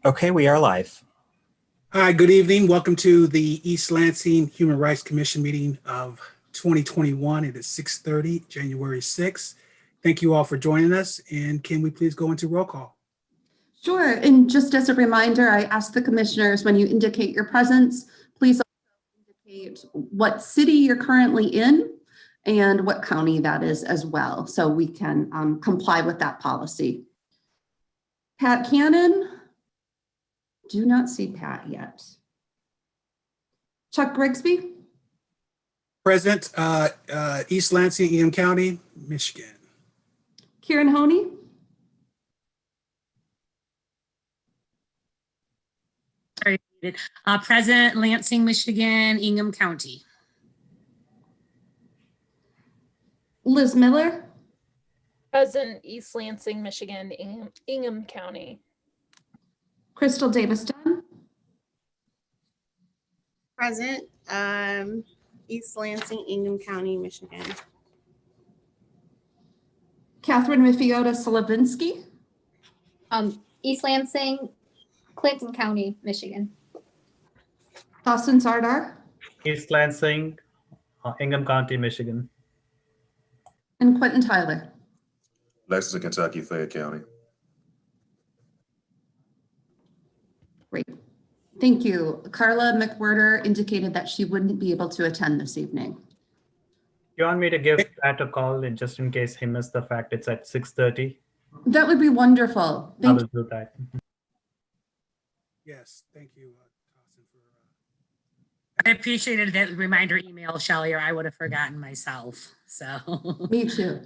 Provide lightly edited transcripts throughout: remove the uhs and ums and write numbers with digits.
Okay, we are live. Hi, good evening. Welcome to the East Lansing Human Rights Commission meeting of 2021. It is 6:30, January 6th. Thank you all for joining us. And can we please go into roll call? Sure. And just as a reminder, I ask the commissioners, when you indicate your presence, please also indicate what city you're currently in and what county that is as well, so we can comply with that policy. Pat Cannon. Do not see Pat yet. Chuck Grigsby. Present, East Lansing, EM County, Michigan. Kieran Honey. Sorry, Present, Lansing, Michigan, Ingham County. Liz Miller. Present, East Lansing, Michigan, Ingham County. Crystal Davis Dunn. Present, East Lansing, Ingham County, Michigan. Catherine Mifiota Slavinsky. East Lansing, Clinton County, Michigan. Dawson Sardar. East Lansing, Ingham County, Michigan. And Quentin Tyler. Lexington, Kentucky, Fayette County. Great. Thank you. Carla McWhirter indicated that she wouldn't be able to attend this evening. You want me to give Pat a call just in case he missed the fact it's at 6:30? That would be wonderful. I Thank will do that. Yes, thank you, Dawson, I appreciated that reminder email, Shelly, or I would have forgotten myself. So you. Me too.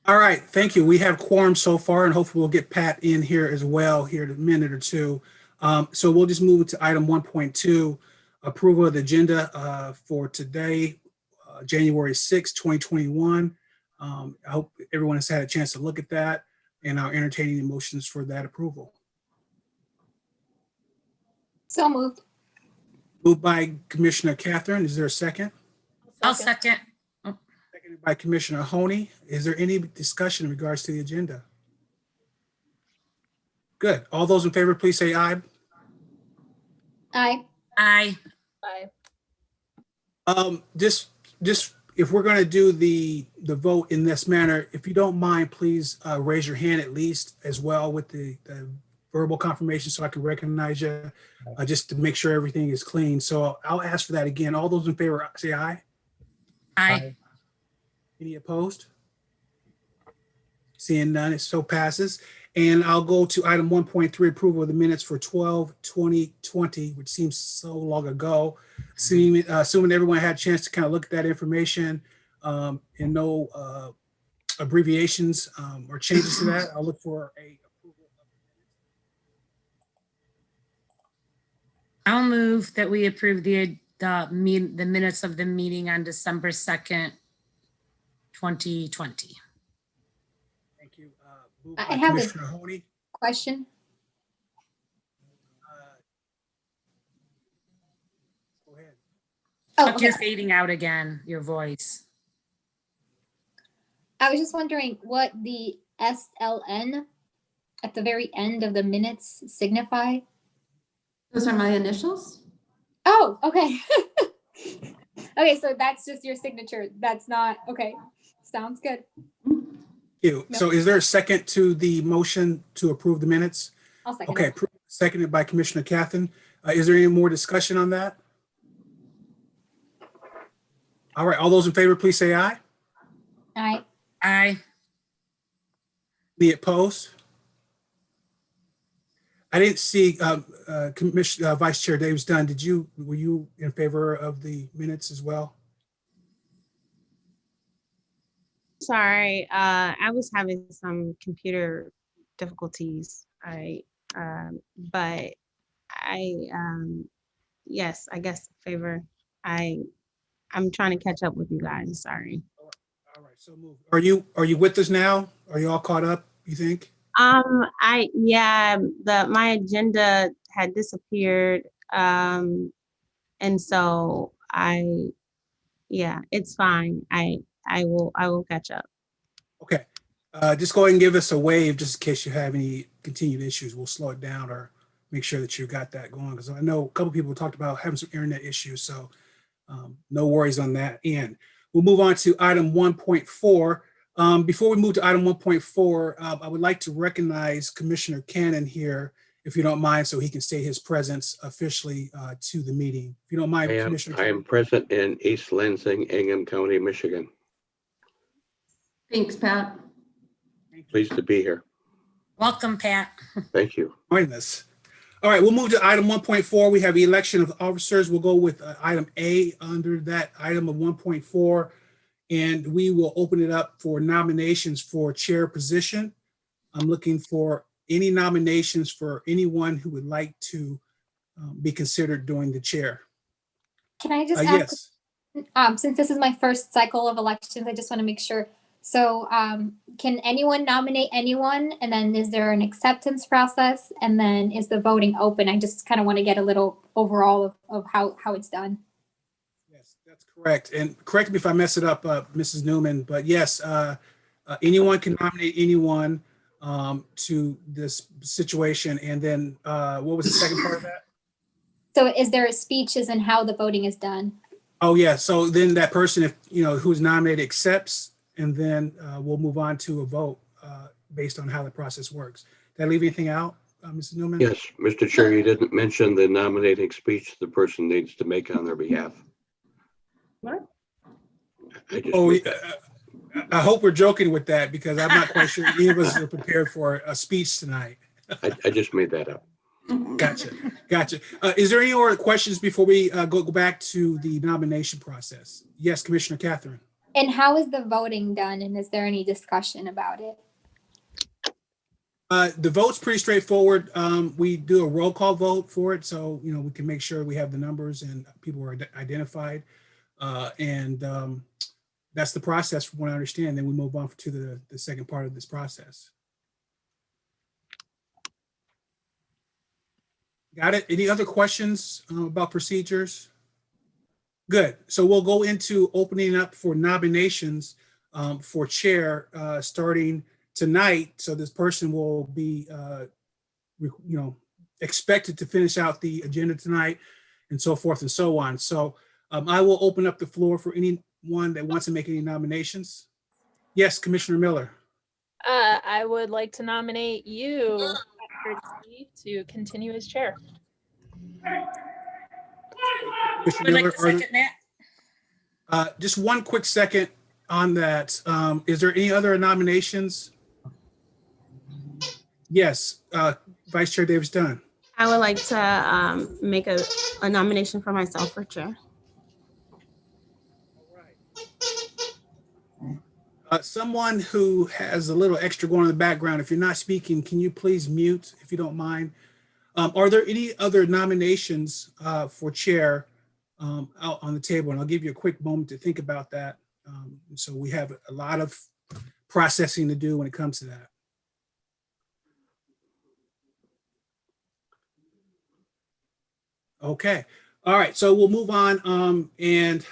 All right, thank you. We have quorum so far, and hopefully we'll get Pat in here as well here in a minute or two. So we'll just move to item 1.2, approval of the agenda for today, January 6, 2021. I hope everyone has had a chance to look at that, and I'll entertain the motions for that approval. So moved. Moved by Commissioner Catherine. Is there a second? I'll second. Seconded by Commissioner Honey. Is there any discussion in regards to the agenda? Good. All those in favor, please say aye. Aye. Aye. Aye. Just if we're going to do the vote in this manner, if you don't mind, please raise your hand at least as well with the verbal confirmation so I can recognize you, just to make sure everything is clean. So I'll ask for that again. All those in favor say aye. Aye. Any opposed? Seeing none, it so passes. And I'll go to item 1.3, approval of the minutes for 12/20/20, which seems so long ago. Assuming everyone had a chance to kind of look at that information and no abbreviations or changes to that, I'll look for a approval of the minutes. I'll move that we approve the minutes of the meeting on December 2nd, 2020. Thank you. I have a Commissioner Honey. question. Go ahead. Oh, okay. You're fading out again, your voice. I was just wondering what the SLN at the very end of the minutes signify. Those are my initials. Oh, okay. Okay, so that's just your signature. That's not, okay. Sounds good. Thank you. So is there a second to the motion to approve the minutes? I'll second Okay, it. seconded by Commissioner Catherine. Is there any more discussion on that? All right, all those in favor, please say aye. Aye. Aye. Any opposed? I didn't see Commissioner Vice Chair Davis Dunn. Were you in favor of the minutes as well? Sorry, I was having some computer difficulties. But yes, I guess favor. I'm trying to catch up with you guys. Sorry. All right, so move. Are you with us now? Are you all caught up, you think? My agenda had disappeared. And so it's fine. I will catch up. Okay. Just go ahead and give us a wave just in case you have any continued issues, we'll slow it down or make sure that you got that going. Because I know a couple people talked about having some internet issues, so no worries on that end. We'll move on to item 1.4. Before we move to item 1.4, I would like to recognize Commissioner Cannon here, if you don't mind, so he can state his presence officially to the meeting. If you don't mind, Commissioner I am Cannon. present in East Lansing, Ingham County, Michigan. Thanks, Pat. Pleased to be here. Welcome, Pat. Thank you. Join us. All right, we'll move to item 1.4. We have the election of officers. We'll go with item A under that item of 1.4, and we will open it up for nominations for chair position. I'm looking for any nominations for anyone who would like to be considered doing the chair. Can I just ask, Yes. since this is my first cycle of elections, I just want to make sure. So can anyone nominate anyone? And then is there an acceptance process? And then is the voting open? I just kind of want to get a little overall of how it's done. Yes, that's correct. And correct me if I mess it up, Mrs. Newman, but yes, anyone can nominate anyone to this situation. And then what was the second part of that? So is there a speech as in how the voting is done? Oh, yeah. So then that person, if who's nominated accepts, and then we'll move on to a vote based on how the process works. Did I leave anything out, Mrs. Newman? Yes, Mr. Chair, you didn't mention the nominating speech the person needs to make on their behalf. What? I just Oh, made that. I hope we're joking with that because I'm not quite sure any of us are prepared for a speech tonight. I just made that up. Gotcha. Gotcha. Is there any other questions before we go back to the nomination process? Yes, Commissioner Catherine. And how is the voting done? And is there any discussion about it? The vote's pretty straightforward. We do a roll call vote for it. So, we can make sure we have the numbers and people are identified. That's the process from what I understand. Then we move on to the second part of this process. Got it? Any other questions about procedures? Good. So we'll go into opening up for nominations for chair starting tonight. So this person will be, expected to finish out the agenda tonight and so forth and so on. So I will open up the floor for anyone that wants to make any nominations. Yes, Commissioner Miller. I would like to nominate you, Dr. T, to continue as chair. Commissioner Would like Miller, to second that. just one quick second on that. Is there any other nominations? Yes, Vice Chair Davis Dunn. I would like to make a nomination for myself for chair. Someone who has a little extra going in the background, if you're not speaking, can you please mute if you don't mind? Are there any other nominations for chair out on the table? And I'll give you a quick moment to think about that. So we have a lot of processing to do when it comes to that. Okay. All right. So we'll move on and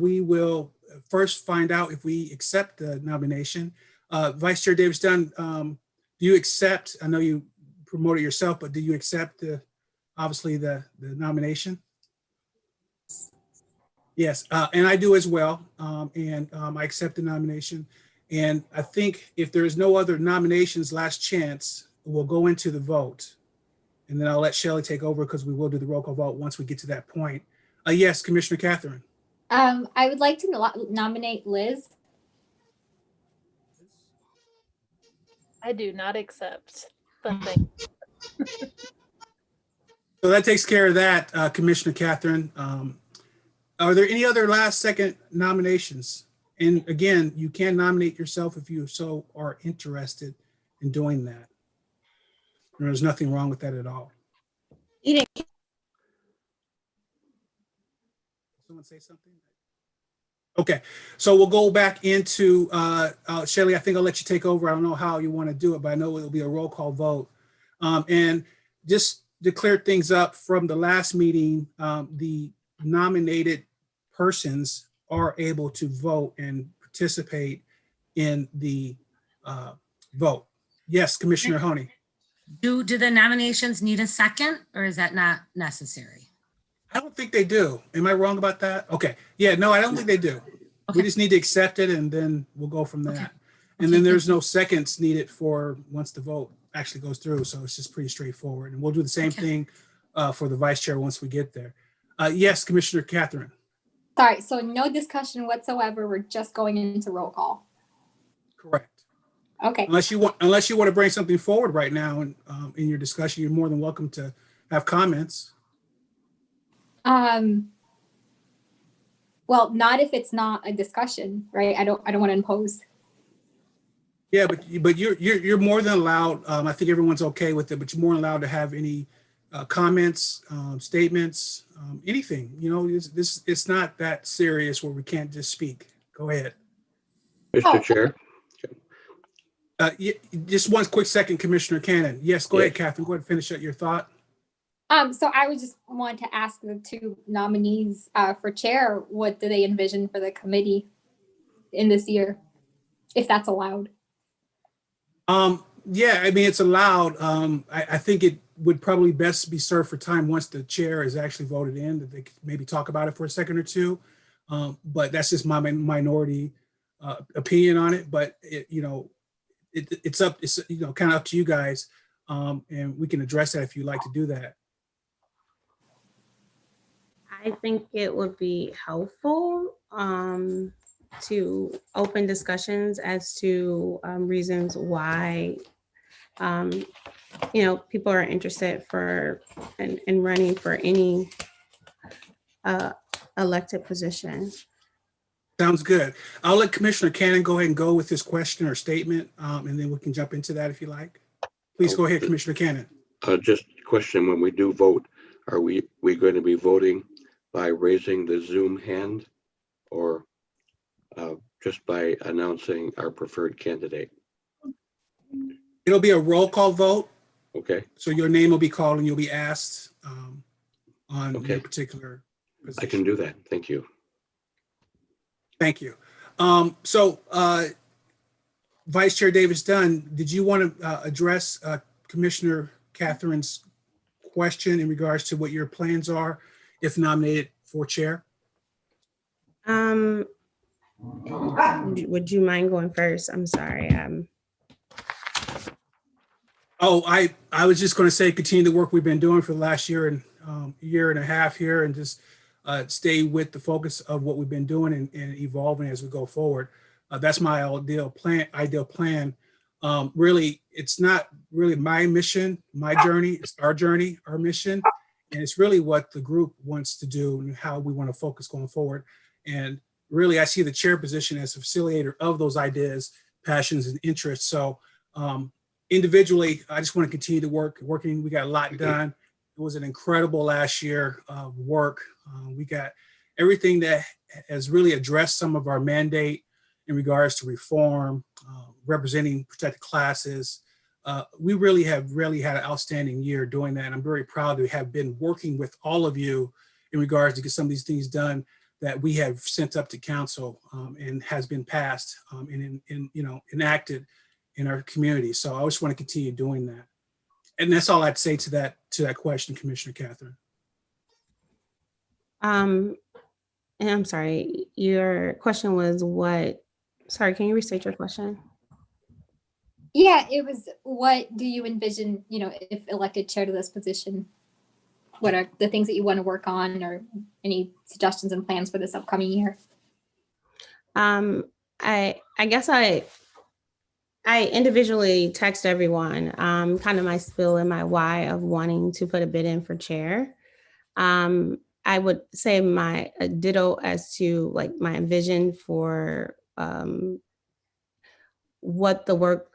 we will first find out if we accept the nomination. Vice Chair Davis Dunn, do you accept, I know you promoted yourself, but do you accept obviously the nomination? Yes, and I do as well. I accept the nomination. And I think if there is no other nominations, last chance, we'll go into the vote. And then I'll let Shelly take over because we will do the roll call vote once we get to that point. Yes, Commissioner Catherine. I would like to nominate Liz. I do not accept, but thank you. So that takes care of that, Commissioner Catherine. Are there any other last second nominations? And again, you can nominate yourself if you so are interested in doing that. There's nothing wrong with that at all. Someone say something? Okay, so we'll go back into, Shelly, I think I'll let you take over. I don't know how you want to do it, but I know it'll be a roll call vote. And just to clear things up from the last meeting, the nominated persons are able to vote and participate in the vote. Yes, Commissioner Honey. Do the nominations need a second, or is that not necessary? I don't think they do. Am I wrong about that? Okay. Yeah, no, I don't think they do. We Okay. just need to accept it and then we'll go from Okay. that. And then there's no seconds needed for once the vote actually goes through. So it's just pretty straightforward. And we'll do the same Okay. thing for the vice chair once we get there. Yes, Commissioner Catherine. Sorry, so no discussion whatsoever. We're just going into roll call. Correct. Okay. Unless you want to bring something forward right now and in your discussion, you're more than welcome to have comments. Well, not if it's not a discussion, right? I don't want to impose. Yeah, but you're more than allowed. I think everyone's okay with it, but you're more than allowed to have any comments, statements, anything. You know, it's not that serious where we can't just speak. Go ahead. Mr. Chair, Just one quick second, Commissioner Cannon. Yes, go ahead, Yes. Catherine. Go ahead and finish up your thought. So I would just want to ask the two nominees for chair, what do they envision for the committee in this year, if that's allowed? Yeah, I mean, it's allowed. I think it would probably best be served for time once the chair is actually voted in, that they could maybe talk about it for a second or two. But that's just my minority opinion on it. But it's kind of up to you guys, and we can address that if you'd like to do that. I think it would be helpful to open discussions as to reasons why people are interested in running for any elected position. Sounds good. I'll let Commissioner Cannon go ahead and go with his question or statement, and then we can jump into that if you like. Please go ahead, Commissioner Cannon. just a question, when we do vote, are we going to be voting by raising the Zoom hand or just by announcing our preferred candidate? It'll be a roll call vote. Okay, So your name will be called and you'll be asked on Okay. your particular position. I can do that. Thank you. Thank you. Vice Chair Davis Dunn, did you want to address Commissioner Catherine's question in regards to what your plans are if nominated for chair? Would you mind going first? I'm sorry. I was just going to say continue the work we've been doing for the last year and a half here, and just stay with the focus of what we've been doing and evolving as we go forward. That's my ideal plan. Really, it's not really my mission, my journey. It's our journey, our mission, and it's really what the group wants to do and how we want to focus going forward. And really, I see the chair position as a facilitator of those ideas, passions, and interests. So individually, I just want to continue to working. We got a lot done. It was an incredible last year of work. We got everything that has really addressed some of our mandate in regards to reform, representing protected classes. We really have had an outstanding year doing that. And I'm very proud to have been working with all of you in regards to get some of these things done that we have sent up to council and has been passed and enacted in our community. So I just want to continue doing that. And that's all I'd say to that question, Commissioner Catherine. And I'm sorry, your question was what? Sorry, can you restate your question? Yeah, it was, what do you envision, if elected chair to this position? What are the things that you want to work on, or any suggestions and plans for this upcoming year? I guess I individually text everyone kind of my spill and my why of wanting to put a bid in for chair. I would say my ditto as to like my vision for what the work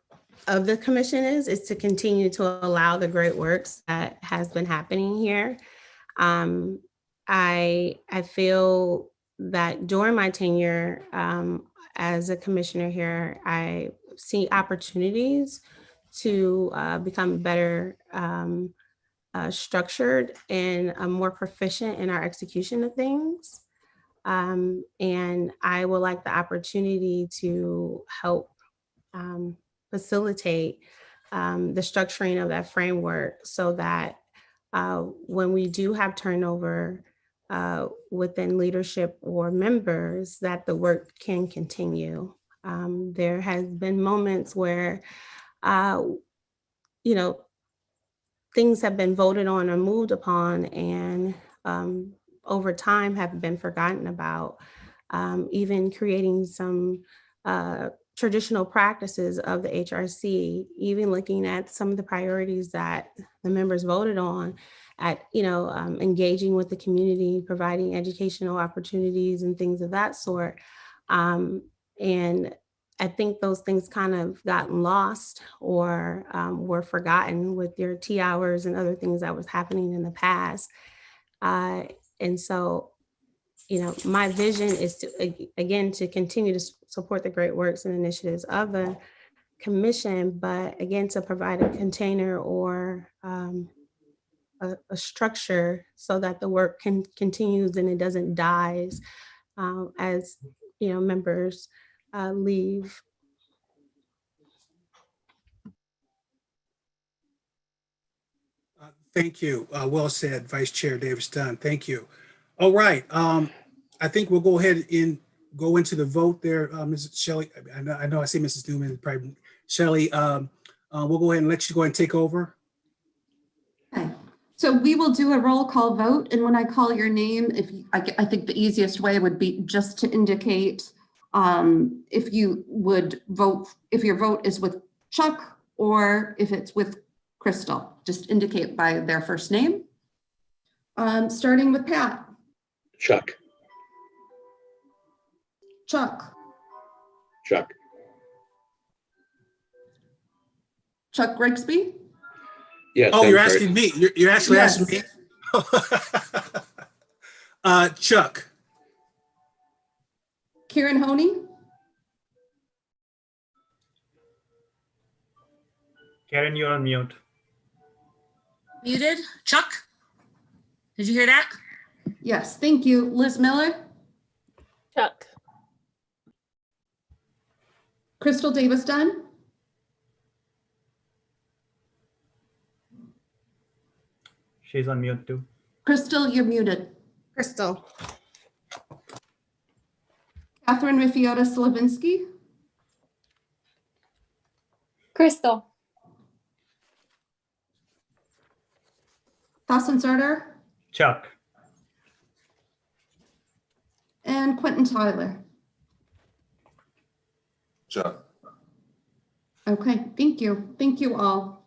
of the commission is to continue to allow the great works that has been happening here. I feel that during my tenure as a commissioner here, I see opportunities to become better structured and more proficient in our execution of things. And I would like the opportunity to help facilitate the structuring of that framework so that when we do have turnover within leadership or members, that the work can continue. There has been moments where, you know, things have been voted on or moved upon and over time have been forgotten about. Even creating some traditional practices of the HRC, even looking at some of the priorities that the members voted on at, engaging with the community, providing educational opportunities and things of that sort. And I think those things kind of gotten lost or were forgotten with your T hours and other things that was happening in the past. And so, my vision is to, again, to continue to support the great works and initiatives of the commission, but again, to provide a container or a structure so that the work continues and it doesn't die as, members leave. Thank you. Well said, Vice Chair Davis Dunn. Thank you. All right. I think we'll go ahead and go into the vote there, Mrs. Shelly. I know I see Mrs. Newman, probably Shelly. We'll go ahead and let you go ahead and take over. Okay. So we will do a roll call vote. And when I call your name, I think the easiest way would be just to indicate if you would vote, if your vote is with Chuck or if it's with Crystal, just indicate by their first name. Starting with Pat. Chuck. Chuck. Chuck. Chuck Grigsby. Yes. Oh, I'm you're sorry. asking me. You're actually Yes. asking me. Chuck. Karen Honey. Karen, you're on mute. Muted. Chuck? Did you hear that? Yes, thank you. Liz Miller. Chuck. Crystal Davis Dunn. She's on mute too. Crystal, you're muted. Crystal. Catherine Raffiota Slavinsky. Crystal. Hassan Sardar. Chuck. And Quentin Tyler. Chuck. Okay, thank you. Thank you all.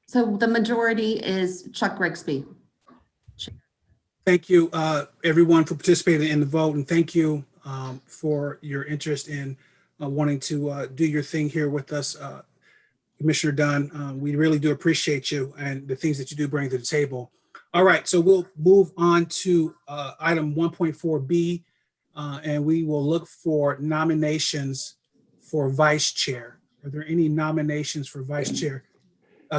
So the majority is Chuck Grigsby. Thank you, everyone, for participating in the vote. And thank you for your interest in wanting to do your thing here with us, Commissioner Dunn. We really do appreciate you and the things that you do bring to the table. All right, so we'll move on to item 1.4B, and we will look for nominations for vice chair. Are there any nominations for vice chair?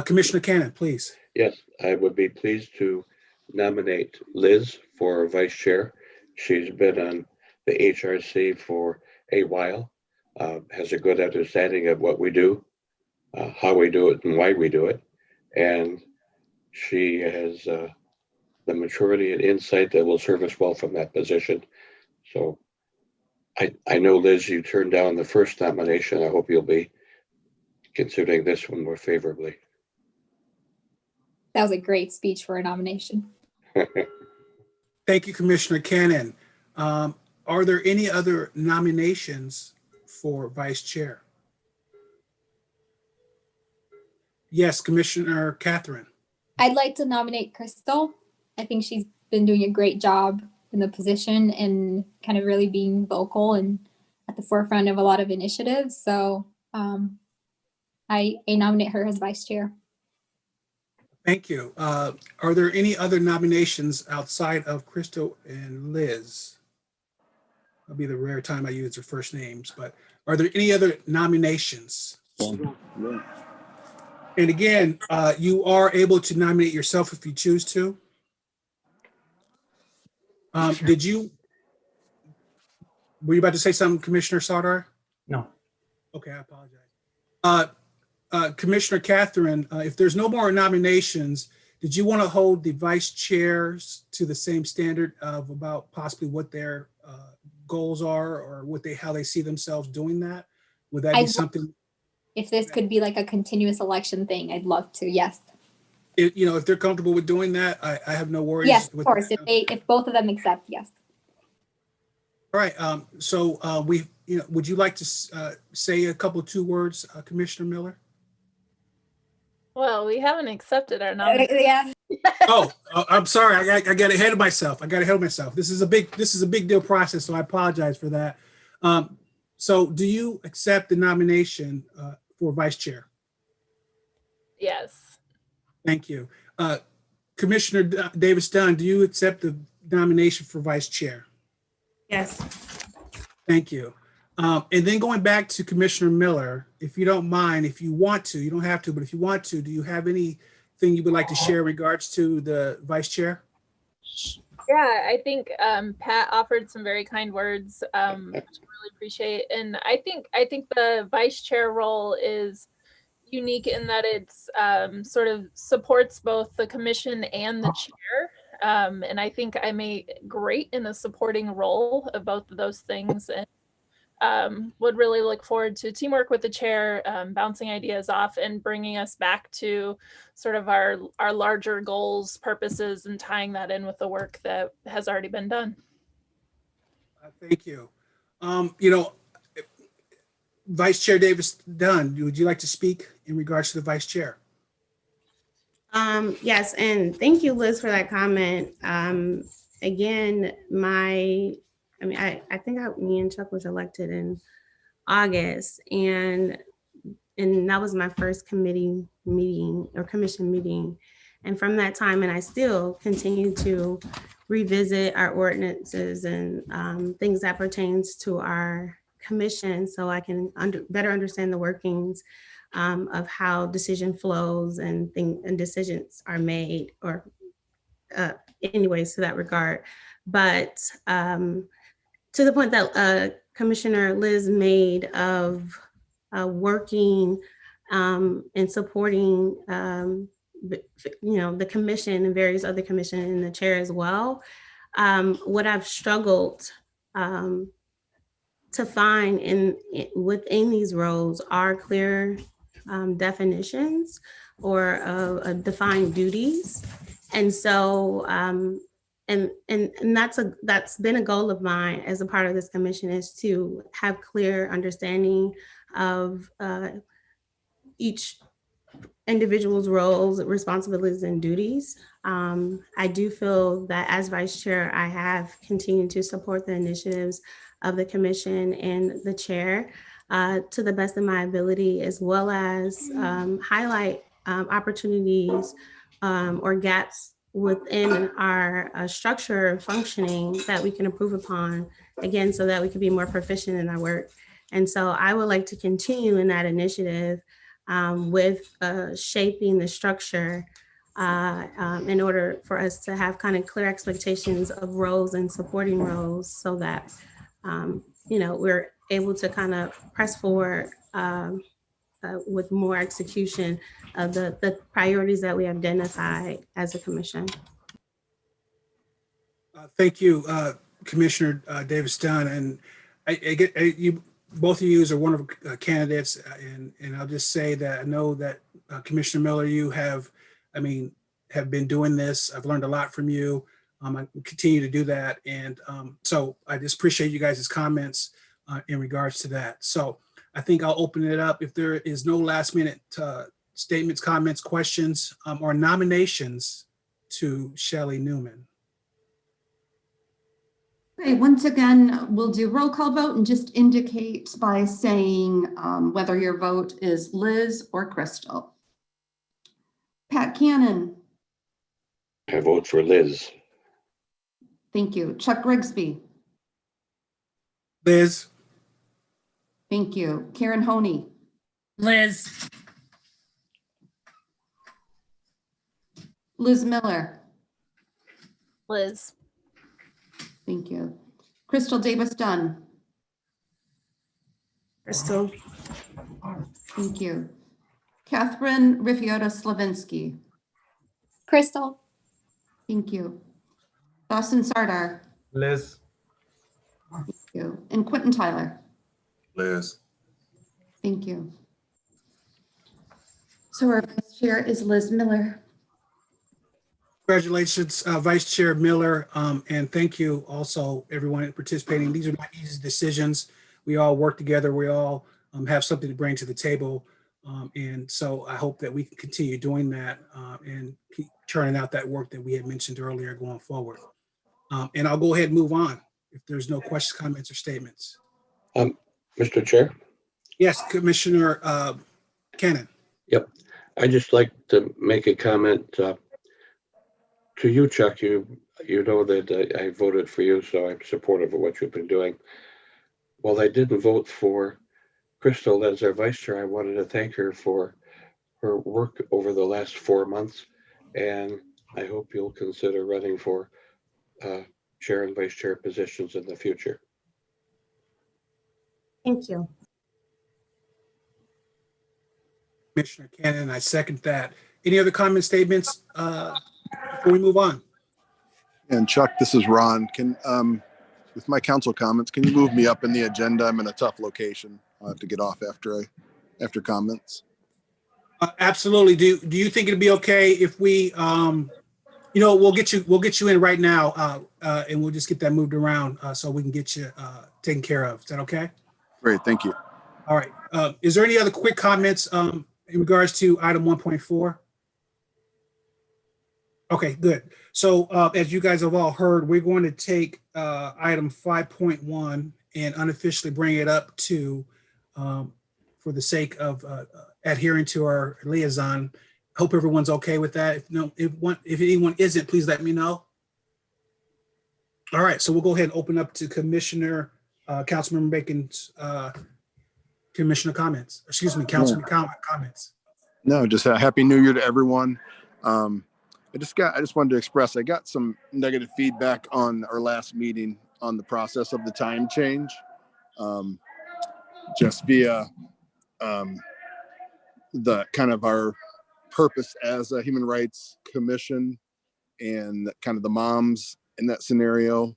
Commissioner Cannon, please. Yes, I would be pleased to nominate Liz for vice chair. She's been on the HRC for a while, has a good understanding of what we do, how we do it and why we do it. And she has the maturity and insight that will serve us well from that position. So I know, Liz, you turned down the first nomination. I hope you'll be considering this one more favorably. That was a great speech for a nomination. Thank you, Commissioner Cannon. Are there any other nominations for vice chair? Yes, Commissioner Catherine. I'd like to nominate Crystal. I think she's been doing a great job in the position and kind of really being vocal and at the forefront of a lot of initiatives. So I nominate her as vice chair. Thank you. Are there any other nominations outside of Crystal and Liz? That'll be the rare time I use their first names, but are there any other nominations? And again, you are able to nominate yourself if you choose to. Were you about to say something, Commissioner Sardar? No. Okay, I apologize. Commissioner Catherine, if there's no more nominations, did you want to hold the vice chairs to the same standard of about possibly what their goals are or how they see themselves doing that? Would that be something? If this could be like a continuous election thing, I'd love to. Yes. If they're comfortable with doing that, I have no worries. Yes, of with course. that. If both of them accept, yes. All right. Would you like to say a couple of 2 words, Commissioner Miller? Well, we haven't accepted our nomination. Yeah. I'm sorry. I got ahead of myself. This is a big deal process, so I apologize for that. So do you accept the nomination for vice chair? Yes. Thank you. Commissioner Davis Dunn, do you accept the nomination for vice chair? Yes. Thank you. And then going back to Commissioner Miller, if you don't mind, if you want to, you don't have to, but if you want to, do you have anything you would like to share in regards to the vice chair? Yeah, I think Pat offered some very kind words, which I really appreciate. And I think the vice chair role is unique in that it's sort of supports both the commission and the chair. And I think I'm great in a supporting role of both of those things, and would really look forward to teamwork with the chair, bouncing ideas off and bringing us back to sort of our larger goals, purposes, and tying that in with the work that has already been done. Thank you. Vice Chair Davis Dunn, would you like to speak in regards to the vice chair? Yes, and thank you, Liz, for that comment. Again, I think me and Chuck was elected in August, and that was my first committee meeting or commission meeting. And from that time, and I still continue to revisit our ordinances and things that pertains to our commission, so I can better understand the workings of how decision flows and decisions are made, or anyways to that regard. But to the point that Commissioner Liz made of working and supporting, the commission and various other commissions and the chair as well. What I've struggled to find within these roles are clear definitions or defined duties. And so, and that's been a goal of mine as a part of this commission, is to have clear understanding of each individual's roles, responsibilities, and duties. I do feel that as vice chair, I have continued to support the initiatives of the commission and the chair to the best of my ability, as well as highlight opportunities or gaps within our structure functioning that we can improve upon, again, so that we can be more proficient in our work. And so I would like to continue in that initiative with shaping the structure in order for us to have kind of clear expectations of roles and supporting roles, so that we're able to kind of press forward with more execution of the priorities that we identified as a commission. Thank you, Commissioner Davis Dunn. And I get you, both of you are one of the candidates, and I'll just say that I know that Commissioner Miller, you have been doing this. I've learned a lot from you. I continue to do that, and so I just appreciate you guys' comments in regards to that. So I think I'll open it up. If there is no last minute statements, comments, questions, or nominations to Shelly Newman. Okay, once again, we'll do roll call vote and just indicate by saying whether your vote is Liz or Crystal. Pat Cannon. I vote for Liz. Thank you. Chuck Grigsby. Liz. Thank you. Karen Honey. Liz. Liz Miller. Liz. Thank you. Crystal Davis Dunn. Crystal. Thank you. Catherine Riffiota-Slavinsky. Crystal. Thank you. Dawson Sardar. Liz. Thank you. And Quentin Tyler. Liz. Thank you. So our vice chair is Liz Miller. Congratulations, Vice Chair Miller, and thank you also everyone participating. These are not easy decisions. We all work together. We all have something to bring to the table. And so I hope that we can continue doing that and keep churning out that work that we had mentioned earlier going forward. And I'll go ahead and move on if there's no questions, comments, or statements. Mr. Chair? Yes, Commissioner Cannon. Yep. I'd just like to make a comment to you, Chuck. You know that I voted for you, so I'm supportive of what you've been doing. While I didn't vote for Crystal as our vice chair, I wanted to thank her for her work over the last 4 months, and I hope you'll consider running for chair and vice chair positions in the future. Thank you. Commissioner Cannon, I second that. Any other comment statements before we move on? And Chuck, this is Ron. Can with my council comments, can you move me up in the agenda? I'm in a tough location. I'll have to get off after comments. Absolutely. Do you think it'd be okay if we we'll get you in right now and we'll just get that moved around so we can get you taken care of. Is that okay? Great, thank you. All right. Is there any other quick comments in regards to item 1.4? Okay, good. So as you guys have all heard, we're going to take item 5.1 and unofficially bring it up to, for the sake of adhering to our liaison. Hope everyone's okay with that. If anyone isn't, please let me know. All right, so we'll go ahead and open up to Councilmember Bacon's commissioner comments. Excuse me, Councilman comments. No, just a happy New Year to everyone. I just wanted to express, I got some negative feedback on our last meeting on the process of the time change, just via the kind of our purpose as a human rights commission and kind of the moms in that scenario.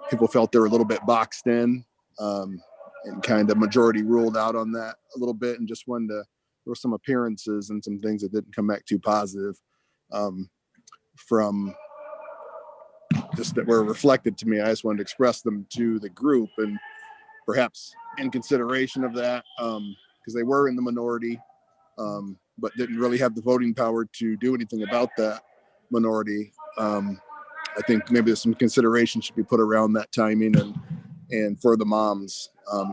People felt they were a little bit boxed in and kind of majority ruled out on that a little bit, and just wanted to, there were some appearances and some things that didn't come back too positive from just that were reflected to me. I just wanted to express them to the group, and perhaps in consideration of that, because they were in the minority, but didn't really have the voting power to do anything about that minority. I think maybe some consideration should be put around that timing and for the moms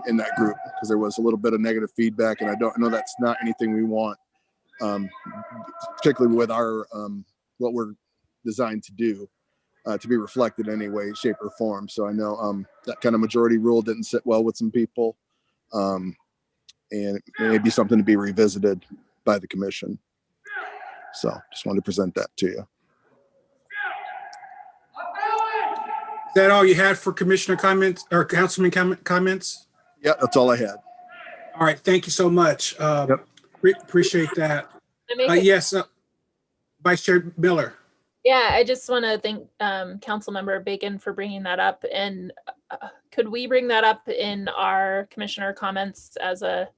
in that group, because there was a little bit of negative feedback, and I know that's not anything we want, particularly with our what we're designed to do, to be reflected in any way, shape, or form. So I know that kind of majority rule didn't sit well with some people, and it may be something to be revisited by the commission. So just wanted to present that to you. Is that all you had for commissioner comments or councilman comments? Yeah, that's all I had. All right, thank you so much. Yep. Appreciate that. Yes, Vice Chair Miller. Yeah, I just want to thank Councilmember Bacon for bringing that up. And could we bring that up in our commissioner comments as a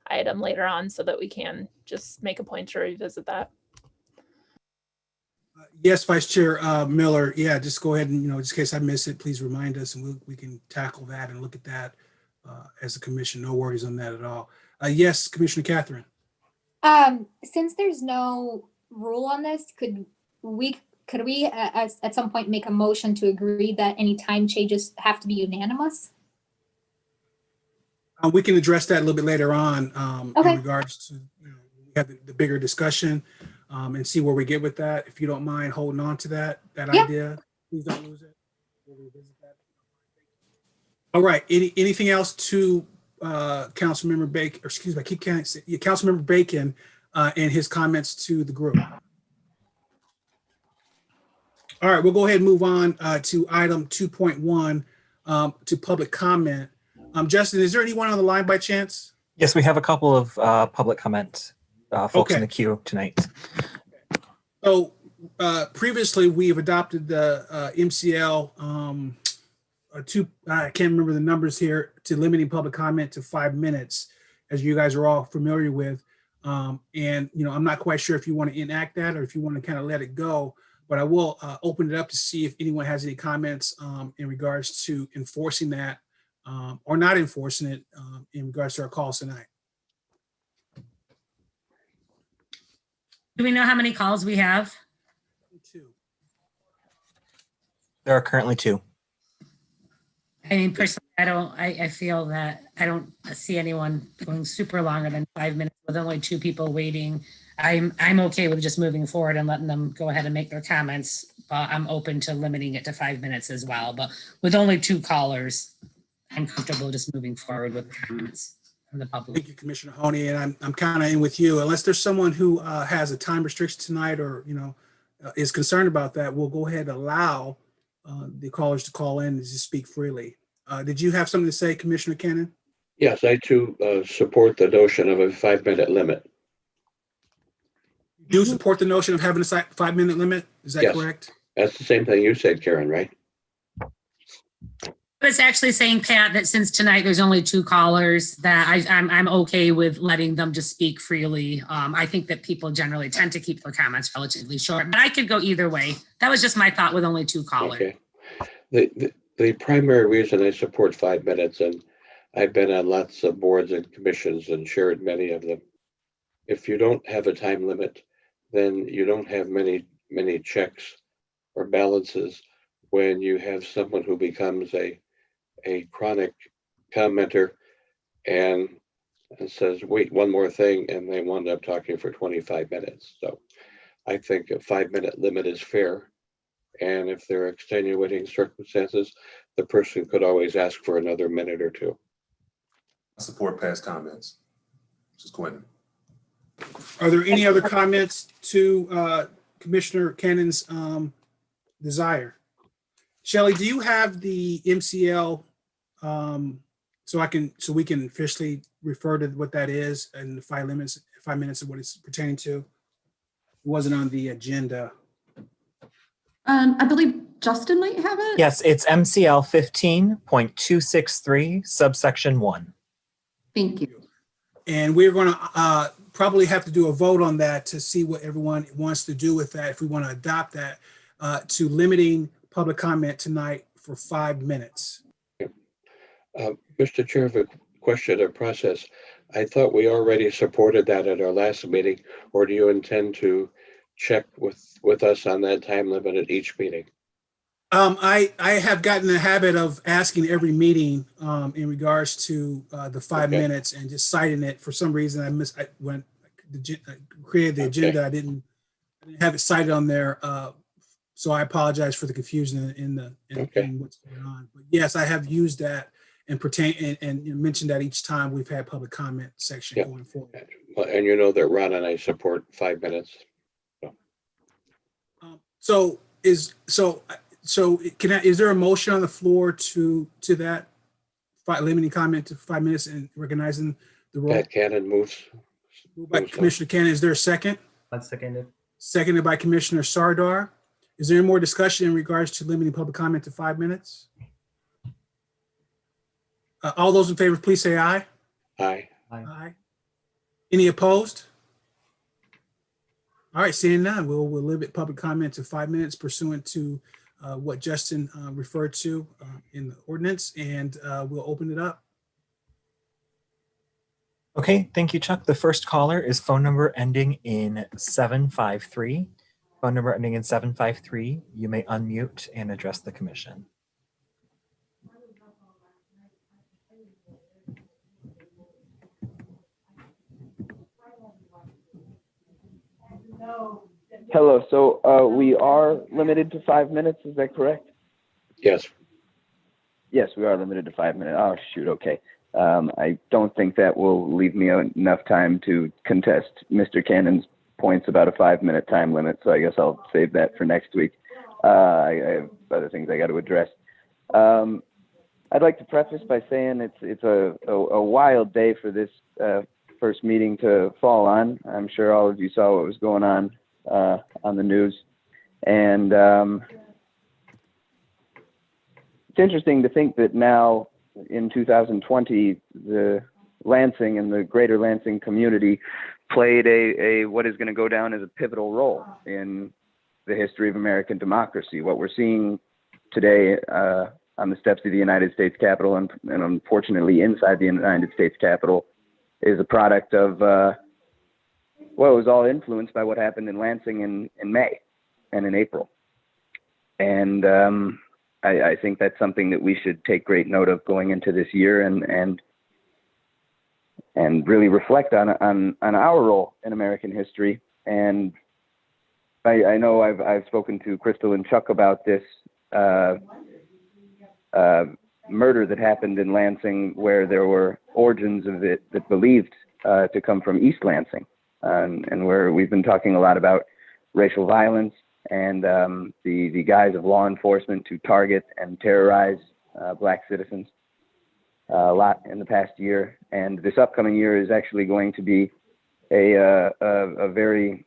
item later on so that we can just make a point to revisit that? Yes, Vice Chair Miller. Yeah, just go ahead and, just in case I miss it, please remind us and we can tackle that and look at that as a commission. No worries on that at all. Yes, Commissioner Catherine. Since there's no rule on this, could we at some point make a motion to agree that any time changes have to be unanimous? We can address that a little bit later on Okay. in regards to we have the bigger discussion and see where we get with that. If you don't mind holding on to that Yeah. idea, please don't lose it. We'll revisit that. All right. Anything else to Councilmember Bacon? Or excuse me, I keep counting. Councilmember Bacon and his comments to the group. All right, we'll go ahead and move on to item 2.1 to public comment. Justin, is there anyone on the line by chance? Yes, we have a couple of public comment folks in Okay. the queue tonight. So previously, we've adopted the MCL I can't remember the numbers here, to limiting public comment to 5 minutes, as you guys are all familiar with. And, I'm not quite sure if you want to enact that or if you want to kind of let it go, but I will open it up to see if anyone has any comments in regards to enforcing that or not enforcing it in regards to our calls tonight. Do we know how many calls we have? There are currently 2. I mean, personally, I feel that I don't see anyone going super longer than 5 minutes with only 2 people waiting. I'm okay with just moving forward and letting them go ahead and make their comments, but I'm open to limiting it to 5 minutes as well. But with only 2 callers, I'm comfortable just moving forward with comments from the public. Thank you, Commissioner Honey, and I'm kind of in with you. Unless there's someone who has a time restriction tonight or is concerned about that, we'll go ahead and allow the callers to call in and just speak freely. Did you have something to say, Commissioner Cannon? Yes, I too support the notion of a 5-minute limit. You support the notion of having a 5-minute limit? Is that Yes. correct? That's the same thing you said, Karen, right? I was actually saying, Pat, that since tonight there's only 2 callers, that I'm okay with letting them just speak freely. I think that people generally tend to keep their comments relatively short, but I could go either way. That was just my thought with only 2 callers. Okay. The primary reason I support 5 minutes, and I've been on lots of boards and commissions and chaired many of them. If you don't have a time limit, then you don't have many checks or balances when you have someone who becomes a chronic commenter and says, wait, one more thing, and they wind up talking for 25 minutes. So I think a 5-minute limit is fair. And if there are extenuating circumstances, the person could always ask for another minute or 2. I support past comments. Just Quentin. Are there any other comments to Commissioner Cannon's desire? Shelly, do you have the MCL so we can officially refer to what that is and the 5 minutes of what it's pertaining to? It wasn't on the agenda. I believe Justin might have it. Yes, it's MCL 15.263 subsection 1. Thank you. And we're going to probably have to do a vote on that to see what everyone wants to do with that, if we want to adopt that to limiting public comment tonight for 5 minutes. Mr. Chair, I have a question of process. I thought we already supported that at our last meeting, or do you intend to check with us on that time limit at each meeting? I have gotten the habit of asking every meeting in regards to the 5 minutes and just citing it. For some reason, when I created the agenda, I didn't have it cited on there. So I apologize for the confusion in what's going on. But yes, I have used that and mentioned that each time we've had public comment section going forward. And you know that Ron and I support 5 minutes. Is there a motion on the floor to that limiting comment to 5 minutes and recognizing the role? Pat Cannon moves. Moved by Commissioner Cannon. Is there a second? I'll second it. Seconded by Commissioner Sardar. Is there any more discussion in regards to limiting public comment to 5 minutes? All those in favor, please say aye. Aye. Aye. Any opposed? All right, seeing none, we'll limit public comment to 5 minutes pursuant to what Justin referred to in the ordinance, and we'll open it up. Okay, thank you, Chuck. The first caller is phone number ending in 753. Phone number ending in 753. You may unmute and address the commission. Hello. So we are limited to 5 minutes. Is that correct? Yes. Yes, we are limited to 5 minutes. Oh, shoot. Okay. I don't think that will leave me enough time to contest Mr. Cannon's points about a 5 minute time limit. So I guess I'll save that for next week. I have other things I got to address. I'd like to preface by saying it's a wild day for this first meeting to fall on. I'm sure all of you saw what was going on the news, and it's interesting to think that now in 2020, the Lansing and the greater Lansing community played a what is going to go down as a pivotal role in the history of American democracy. What we're seeing today on the steps of the United States Capitol and unfortunately inside the United States Capitol is a product of, well, it was all influenced by what happened in Lansing in May and in April. And I think that's something that we should take great note of going into this year and really reflect on our role in American history. And I know I've spoken to Crystal and Chuck about this murder that happened in Lansing, where there were origins of it that believed to come from East Lansing, and where we've been talking a lot about racial violence and the guise of law enforcement to target and terrorize Black citizens a lot in the past year. And this upcoming year is actually going to be a very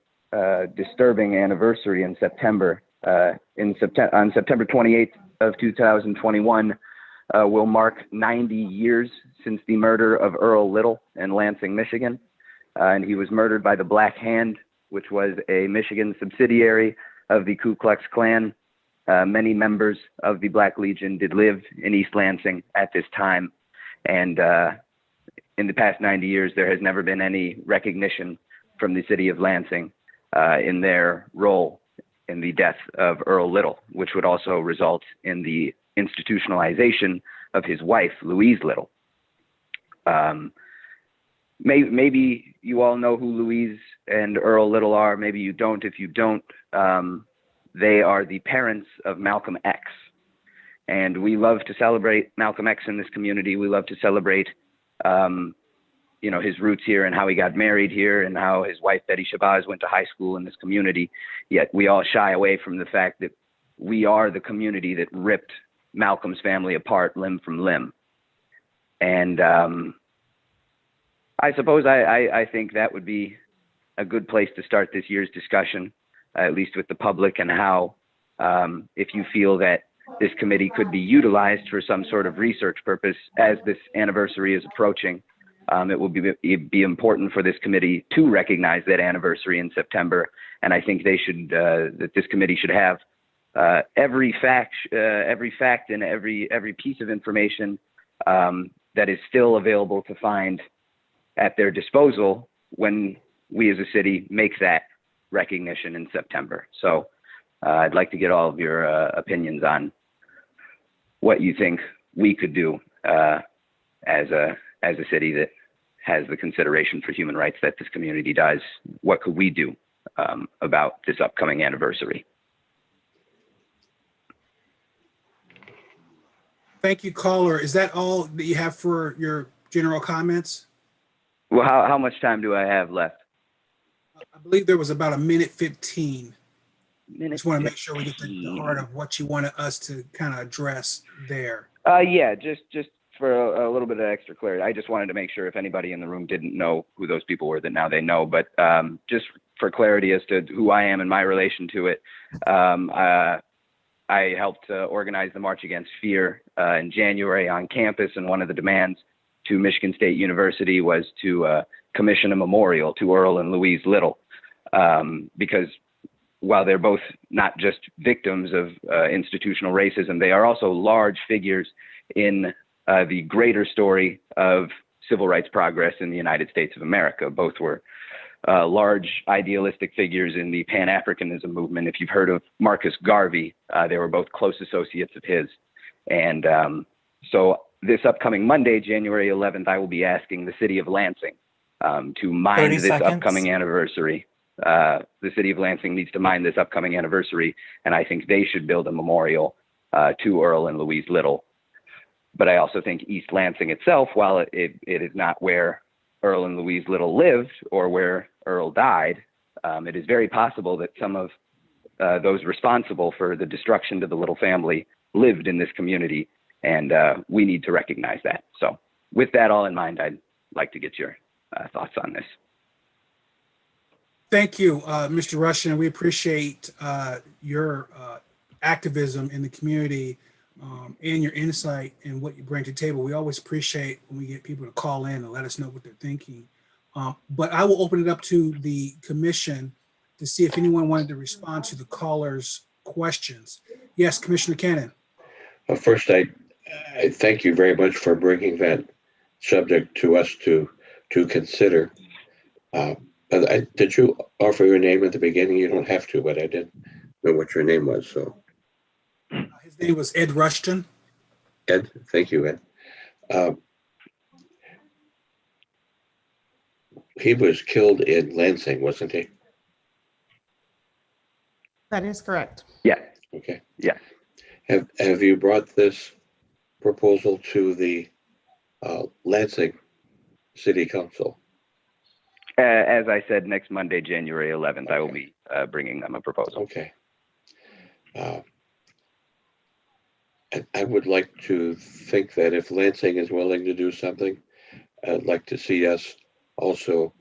disturbing anniversary in September. On September 28th of 2021 will mark 90 years since the murder of Earl Little in Lansing, Michigan. And he was murdered by the Black Hand, which was a Michigan subsidiary of the Ku Klux Klan. Many members of the Black Legion did live in East Lansing at this time. And in the past 90 years, there has never been any recognition from the city of Lansing in their role in the death of Earl Little, which would also result in the institutionalization of his wife, Louise Little. Maybe you all know who Louise and Earl Little are. Maybe you don't. If you don't, they are the parents of Malcolm X. And we love to celebrate Malcolm X in this community. We love to celebrate, his roots here and how he got married here and how his wife, Betty Shabazz, went to high school in this community. Yet we all shy away from the fact that we are the community that ripped Malcolm's family apart limb from limb. And I suppose I think that would be a good place to start this year's discussion, at least with the public, and how, if you feel that this committee could be utilized for some sort of research purpose as this anniversary is approaching. It will be important for this committee to recognize that anniversary in September, and I think they should that this committee should have every fact and every piece of information that is still available to find at their disposal when we as a city make that recognition in September. So I'd like to get all of your opinions on what you think we could do as a city that has the consideration for human rights that this community does. What could we do about this upcoming anniversary? Thank you, caller. Is that all that you have for your general comments? Well, how much time do I have left? I believe there was about 1:15. I just want to make sure we get to the heart of what you wanted us to kind of address there. Yeah, just for a little bit of extra clarity. I just wanted to make sure if anybody in the room didn't know who those people were, that now they know. But just for clarity as to who I am and my relation to it, I helped organize the March Against Fear in January on campus, and one of the demands to Michigan State University was to commission a memorial to Earl and Louise Little, because while they're both not just victims of institutional racism, they are also large figures in the greater story of civil rights progress in the United States of America. Both were large idealistic figures in the Pan-Africanism movement. If you've heard of Marcus Garvey, they were both close associates of his. And so this upcoming Monday, January 11th, I will be asking the city of Lansing to mind this upcoming anniversary. The city of Lansing needs to mind this upcoming anniversary, and I think they should build a memorial to Earl and Louise Little. But I also think East Lansing itself, while it is not where Earl and Louise Little lived or where Earl died, it is very possible that some of those responsible for the destruction to the Little family lived in this community And we need to recognize that. So with that all in mind, I'd like to get your thoughts on this. Thank you, Mr. Rushing. We appreciate your activism in the community and your insight and what you bring to the table. We always appreciate when we get people to call in and let us know what they're thinking. But I will open it up to the commission to see if anyone wanted to respond to the callers' questions. Yes, Commissioner Cannon. First, I thank you very much for bringing that subject to us to consider. Did you offer your name at the beginning? You don't have to, but I did know what your name was. So his name was Ed Rushton. Ed, thank you, Ed. He was killed in Lansing, wasn't he? That is correct. Yeah. Okay. Yeah. Have you brought this proposal to the Lansing City Council? As I said, next Monday, January 11th, I will be bringing them a proposal. Okay. I would like to think that if Lansing is willing to do something, I'd like to see us also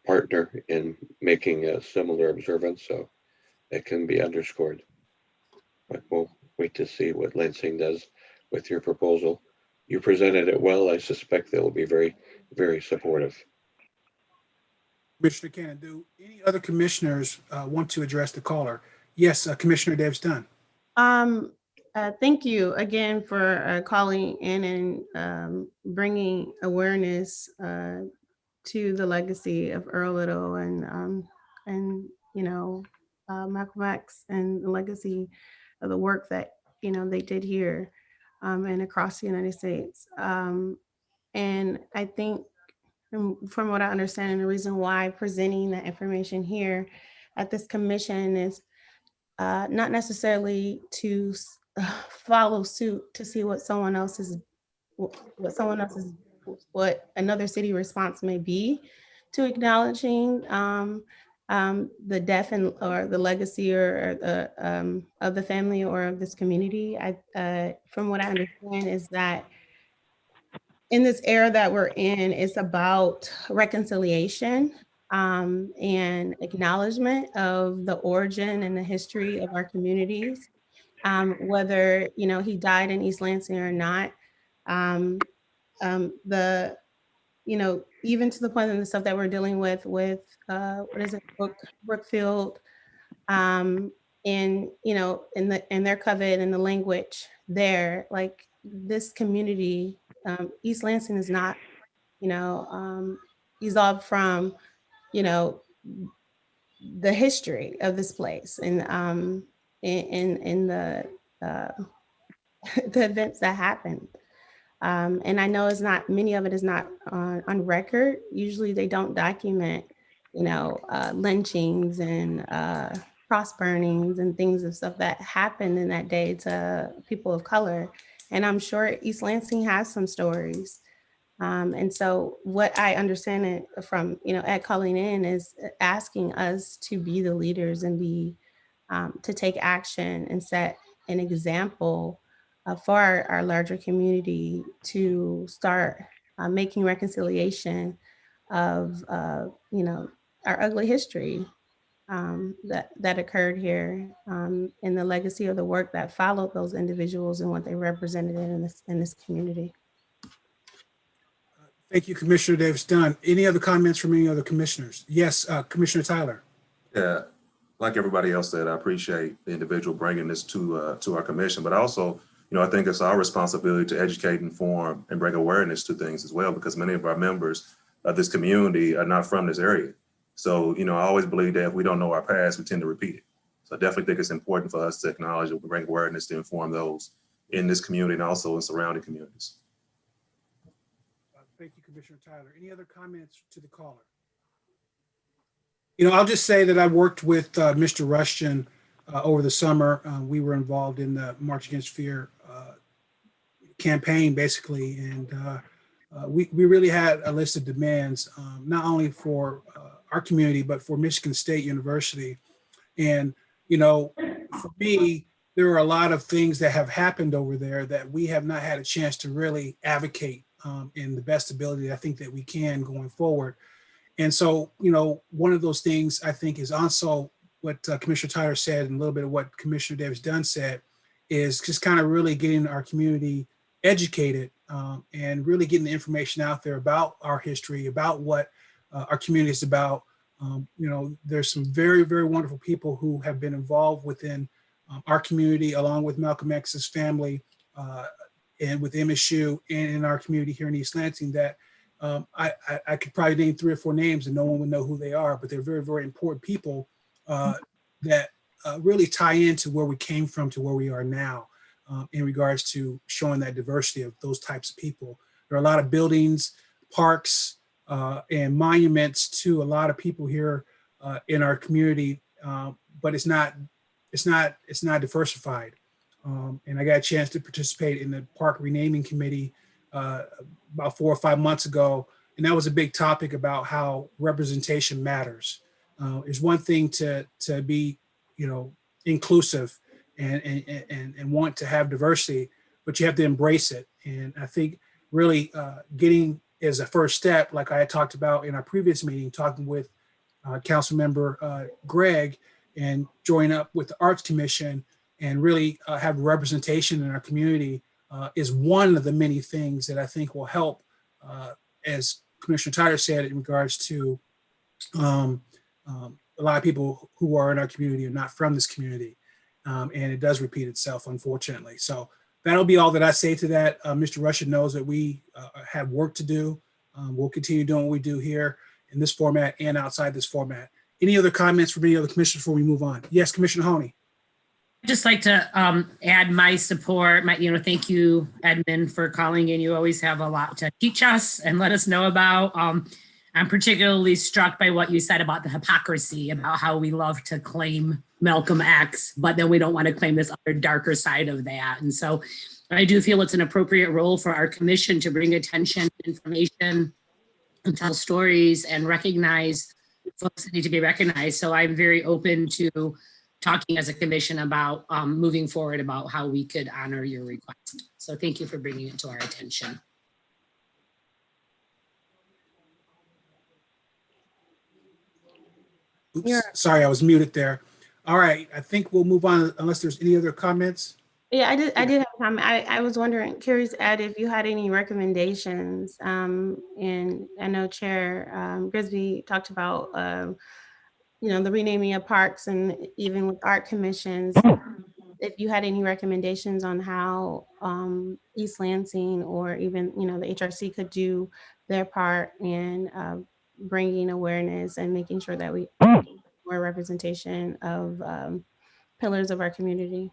partner in making a similar observance, so it can be underscored. But we'll wait to see what Lansing does with your proposal. You presented it well. I suspect they'll be very, very supportive. Commissioner Cannon, do any other commissioners want to address the caller? Yes, Commissioner Davis Dunn. Thank you again for calling in and bringing awareness to the legacy of Earl Little and Malcolm X and the legacy of the work that they did here and across the United States. And I think from what I understand, and the reason why presenting that information here at this commission is not necessarily to follow suit to see what another city response may be to acknowledging the death or the legacy or of the family or of this community. From what I understand is that in this era that we're in, it's about reconciliation and acknowledgement of the origin and the history of our communities. Whether he died in East Lansing or not, even to the point of the stuff that we're dealing with Brookfield, and in their covet and the language there, like this community, East Lansing is not, evolved from, the history of this place and in the the events that happened. And I know many of it is not on record. Usually they don't document, lynchings and cross burnings and things of stuff that happened in that day to people of color. And I'm sure East Lansing has some stories. And so what I understand from, Ed calling in is asking us to be the leaders and to take action and set an example for our larger community to start making reconciliation of, our ugly history that occurred here and the legacy of the work that followed those individuals and what they represented in this community. Thank you, Commissioner Davis Dunn. Any other comments from any other commissioners? Yes, Commissioner Tyler. Yeah, like everybody else said, I appreciate the individual bringing this to our commission, but also, I think it's our responsibility to educate, inform, and bring awareness to things as well, because many of our members of this community are not from this area. So, I always believe that if we don't know our past, we tend to repeat it. So I definitely think it's important for us to acknowledge and bring awareness to inform those in this community and also in surrounding communities. Thank you, Commissioner Tyler. Any other comments to the caller? I'll just say that I worked with Mr. Rushton over the summer. We were involved in the March Against Fear campaign, basically, and we really had a list of demands, not only for our community, but for Michigan State University. And, for me, there are a lot of things that have happened over there that we have not had a chance to really advocate in the best ability I think that we can going forward. And so, you know, one of those things I think is also what Commissioner Tyler said, and a little bit of what Commissioner Davis Dunn said, is just kind of really getting our community educated and really getting the information out there about our history, about what our community is about. You know, there's some very, very wonderful people who have been involved within our community, along with Malcolm X's family and with MSU and in our community here in East Lansing that I could probably name 3 or 4 names and no one would know who they are, but they're very, very important people that really tie into where we came from to where we are now in regards to showing that diversity of those types of people. There are a lot of buildings, parks, and monuments to a lot of people here in our community, but it's not diversified. And I got a chance to participate in the park renaming committee about 4 or 5 months ago, and that was a big topic about how representation matters. It's one thing to be, you know, inclusive and want to have diversity, but you have to embrace it. And I think really getting as a first step, like I had talked about in our previous meeting, talking with Councilmember Greg and join up with the Arts Commission and really have representation in our community is one of the many things that I think will help, as Commissioner Tyler said, in regards to a lot of people who are in our community are not from this community. And it does repeat itself, unfortunately. So that'll be all that I say to that. Mr. Russia knows that we have work to do. We'll continue doing what we do here in this format and outside this format. Any other comments from any other commissioners before we move on? Yes, Commissioner Honey. I'd just like to add my support, thank you, Edmund, for calling in. You always have a lot to teach us and let us know about. I'm particularly struck by what you said about the hypocrisy, about how we love to claim Malcolm X, but then we don't want to claim this other darker side of that. And so I do feel it's an appropriate role for our commission to bring attention, information, and tell stories and recognize folks that need to be recognized. So I'm very open to talking as a commission about moving forward about how we could honor your request. So thank you for bringing it to our attention. Oops, sorry, I was muted there. All right, I think we'll move on unless there's any other comments. Yeah, I did have a comment. I was wondering, curious, Ed, if you had any recommendations. And I know Chair Grisby talked about, the renaming of parks and even with art commissions. If you had any recommendations on how East Lansing or even, the HRC could do their part in bringing awareness and making sure that we more representation of pillars of our community.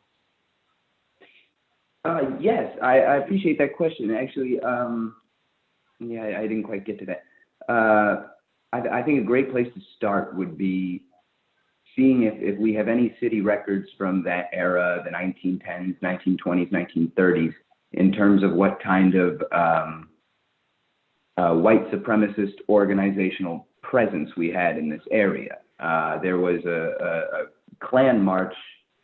Yes, I appreciate that question. Actually, I didn't quite get to that. I think a great place to start would be seeing if we have any city records from that era, the 1910s, 1920s, 1930s, in terms of what kind of white supremacist organizational presence we had in this area. There was a Klan march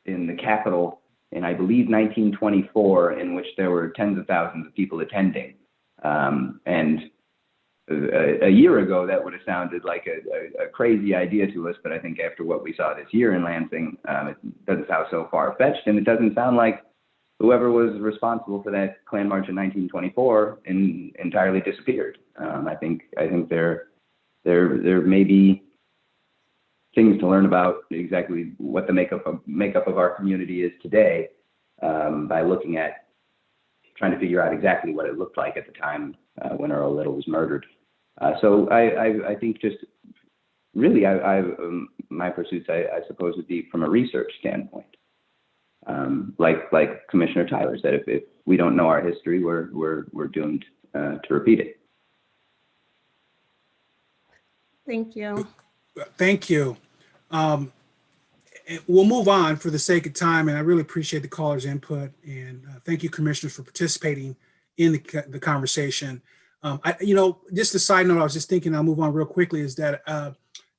in the Capitol in, I believe, 1924, in which there were tens of thousands of people attending. And a year ago, that would have sounded like a crazy idea to us, but I think after what we saw this year in Lansing, it doesn't sound so far-fetched, and it doesn't sound like whoever was responsible for that Klan march in 1924 entirely disappeared. I think there may be things to learn about exactly what the makeup of our community is today by looking at trying to figure out exactly what it looked like at the time when Earl Little was murdered. So I think just really my pursuits, I suppose, would be from a research standpoint. Like Commissioner Tyler said, if we don't know our history, we're doomed to repeat it. Thank you. Thank you. We'll move on for the sake of time, and I really appreciate the caller's input. And thank you, commissioners, for participating in the conversation. Just a side note, I was just thinking, I'll move on real quickly, is that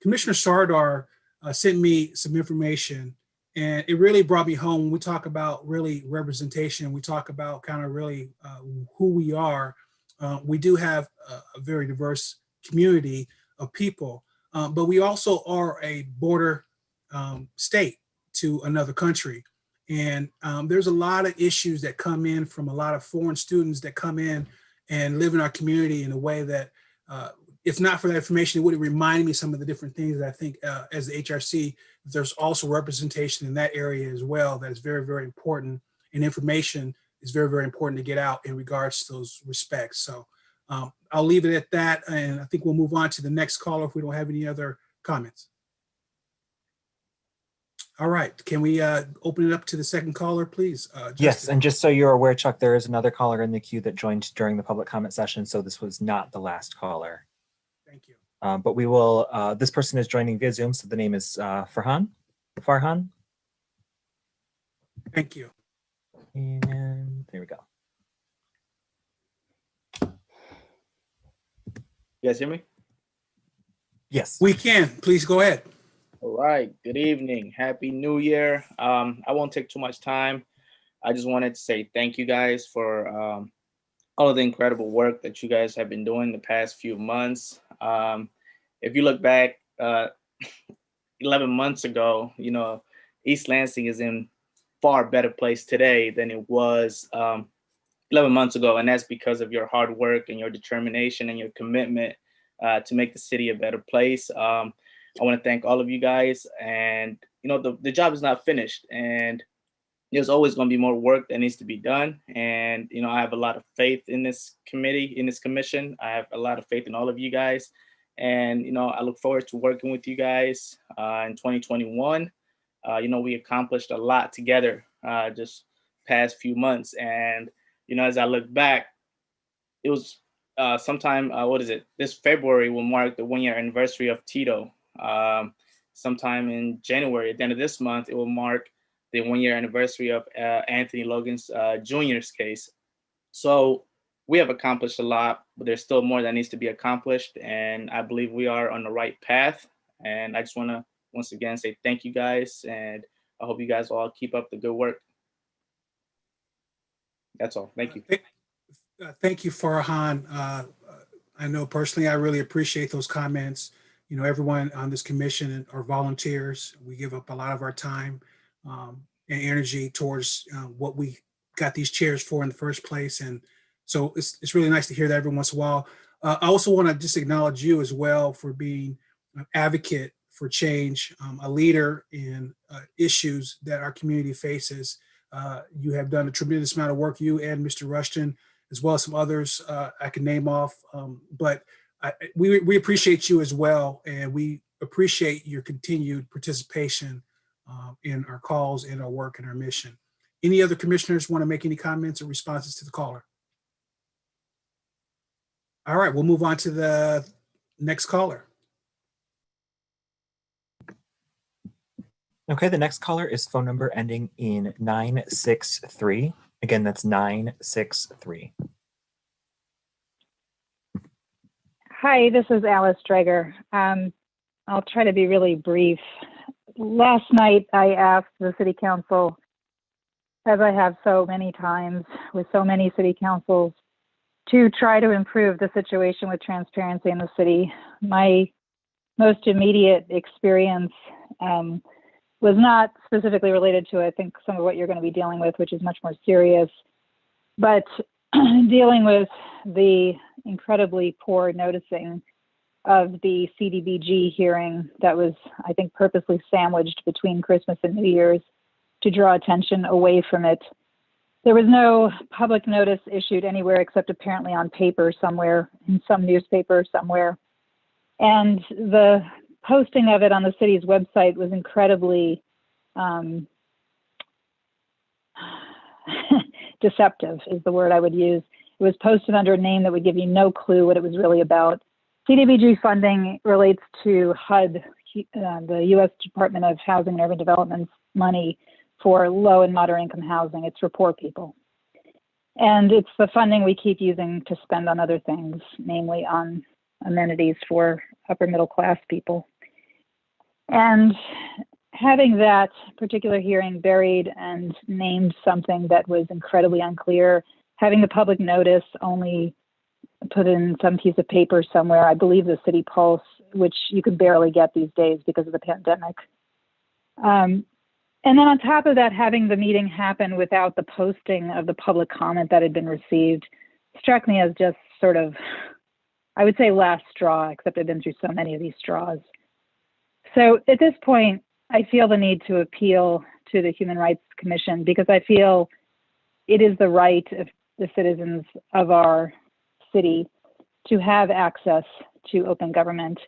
Commissioner Sardar sent me some information, And it really brought me home when we talk about really representation. We talk about kind of really who we are. We do have a very diverse community of people, but we also are a border state to another country. And there's a lot of issues that come in from a lot of foreign students that come in and live in our community in a way that, if not for that information, it would remind me some of the different things that I think as the HRC, there's also representation in that area as well that is very, very important. And information is very, very important to get out in regards to those respects. So I'll leave it at that. And I think we'll move on to the next caller if we don't have any other comments. All right, can we open it up to the second caller, please? Yes, Justin. and just so you're aware, Chuck, there is another caller in the queue that joined during the public comment session, so this was not the last caller. Thank you. But we will, this person is joining via Zoom, so the name is Farhan. Thank you. And there we go. You guys hear me? Yes. We can, please go ahead. All right, good evening. Happy New Year. I won't take too much time. I just wanted to say thank you guys for all of the incredible work that you guys have been doing the past few months. If you look back 11 months ago, you know, East Lansing is in far better place today than it was 11 months ago. And that's because of your hard work and your determination and your commitment to make the city a better place. I want to thank all of you guys, and you know, the job is not finished, and there's always going to be more work that needs to be done. And you know, I have a lot of faith in this committee, in this commission. I have a lot of faith in all of you guys, and you know, I look forward to working with you guys in 2021. You know, we accomplished a lot together just past few months, and you know, as I look back, it was sometime this February will mark the 1-year anniversary of Tito. Sometime in January, at the end of this month, it will mark the 1-year anniversary of Anthony Logan's Jr.'s case. So we have accomplished a lot, but there's still more that needs to be accomplished. And I believe we are on the right path. And I just want to once again say thank you guys. And I hope you guys all keep up the good work. That's all. Thank you. Thank you, Farhan. I know personally, I really appreciate those comments. You know, everyone on this commission are volunteers. We give up a lot of our time and energy towards what we got these chairs for in the first place. And so it's really nice to hear that every once in a while. I also want to just acknowledge you as well for being an advocate for change, a leader in issues that our community faces. You have done a tremendous amount of work, you and Mr. Rushton, as well as some others I can name off, but we appreciate you as well, and we appreciate your continued participation in our calls, in our work, and our mission. Any other commissioners want to make any comments or responses to the caller? All right, we'll move on to the next caller. Okay, the next caller is phone number ending in 963. Again, that's 963. Hi, this is Alice Drager. I'll try to be really brief. Last night, I asked the city council, as I have so many times with so many city councils, to try to improve the situation with transparency in the city. My most immediate experience was not specifically related to, I think, some of what you're going to be dealing with, which is much more serious, but dealing with the incredibly poor noticing of the CDBG hearing that was, I think, purposely sandwiched between Christmas and New Year's to draw attention away from it. There was no public notice issued anywhere except apparently on paper somewhere, in some newspaper somewhere. And the posting of it on the city's website was incredibly deceptive is the word I would use. It was posted under a name that would give you no clue what it was really about. CDBG funding relates to HUD, the U.S. Department of Housing and Urban Development's money for low and moderate income housing. It's for poor people. And it's the funding we keep using to spend on other things, namely on amenities for upper middle class people. And having that particular hearing buried and named something that was incredibly unclear, having the public notice only put in some piece of paper somewhere, I believe the City Pulse, which you can barely get these days because of the pandemic. And then on top of that, having the meeting happen without the posting of the public comment that had been received struck me as just sort of, I would say, last straw, except I've been through so many of these straws. So at this point, I feel the need to appeal to the Human Rights Commission because I feel it is the right of the citizens of our city to have access to open government,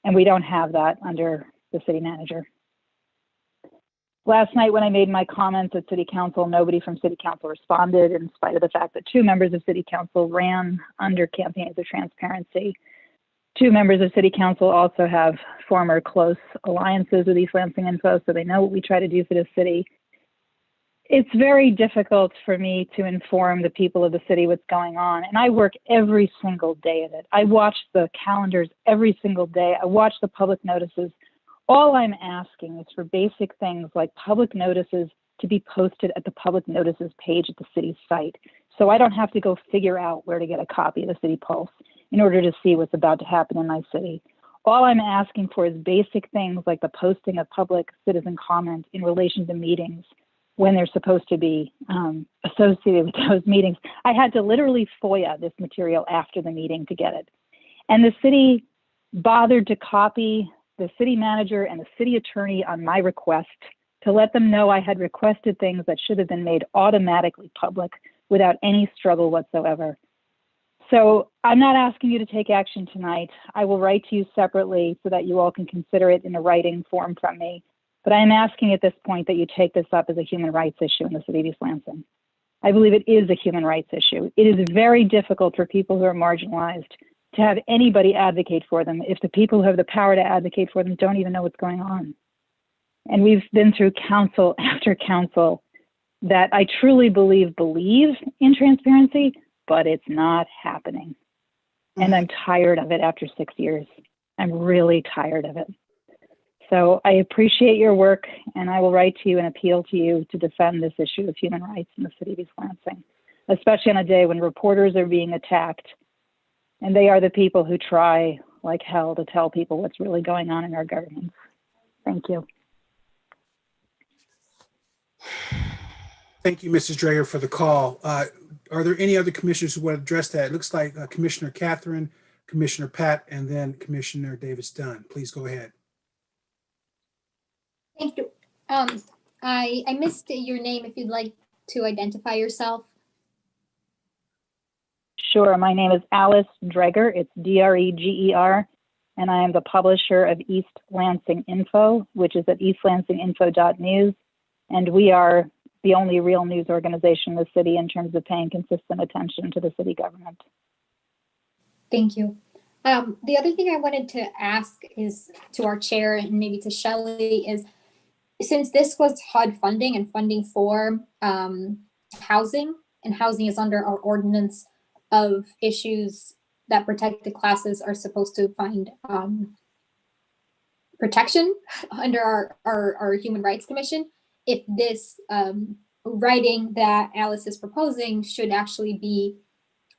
and we don't have that under the city manager. Last night when I made my comments at City Council, nobody from City Council responded in spite of the fact that 2 members of City Council ran under campaigns of transparency. 2 members of City Council also have former close alliances with East Lansing Info, so they know what we try to do for the city. It's very difficult for me to inform the people of the city what's going on, and I work every single day at it. I watch the calendars every single day. I watch the public notices. All I'm asking is for basic things like public notices to be posted at the public notices page at the city's site, so I don't have to go figure out where to get a copy of the City Pulse in order to see what's about to happen in my city. All I'm asking for is basic things like the posting of public citizen comment in relation to meetings when they're supposed to be associated with those meetings. I had to literally Foia this material after the meeting to get it. And the city bothered to copy the city manager and the city attorney on my request to let them know I had requested things that should have been made automatically public without any struggle whatsoever. So I'm not asking you to take action tonight. I will write to you separately so that you all can consider it in a writing form from me. But I am asking at this point that you take this up as a human rights issue in the city of East Lansing. I believe it is a human rights issue. It is very difficult for people who are marginalized to have anybody advocate for them if the people who have the power to advocate for them don't even know what's going on. And we've been through council after council that I truly believe in transparency, but it's not happening. And I'm tired of it after 6 years. I'm really tired of it. So I appreciate your work, and I will write to you and appeal to you to defend this issue of human rights in the city of East Lansing, especially on a day when reporters are being attacked, and they are the people who try like hell to tell people what's really going on in our government. Thank you. Thank you, Mrs. Dreyer, for the call. Are there any other commissioners who would address that? It looks like Commissioner Catherine, Commissioner Pat, and then Commissioner Davis Dunn. Please go ahead. Thank you. I missed your name. If you'd like to identify yourself. Sure. My name is Alice Dreger. It's Dreger, and I am the publisher of East Lansing Info, which is at eastlansinginfo.news. And we are the only real news organization in the city in terms of paying consistent attention to the city government. Thank you. The other thing I wanted to ask is to our chair and maybe to Shelly is, since this was HUD funding and funding for housing, and housing is under our ordinance of issues that protected classes are supposed to find protection under our Human Rights Commission, if this writing that Alice is proposing should actually be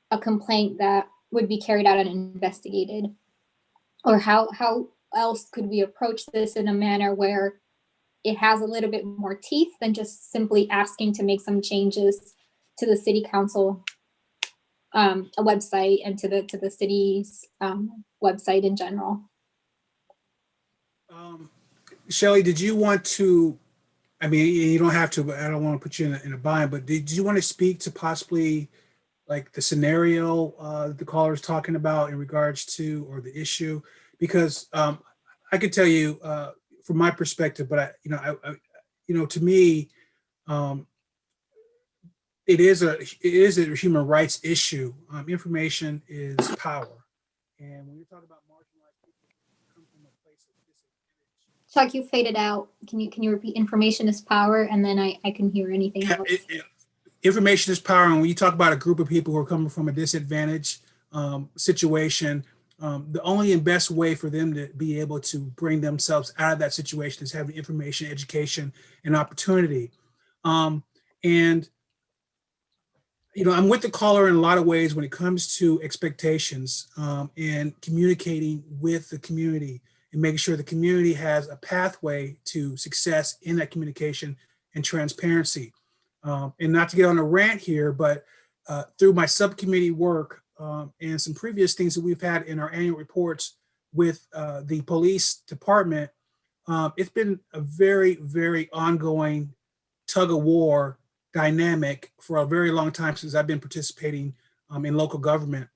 a complaint that would be carried out and investigated, or how else could we approach this in a manner where it has a little bit more teeth than just simply asking to make some changes to the city council a website and to the city's website in general. Shelly, did you want to, I mean, you don't have to, but I don't want to put you in a bind, but did you want to speak to possibly like the scenario the caller is talking about in regards to, or the issue? Because I could tell you from my perspective, but to me, it is a human rights issue. Information is power, and when you're talking about marginalized people who come from a place of disadvantage. Chuck, you faded out. Can you repeat? Information is power, and then I can hear anything else. Information is power, and when you talk about a group of people who are coming from a disadvantaged situation, the only and best way for them to be able to bring themselves out of that situation is having information, education, and opportunity. And I'm with the caller in a lot of ways when it comes to expectations and communicating with the community and making sure the community has a pathway to success in that communication and transparency. And not to get on a rant here, but through my subcommittee work and some previous things that we've had in our annual reports with the police department, it's been a very, very ongoing tug of war dynamic for a very long time since I've been participating in local government.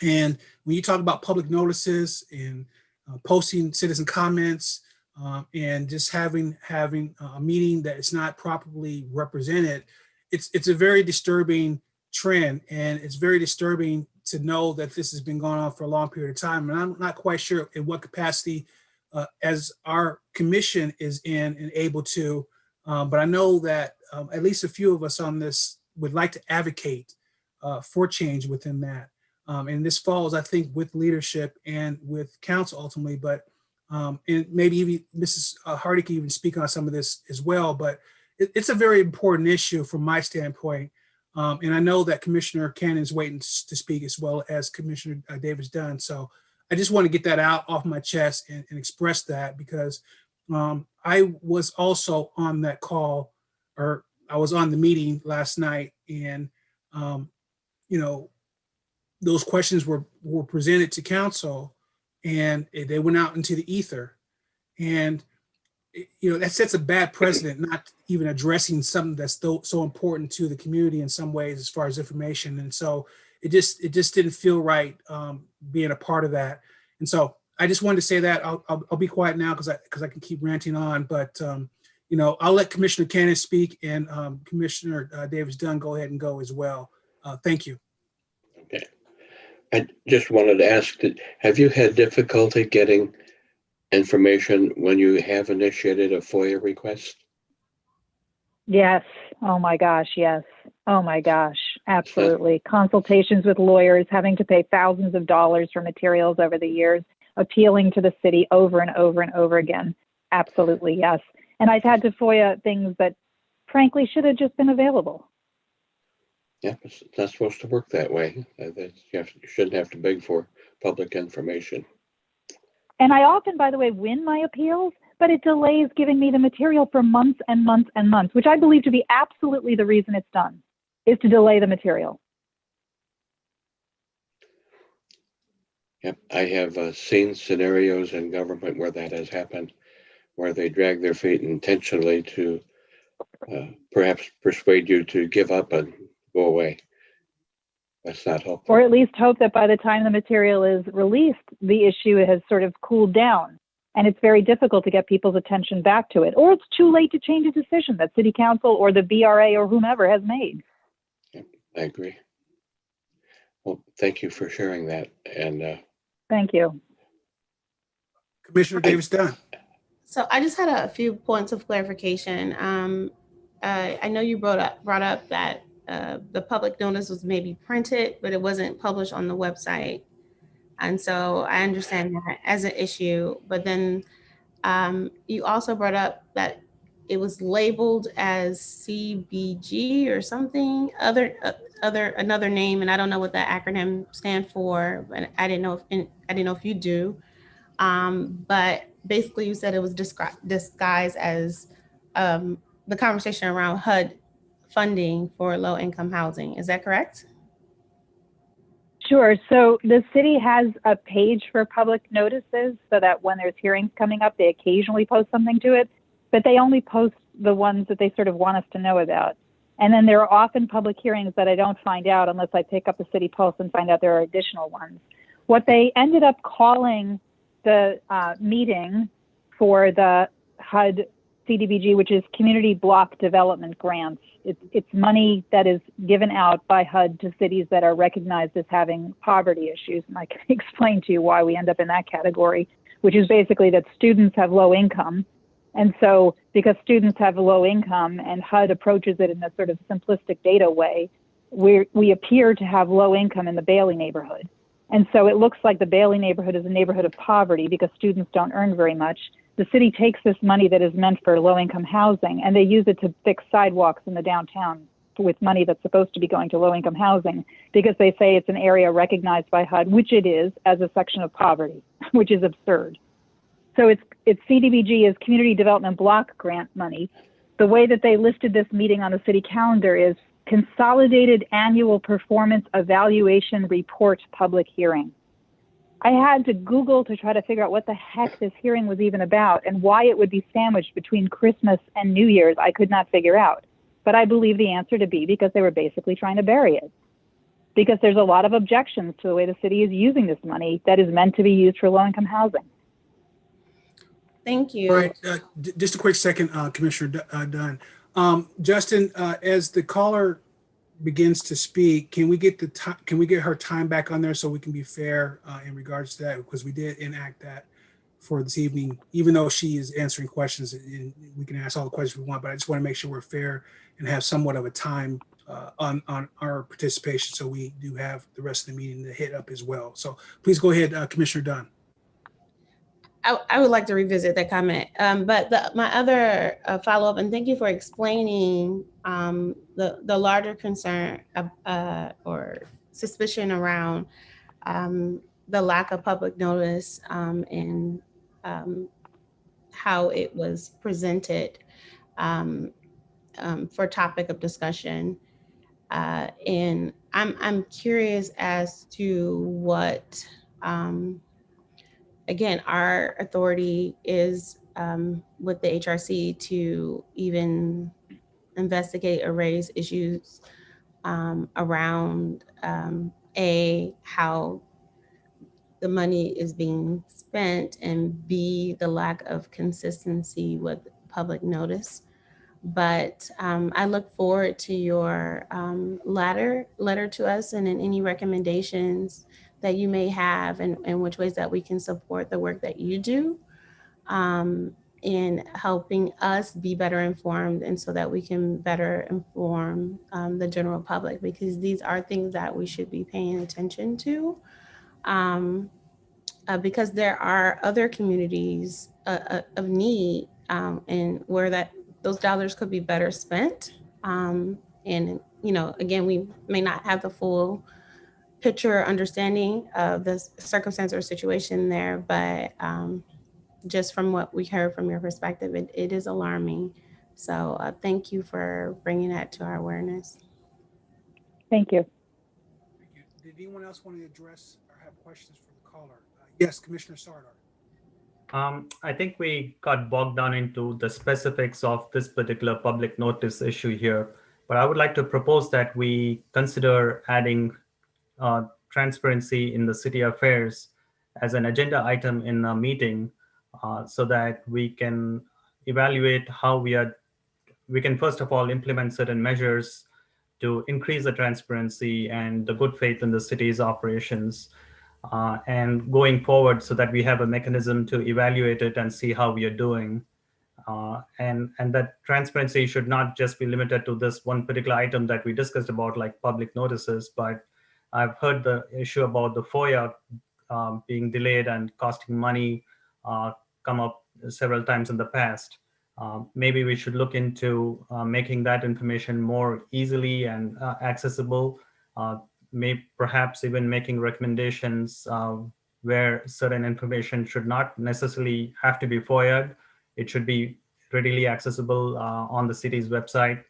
And when you talk about public notices and posting citizen comments and just having a meeting that is not properly represented, it's a very disturbing trend, and it's very disturbing to know that this has been going on for a long period of time. And I'm not quite sure in what capacity as our commission is in and able to, but I know that at least a few of us on this would like to advocate for change within that. And this falls, I think, with leadership and with council ultimately, but and maybe even Mrs. Hardy can even speak on some of this as well, but it's a very important issue from my standpoint. And I know that Commissioner Cannon's waiting to speak as well as Commissioner Davis Dunn. So I just want to get that out off my chest and express that, because I was also on that call, or I was on the meeting last night, and those questions were presented to council, and they went out into the ether, and that sets a bad precedent, not even addressing something that's so important to the community in some ways as far as information. And so it just didn't feel right being a part of that. And so I just wanted to say that. I'll be quiet now because I can keep ranting on, but I'll let Commissioner Cannon speak, and Commissioner Davis Dunn go ahead and go as well. Thank you. Okay. I just wanted to ask, have you had difficulty getting information when you have initiated a FOIA request? Yes. Oh my gosh. Yes. Oh my gosh. Absolutely. Consultations with lawyers, having to pay thousands of dollars for materials over the years, appealing to the city over and over and over again. Absolutely. Yes. And I've had to FOIA things that frankly should have just been available. Yeah, it's not supposed to work that way. You shouldn't have to beg for public information. And I often, by the way, win my appeals, but it delays giving me the material for months and months and months, which I believe to be absolutely the reason it's done, is to delay the material. Yep, I have seen scenarios in government where that has happened, where they drag their feet intentionally to perhaps persuade you to give up and go away. That's not helpful. Or at least hope that by the time the material is released, the issue has sort of cooled down, and it's very difficult to get people's attention back to it. Or it's too late to change a decision that City Council or the BRA or whomever has made. Yep, I agree. Well, thank you for sharing that. And thank you. Commissioner Davis Dunn. So I just had a few points of clarification. I know you brought up that the public notice was maybe printed, but it wasn't published on the website. And so I understand that as an issue, but then you also brought up that it was labeled as CBG or something, another name, and I don't know what that acronym stands for, but I didn't know if you do. But basically you said it was disguised as the conversation around HUD funding for low-income housing. Is that correct? Sure. So the city has a page for public notices so that when there's hearings coming up, they occasionally post something to it, but they only post the ones that they sort of want us to know about. And then there are often public hearings that I don't find out unless I pick up the city post and find out there are additional ones. What they ended up calling the meeting for the HUD CDBG, which is Community Block Development Grants. It's money that is given out by HUD to cities that are recognized as having poverty issues. And I can explain to you why we end up in that category, which is basically that students have low income. And so because students have low income and HUD approaches it in a sort of simplistic data way, we appear to have low income in the Bailey neighborhood. And so it looks like the Bailey neighborhood is a neighborhood of poverty because students don't earn very much. The city takes this money that is meant for low-income housing and they use it to fix sidewalks in the downtown with money that's supposed to be going to low-income housing because they say it's an area recognized by HUD, which it is, as a section of poverty, which is absurd. So it's CDBG is Community Development Block Grant money. The way that they listed this meeting on the city calendar is Consolidated Annual Performance Evaluation Report Public Hearing. I had to Google to try to figure out what the heck this hearing was even about and why it would be sandwiched between Christmas and New Year's. I could not figure out. But I believe the answer to be because they were basically trying to bury it. Because there's a lot of objections to the way the city is using this money that is meant to be used for low-income housing. Thank you. All right, just a quick second, Commissioner Dunn. Justin, as the caller begins to speak, can we get her time back on there so we can be fair in regards to that? Because we did enact that for this evening, even though she is answering questions, and we can ask all the questions we want, but I just want to make sure we're fair and have somewhat of a time on our participation, so we do have the rest of the meeting to hit up as well. So please go ahead, Commissioner Dunn. I would like to revisit that comment, but my other follow-up, and thank you for explaining the larger concern or suspicion around the lack of public notice and how it was presented for topic of discussion. And I'm curious as to what, again, our authority is with the HRC to even investigate or raise issues around how the money is being spent, and B, the lack of consistency with public notice. But I look forward to your letter to us and in any recommendations that you may have and which ways that we can support the work that you do in helping us be better informed, and so that we can better inform the general public, because these are things that we should be paying attention to because there are other communities of need and where those dollars could be better spent. And, again, we may not have the full picture or understanding of the circumstance or situation there, but just from what we heard from your perspective, it is alarming. So thank you for bringing that to our awareness. Thank you. Thank you. Did anyone else want to address or have questions for the caller? Yes, Commissioner Sardar. I think we got bogged down into the specifics of this particular public notice issue here, but I would like to propose that we consider adding transparency in the city affairs as an agenda item in a meeting so that we can evaluate how we can first of all implement certain measures to increase the transparency and the good faith in the city's operations. And going forward, so that we have a mechanism to evaluate it and see how we are doing. And that transparency should not just be limited to this one particular item that we discussed about, like public notices, but I've heard the issue about the Foia being delayed and costing money come up several times in the past. Maybe we should look into making that information more easily and accessible. Perhaps even making recommendations where certain information should not necessarily have to be FOIA'd. It should be readily accessible on the city's website.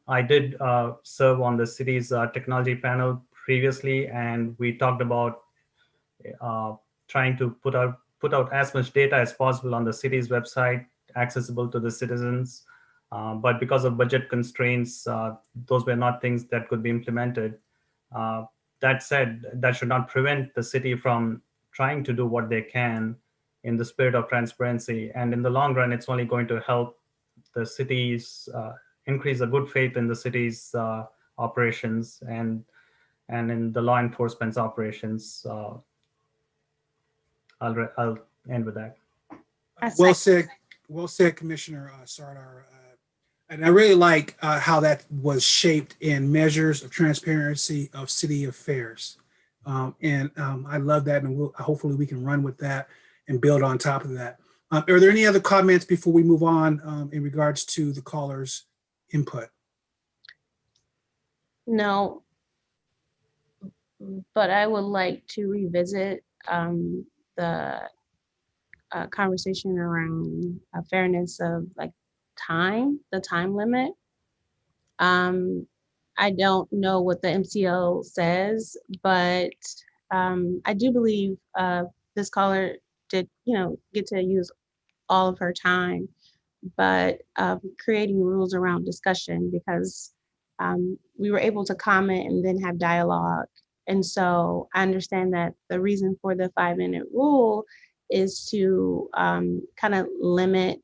I did serve on the city's technology panel previously, and we talked about trying to put out as much data as possible on the city's website, accessible to the citizens. But because of budget constraints, those were not things that could be implemented. That said, that should not prevent the city from trying to do what they can in the spirit of transparency. And in the long run, it's only going to help the cities increase the good faith in the city's operations and in the law enforcement's operations. I'll end with that. Well said, Commissioner Sardar. And I really like how that was shaped in measures of transparency of city affairs. I love that, and hopefully we can run with that and build on top of that. Are there any other comments before we move on in regards to the caller's input? No, but I would like to revisit the conversation around fairness of like the time limit. I don't know what the MCO says, but I do believe this caller did, get to use all of her time, but creating rules around discussion, because we were able to comment and then have dialogue. And so I understand that the reason for the 5-minute rule is to kind of limit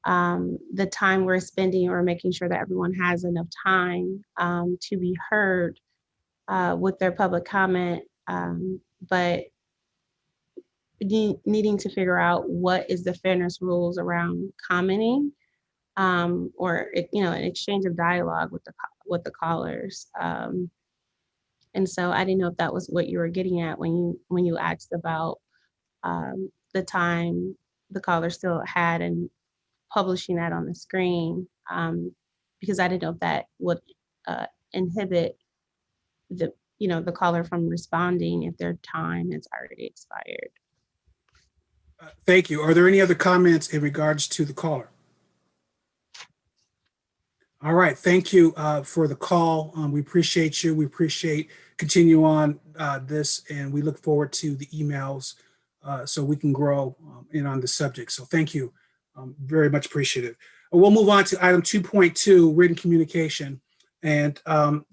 the time we're spending, or making sure that everyone has enough time to be heard with their public comment, but needing to figure out what is the fairness rules around commenting, or an exchange of dialogue with the callers. And so I didn't know if that was what you were getting at when you asked about the time the caller still had and publishing that on the screen, because I didn't know if that would inhibit the caller from responding if their time has already expired. Thank you. Are there any other comments in regards to the caller? All right, thank you for the call. We appreciate you. We appreciate continue on this, and we look forward to the emails so we can grow in on the subject. So thank you. Very much appreciative. We'll move on to item 2.2, written communication. And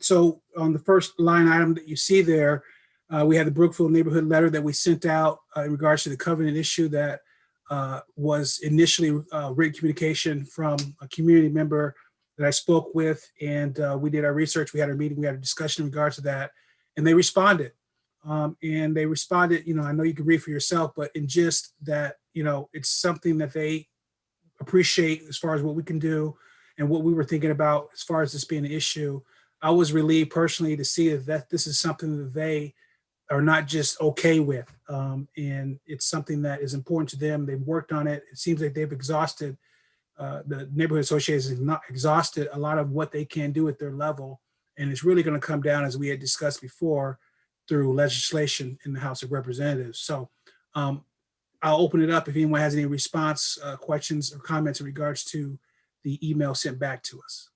so on the first line item that you see there, we had the Brookfield neighborhood letter that we sent out in regards to the covenant issue that was initially written communication from a community member that I spoke with, and we did our research. We had our meeting, we had a discussion in regards to that, and they responded. I know you can read for yourself, but in just that, it's something that they appreciate as far as what we can do and what we were thinking about as far as this being an issue. I was relieved personally to see that this is something that they are not just okay with. And it's something that is important to them. They've worked on it. It seems like they've exhausted, the neighborhood association has not exhausted a lot of what they can do at their level. And it's really going to come down, as we had discussed before, through legislation in the House of Representatives. So I'll open it up if anyone has any response, questions, or comments in regards to the email sent back to us.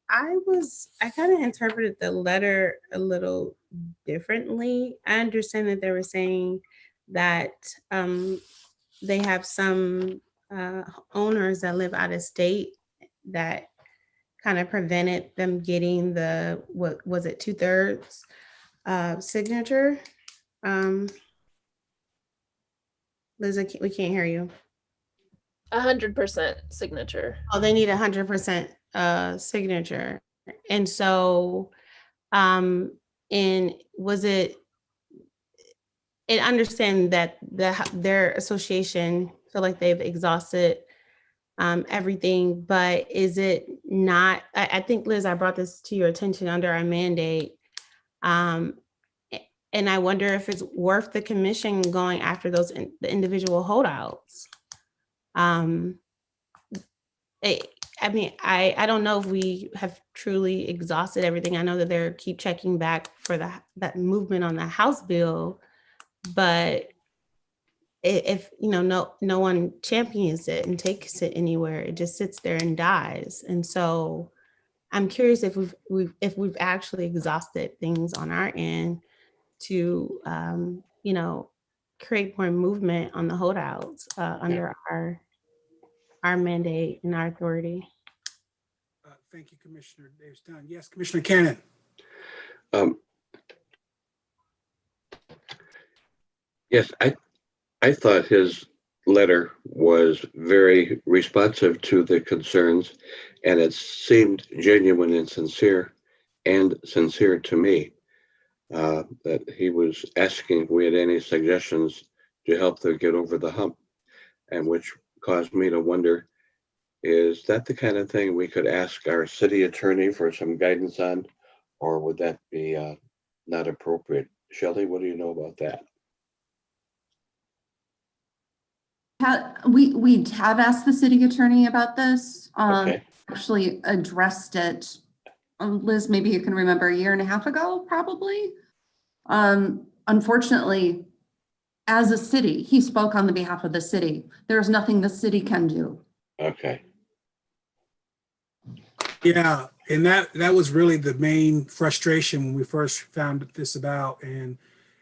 I kind of interpreted the letter a little differently. I understand that they were saying that they have some owners that live out of state that kind of prevented them getting the, what was it, 2/3 signature? Liz, we can't hear you. 100% signature. Oh, they need 100% signature. And so, and understand that their association feel like they've exhausted everything, but is it not, I think, Liz, I brought this to your attention under our mandate. And I wonder if it's worth the commission going after the individual holdouts. I don't know if we have truly exhausted everything. I know that they're keep checking back for that movement on the House bill, but if no one champions it and takes it anywhere, it just sits there and dies. And so I'm curious if we've actually exhausted things on our end to create more movement on the holdouts under our mandate and our authority. Thank you, Commissioner Davis Dunn. Yes, Commissioner Cannon. Yes, I thought his letter was very responsive to the concerns, and it seemed genuine and sincere to me. That he was asking if we had any suggestions to help them get over the hump, and which caused me to wonder, is that the kind of thing we could ask our city attorney for some guidance on, Or would that be not appropriate? Shelly, what do you know about that? We have asked the city attorney about this. Okay. Actually addressed it. Liz, maybe you can remember, a year and a half ago, probably. Unfortunately, as a city, he spoke on the behalf of the city. There's nothing the city can do. Okay. Yeah, and that was really the main frustration when we first found this about, and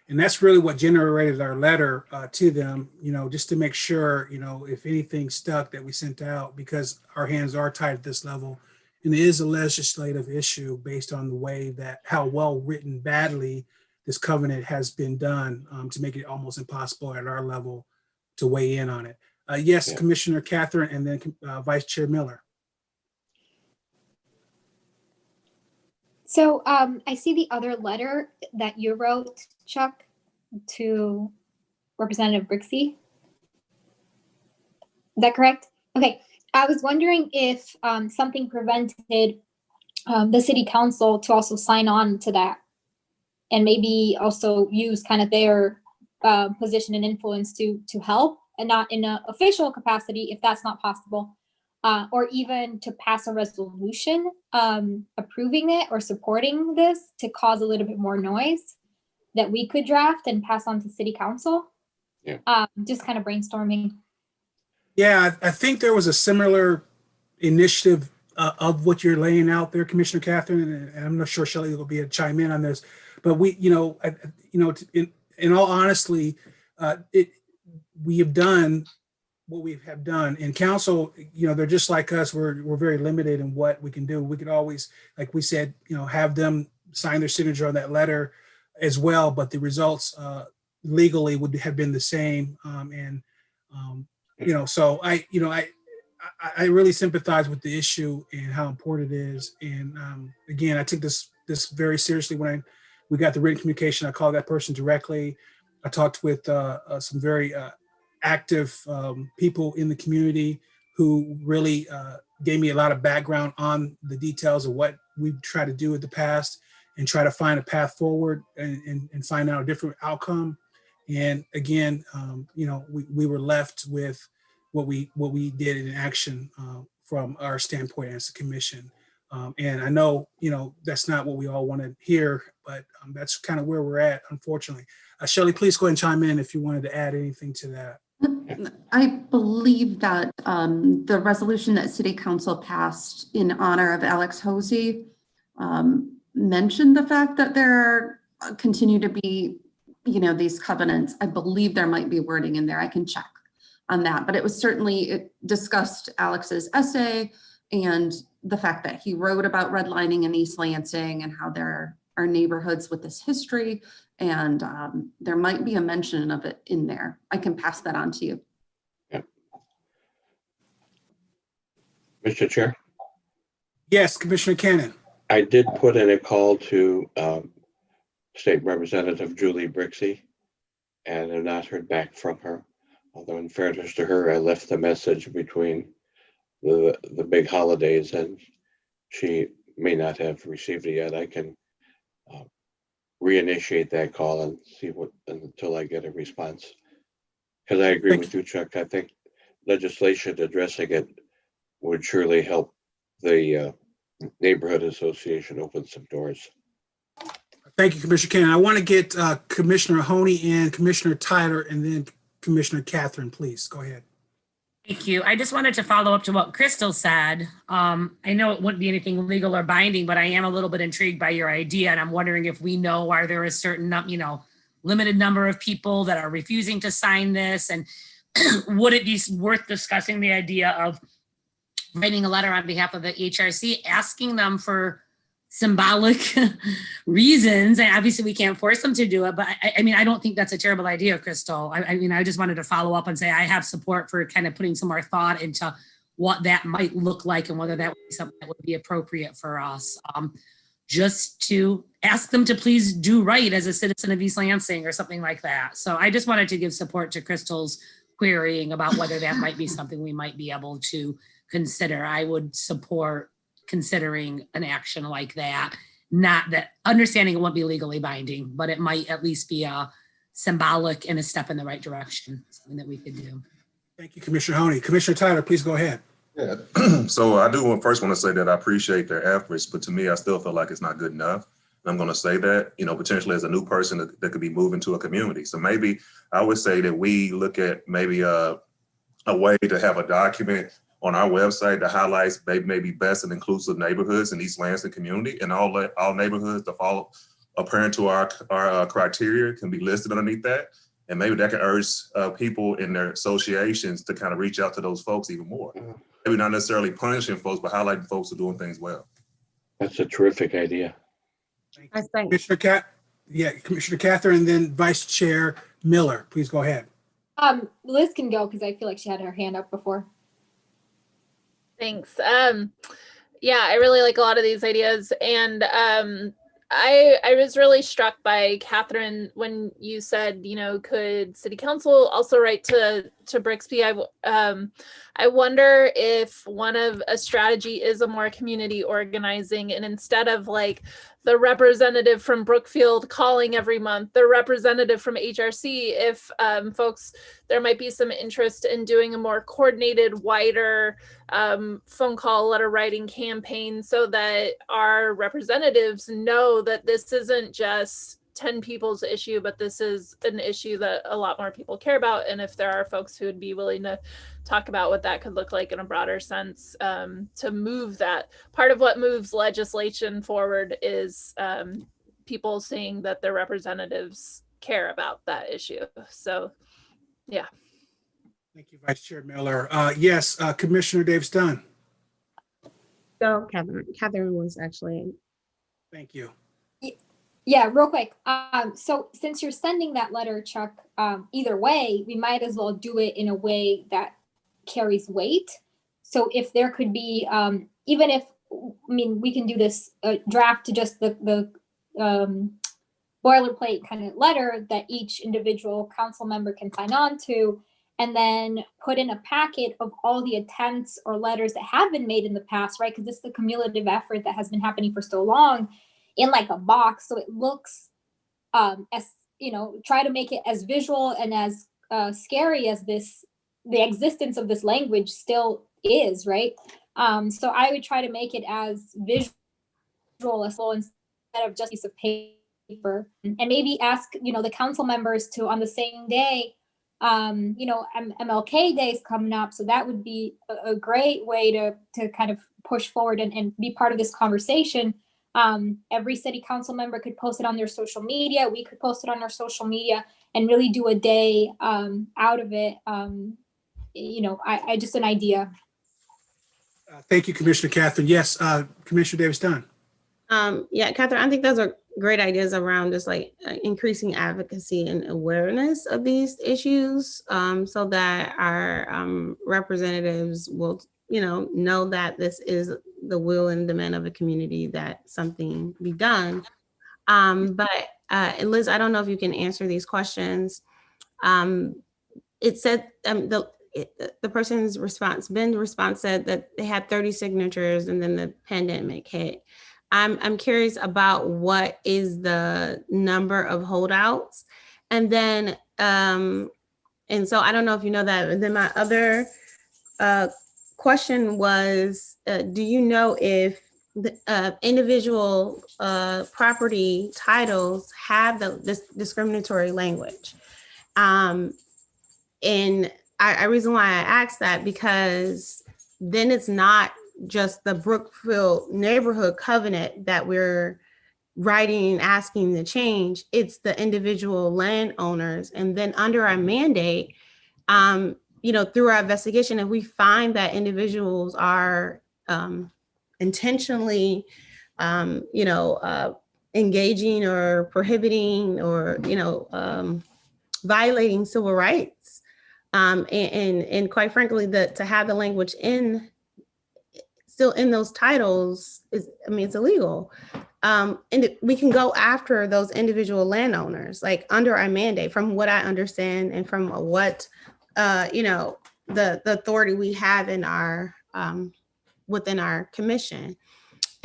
that's really what generated our letter to them, just to make sure, if anything stuck that we sent out, because our hands are tied at this level, and it is a legislative issue based on the way that how well written badly this covenant has been done to make it almost impossible at our level to weigh in on it. Yes, Yeah. Commissioner Catherine, and then Vice Chair Miller. So I see the other letter that you wrote, Chuck, to Representative Brixey. Is that correct? Okay. I was wondering if something prevented the city council to also sign on to that and maybe also use kind of their position and influence to help, and not in an official capacity if that's not possible. Or even to pass a resolution approving it or supporting this to cause a little bit more noise that we could draft and pass on to city council. Yeah. Just kind of brainstorming. Yeah, I think there was a similar initiative of what you're laying out there, Commissioner Catherine, and I'm not sure Shelly will be able to chime in on this, but we, in all honesty, we have done what we have done, and council, they're just like us. We're very limited in what we can do. We could always, like we said, have them sign their signature on that letter as well, but the results legally would have been the same. So I really sympathize with the issue and how important it is. And again, I took this very seriously when we got the written communication. I called that person directly. I talked with some very active people in the community who really gave me a lot of background on the details of what we've tried to do in the past and try to find a path forward and find out a different outcome. And again, we were left with what we did in action from our standpoint as a commission. And I know, that's not what we all want to hear, but that's kind of where we're at, unfortunately. Shelly, please go ahead and chime in if you wanted to add anything to that. I believe that the resolution that City Council passed in honor of Alex Hosey mentioned the fact that there continue to be, these covenants. I believe there might be wording in there. I can check on that, but it discussed Alex's essay and the fact that he wrote about redlining in East Lansing and how there are neighborhoods with this history, and there might be a mention of it in there. I can pass that on to you. Yeah. Mr. Chair? Yes, Commissioner Cannon. I did put in a call to State Representative Julie Brixey, and have not heard back from her. Although in fairness to her, I left the message between the big holidays, and she may not have received it yet. I can reinitiate that call and see until I get a response. Because I agree with you, Chuck. I think legislation addressing it would surely help the neighborhood association open some doors. Thank you, Commissioner Cannon. I want to get Commissioner Honey and Commissioner Tyler, and then Commissioner Catherine, please go ahead. Thank you. I just wanted to follow up to what Crystal said. I know it wouldn't be anything legal or binding, but I am a little bit intrigued by your idea. And I'm wondering if we know, are there a certain, limited number of people that are refusing to sign this? And would it be worth discussing the idea of writing a letter on behalf of the HRC, asking them for symbolic reasons? And obviously we can't force them to do it, but I don't think that's a terrible idea, Crystal. I just wanted to follow up and say I have support for kind of putting some more thought into what that might look like and whether that would be something that would be appropriate for us. Just to ask them to please do right as a citizen of East Lansing or something like that. So I just wanted to give support to Crystal's querying about whether that might be something we might be able to consider. I would support considering an action like that. not that understanding it won't be legally binding, but it might at least be a symbolic and a step in the right direction, something that we could do. Thank you, Commissioner Honey. Commissioner Tyler, please go ahead. Yeah, so I do first want to say that I appreciate their efforts, but to me, I still feel like it's not good enough. And I'm going to say that, potentially as a new person that could be moving to a community. So maybe I would say that we look at maybe a way to have a document on our website that highlights maybe best and inclusive neighborhoods in East Lansing community, and all neighborhoods that fall apparent to our criteria can be listed underneath that. And maybe that can urge people in their associations to kind of reach out to those folks even more. Maybe not necessarily punishing folks, but highlighting folks who are doing things well. That's a terrific idea. I think. Commissioner Catherine, and then Vice Chair Miller, please go ahead. Liz can go because I feel like she had her hand up before. Thanks. Yeah, I really like a lot of these ideas, and I was really struck by Catherine when you said, could City Council also write to Brixby? I wonder if one of a strategy is a more community organizing, and instead of like the representative from Brookfield calling every month, the representative from HRC, if there might be some interest in doing a more coordinated, wider phone call, letter writing campaign so that our representatives know that this isn't just 10 people's issue, but this is an issue that a lot more people care about. And if there are folks who would be willing to talk about what that could look like in a broader sense, to move that. Part of what moves legislation forward is people seeing that their representatives care about that issue. So, yeah. Thank you, Vice Chair Miller. Yes, Commissioner Davis Dunn. So Catherine was actually. Thank you. Yeah, real quick. So since you're sending that letter, Chuck, either way, we might as well do it in a way that carries weight. So if there could be, even if, we can do this draft to just the boilerplate kind of letter that each individual council member can sign on to, and then put in a packet of all the attempts or letters that have been made in the past, right? Because this is the cumulative effort that has been happening for so long, in like a box, so it looks as try to make it as visual and as scary as the existence of this language still is, right? So I would try to make it as visual as well, instead of just a piece of paper, and maybe ask the council members to, on the same day, MLK Day is coming up, so that would be a great way to kind of push forward and be part of this conversation. Every city council member could post it on their social media. We could post it on our social media and really do a day out of it. I just an idea. Thank you, Commissioner Catherine. Yes, Commissioner Davis Dunn. Yeah, Catherine, I think those are great ideas around just like increasing advocacy and awareness of these issues, so that our representatives will know that this is the will and demand of the community that something be done. But Liz, I don't know if you can answer these questions. It said the person's response, Ben's response, said that they had 30 signatures and then the pandemic hit. I'm curious about what is the number of holdouts, and then and so I don't know if you know that. And then my other question was, do you know if the individual property titles have this discriminatory language? And I reason why I asked that, because then it's not just the Brookfield neighborhood covenant that we're writing and asking to change, it's the individual landowners. And then under our mandate, through our investigation, if we find that individuals are intentionally, engaging or prohibiting or, violating civil rights, and quite frankly, to have the language still in those titles it's illegal. And we can go after those individual landowners, like under our mandate, from what I understand and from what the authority we have in our within our commission.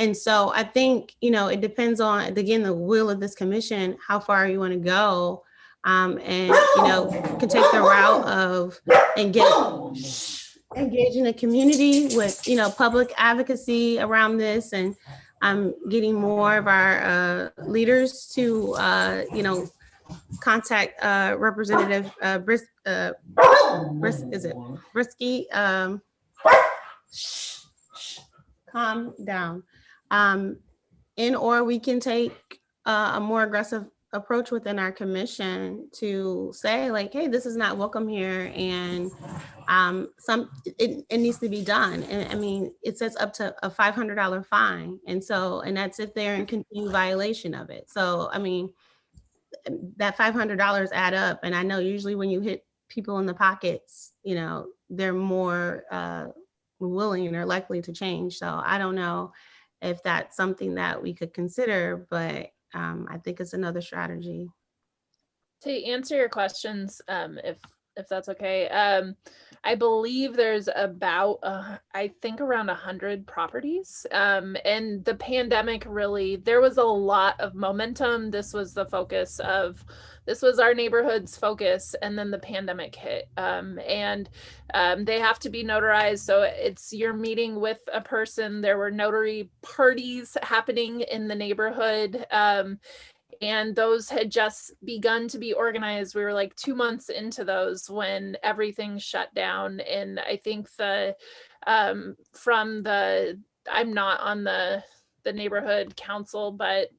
And so I think, you know, it depends on, again, the will of this commission, how far you want to go. And, you know, can take the route of engaging the community with, you know, public advocacy around this, and getting more of our leaders to, you know, contact Representative Brisky. Calm down. Or we can take a more aggressive approach within our commission to say, like, hey, this is not welcome here, and it needs to be done. And I mean, it says up to a $500 fine, and that's if they're in continued violation of it. So I mean, that $500 add up, and I know usually when you hit people in the pockets, you know, they're more willing or likely to change. So I don't know if that's something that we could consider, but I think it's another strategy. To answer your questions, if that's okay, I believe there's about, I think around 100 properties. And the pandemic really, there was a lot of momentum. This was the focus of, this was our neighborhood's focus. And then the pandemic hit. They have to be notarized. So it's, you're meeting with a person. There were notary parties happening in the neighborhood. And those had just begun to be organized. We were like 2 months into those when everything shut down. And I think I'm not on the neighborhood council, but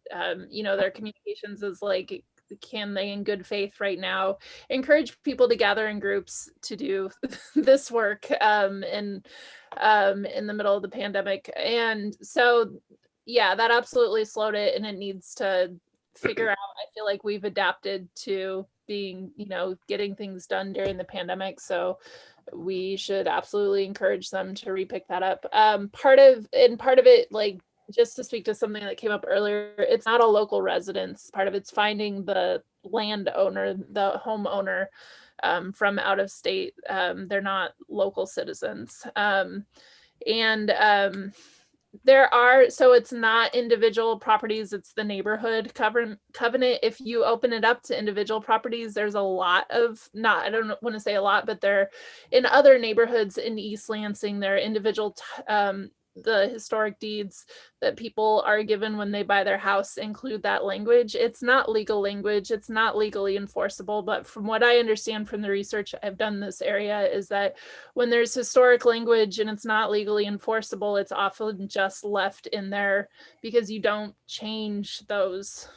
you know, their communications is like, can they in good faith right now encourage people to gather in groups to do this work in the middle of the pandemic? And so, yeah, that absolutely slowed it, and it needs to figure out. I feel like we've adapted to being, you know, getting things done during the pandemic. So we should absolutely encourage them to repick that up. Part of it, like, just to speak to something that came up earlier, it's not a local residence. Part of it's finding the landowner, the homeowner from out of state. They're not local citizens. So it's not individual properties, it's the neighborhood covenant. If you open it up to individual properties, there's a lot of, I don't want to say a lot, but they're in other neighborhoods in East Lansing, there are individual, the historic deeds that people are given when they buy their house include that language. It's not legal language, it's not legally enforceable, but from what I understand from the research I've done in this area is that when there's historic language and it's not legally enforceable, it's often just left in there because you don't change those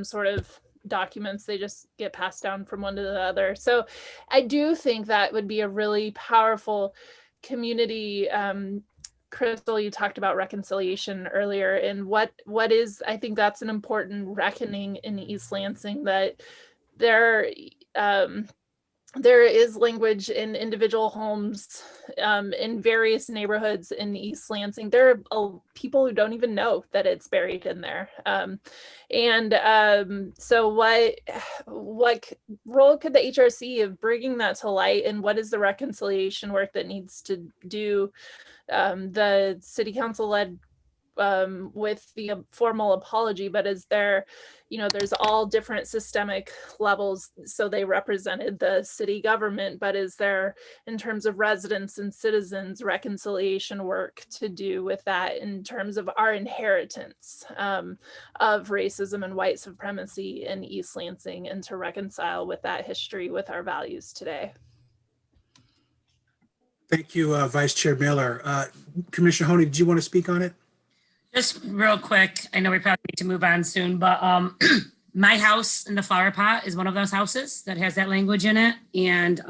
sort of documents. They just get passed down from one to the other. So I do think that would be a really powerful community. Crystal, you talked about reconciliation earlier, and what is, I think that's an important reckoning in East Lansing, that there is language in individual homes in various neighborhoods in East Lansing. There are people who don't even know that it's buried in there. So what role could the HRC of bringing that to light, and what is the reconciliation work that needs to do? The city council led with the formal apology, but is there, you know, there's all different systemic levels. So they represented the city government, but is there, in terms of residents and citizens, reconciliation work to do with that in terms of our inheritance of racism and white supremacy in East Lansing, and to reconcile with that history with our values today? Thank you, Vice Chair Miller. Commissioner Honey, did you want to speak on it? Just real quick, I know we probably need to move on soon, but my house in the flower pot is one of those houses that has that language in it. And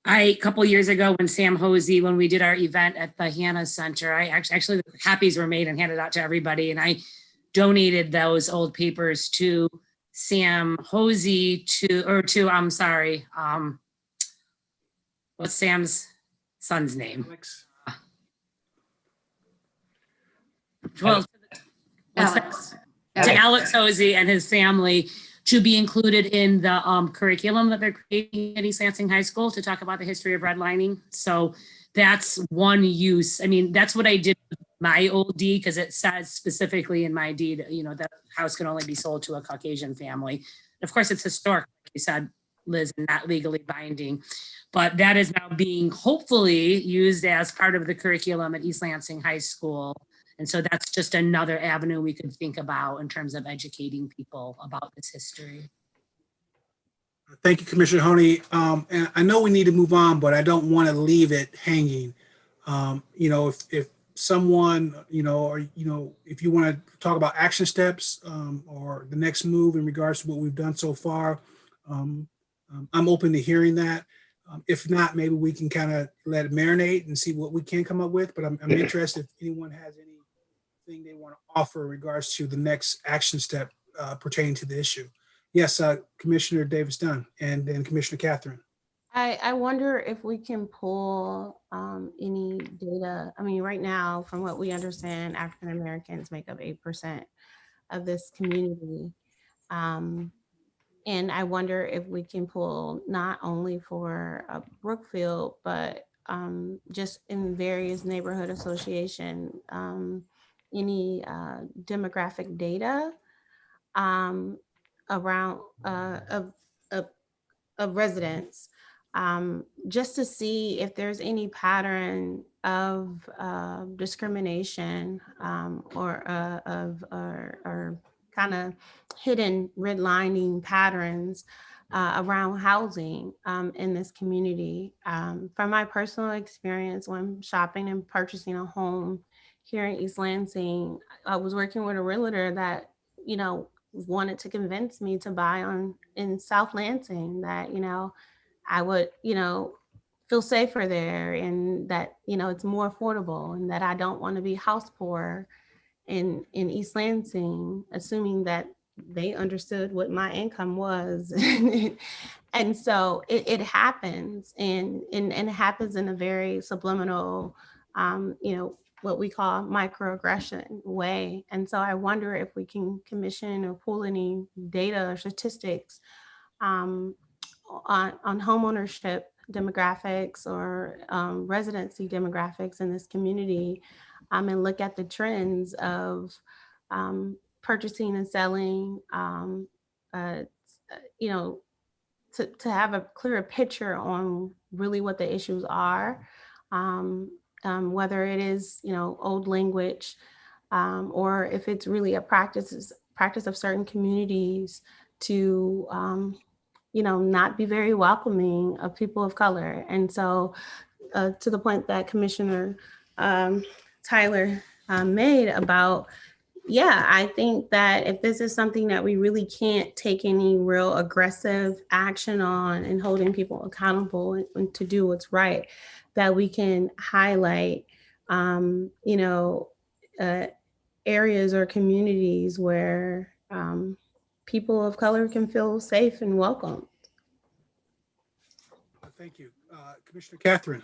a couple years ago when Sam Hosey, when we did our event at the Hannah Center, I actually the copies were made and handed out to everybody. And I donated those old papers to Sam Hosey what's Sam's son's name? Well, Alex. to Alex Hosey and his family, to be included in the curriculum that they're creating at East Lansing High School to talk about the history of redlining. So that's one use. I mean, that's what I did with my old deed, because it says specifically in my deed, you know, that house can only be sold to a Caucasian family. Of course, it's historic, like you said, Liz, and not legally binding, but that is now being hopefully used as part of the curriculum at East Lansing High School. And so that's just another avenue we could think about in terms of educating people about this history. Thank you, Commissioner Honey. And I know we need to move on, but I don't want to leave it hanging. You know, if someone, you know, or, you know, if you want to talk about action steps or the next move in regards to what we've done so far, I'm open to hearing that. If not, maybe we can kind of let it marinate and see what we can come up with. But I'm interested if anyone has anything they want to offer in regards to the next action step pertaining to the issue. Yes, Commissioner Davis Dunn, and then Commissioner Catherine. I wonder if we can pull any data. I mean, right now, from what we understand, African Americans make up 8% of this community. And I wonder if we can pull not only for Brookfield, but just in various neighborhood association, any demographic data around of residents, just to see if there's any pattern of discrimination or kind of hidden redlining patterns around housing in this community. From my personal experience, when shopping and purchasing a home here in East Lansing, I was working with a realtor that, you know, wanted to convince me to buy in South Lansing, that, you know, I would, you know, feel safer there, and that, you know, it's more affordable, and that I don't want to be house poor in East Lansing, assuming that they understood what my income was. And so it happens, and it happens in a very subliminal, you know, what we call microaggression way. And so I wonder if we can commission or pull any data or statistics on homeownership demographics or residency demographics in this community, and look at the trends of purchasing and selling, you know, to have a clearer picture on really what the issues are, whether it is, you know, old language, or if it's really a practice of certain communities to, you know, not be very welcoming of people of color. And so to the point that Commissioner Tyler made about, yeah, I think that if this is something that we really can't take any real aggressive action on and holding people accountable and to do what's right, that we can highlight, you know, areas or communities where people of color can feel safe and welcome. Thank you. Commissioner Catherine.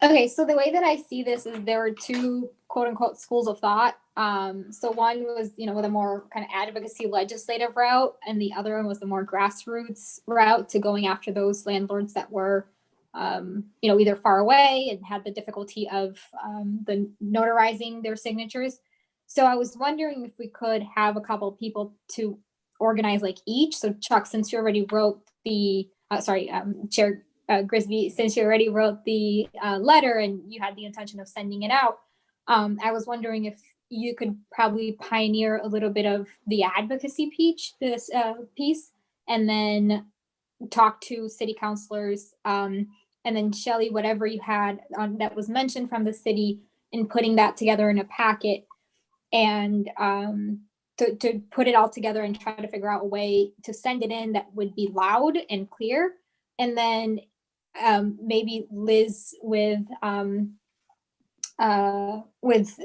Okay, so the way that I see this is there are two quote unquote schools of thought. So one was, you know, with a more kind of advocacy legislative route, and the other one was the more grassroots route to going after those landlords that were, you know, either far away and had the difficulty of the notarizing their signatures. So I was wondering if we could have a couple of people to organize like each. So Chuck, since you already wrote the, Chair Grisby, since you already wrote the letter and you had the intention of sending it out, I was wondering if you could probably pioneer a little bit of the advocacy piece, and then talk to city councilors, and then Shelly, whatever you had that was mentioned from the city, and putting that together in a packet, and to put it all together and try to figure out a way to send it in that would be loud and clear. And then maybe Liz with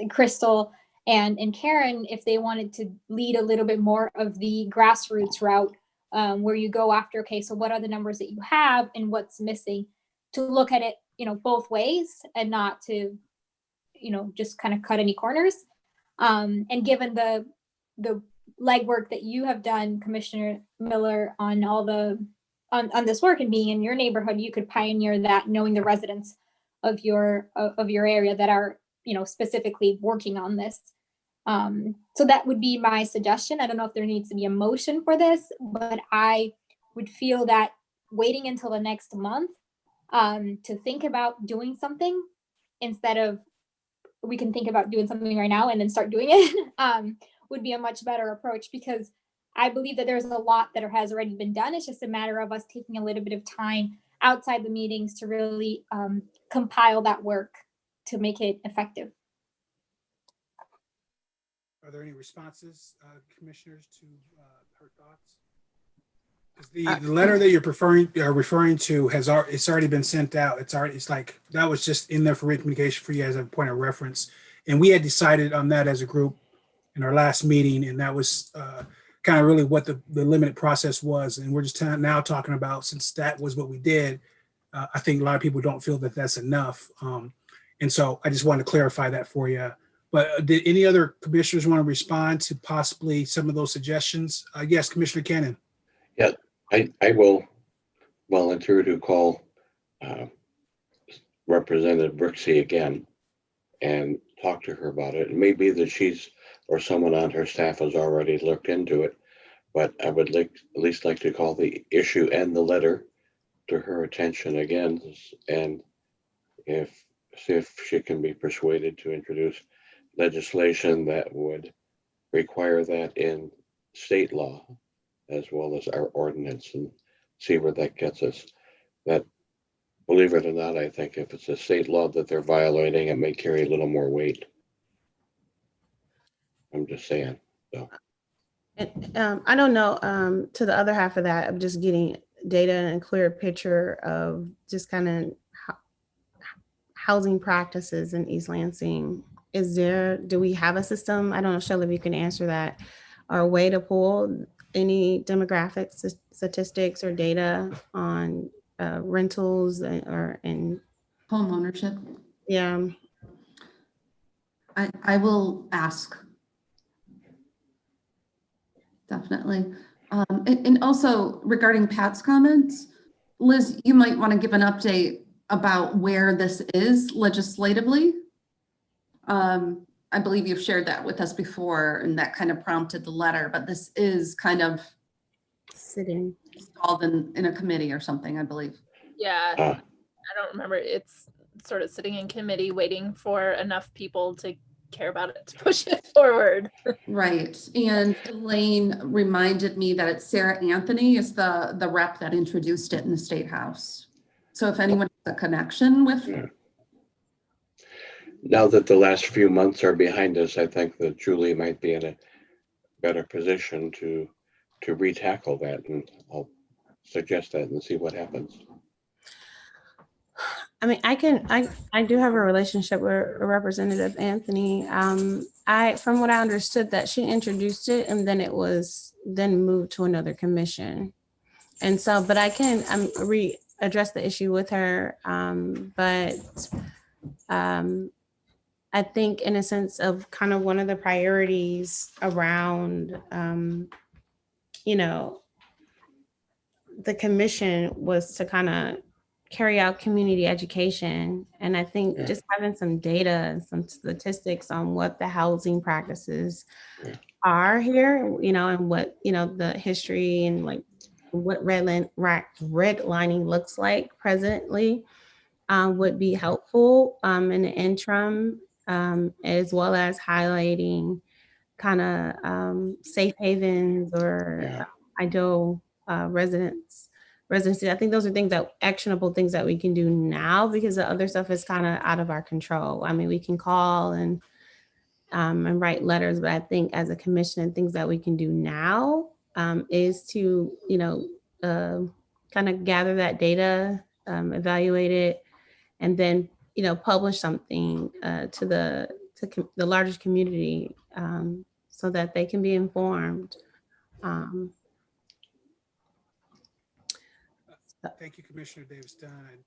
Crystal and Karen, if they wanted to lead a little bit more of the grassroots route, where you go after, okay, so what are the numbers that you have and what's missing, to look at it, you know, both ways and not to, you know, just kind of cut any corners. And given the legwork that you have done, Commissioner Miller, on all the on this work and being in your neighborhood, you could pioneer that, knowing the residents of your area that are, specifically working on this. So that would be my suggestion. I don't know if there needs to be a motion for this, but I would feel that waiting until the next month to think about doing something, instead of we can think about doing something right now and then start doing it, would be a much better approach, because I believe that there's a lot that has already been done. It's just a matter of us taking a little bit of time outside the meetings to really compile that work to make it effective. Are there any responses, commissioners, to her thoughts? 'Cause the letter that you're referring to it's already been sent out. It's like that was just in there for written communication for you as a point of reference. And we had decided on that as a group in our last meeting, and that was kind of really what the limited process was. And we're just now talking about, since that was what we did, I think a lot of people don't feel that that's enough. And so I just wanted to clarify that for you. But did any other commissioners want to respond to possibly some of those suggestions? Yes, Commissioner Cannon. Yeah, I will volunteer to call Representative Brixey again and talk to her about it. It may be that she's or someone on her staff has already looked into it, but I would at least like to call the issue and the letter to her attention again, and see if she can be persuaded to introduce legislation that would require that in state law as well as our ordinance, and see where that gets us. That, believe it or not, I think if it's a state law that they're violating, it may carry a little more weight. I'm just saying. So. I don't know, to the other half of that, of just getting data and a clear picture of just kind of housing practices in East Lansing. Do we have a system? I don't know, Shelly, if you can answer that, or a way to pull any demographics, statistics, or data on rentals or home ownership. Yeah. I will ask. Definitely. And also regarding Pat's comments, Liz, you might want to give an update about where this is legislatively. I believe you've shared that with us before, and that kind of prompted the letter, but this is kind of sitting stalled in a committee or something, I believe. Yeah, I don't remember. It's sort of sitting in committee waiting for enough people to care about it to push it forward. Right. And Elaine reminded me that it's Sarah Anthony is the rep that introduced it in the State House. So if anyone has a connection with. Yeah. Now that the last few months are behind us, I think that Julie might be in a better position to re-tackle that, and I'll suggest that and see what happens. I mean, I do have a relationship with Representative Anthony. From what I understood, that she introduced it and then it was then moved to another commission. And so, but I can readdress the issue with her. But I think in a sense of kind of one of the priorities around, the commission was to kind of carry out community education. And I think just having some data and some statistics on what the housing practices are here, and what, the history and like what redlining looks like presently would be helpful in the interim, as well as highlighting kind of safe havens or ideal residency. I think those are actionable things that we can do now, because the other stuff is kind of out of our control. I mean, we can call and write letters, but I think as a commission, and things that we can do now is to, kind of gather that data, evaluate it, and then, publish something to the largest community so that they can be informed. Thank you, Commissioner Davis-Dunn.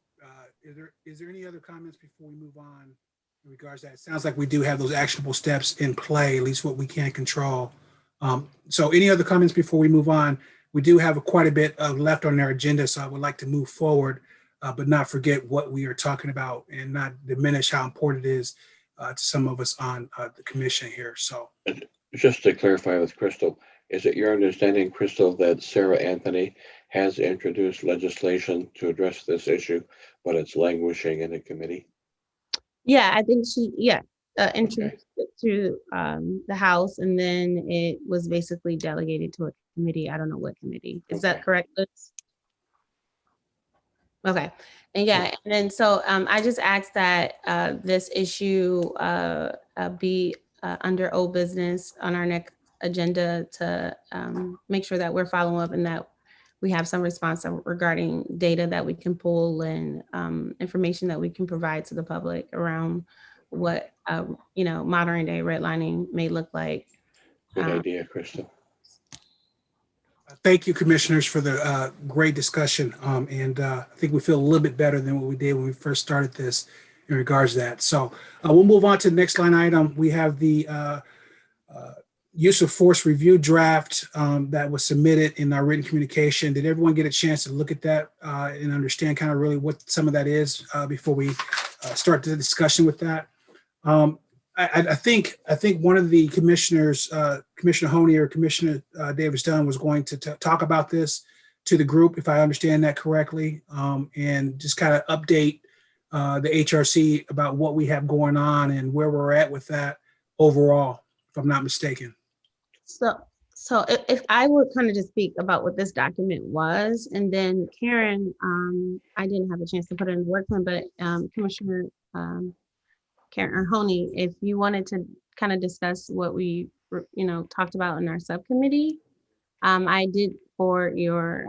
Is there any other comments before we move on in regards to that? It sounds like we do have those actionable steps in play, at least what we can control. So any other comments before we move on? We do have quite a bit left on our agenda, so I would like to move forward, but not forget what we are talking about and not diminish how important it is to some of us on the commission here. So Just to clarify with Crystal, is it your understanding, Crystal, that Sarah Anthony has introduced legislation to address this issue, but it's languishing in a committee? Yeah, I think introduced it to the House, and then it was basically delegated to a committee. I don't know what committee. Is that correct, Liz? Okay, and yeah, and then so I just asked that this issue be under old business on our next agenda to make sure that we're following up and that we have some response regarding data that we can pull and information that we can provide to the public around what modern day redlining may look like. Good idea, Crystal. thank you, commissioners, for the great discussion. And I think we feel a little bit better than what we did when we first started this in regards to that. So we'll move on to the next line item. We have the use of force review draft that was submitted in our written communication. Did everyone get a chance to look at that and understand kind of really what some of that is before we start the discussion with that? I think one of the commissioners, Commissioner Honey or Commissioner Davis Dunn, was going to talk about this to the group, if I understand that correctly, and just kind of update the HRC about what we have going on and where we're at with that overall, if I'm not mistaken. So if I would kind of just speak about what this document was, and then Karen, I didn't have a chance to put it in the work plan, but Commissioner Karen Honey, if you wanted to kind of discuss what we talked about in our subcommittee, I did forward your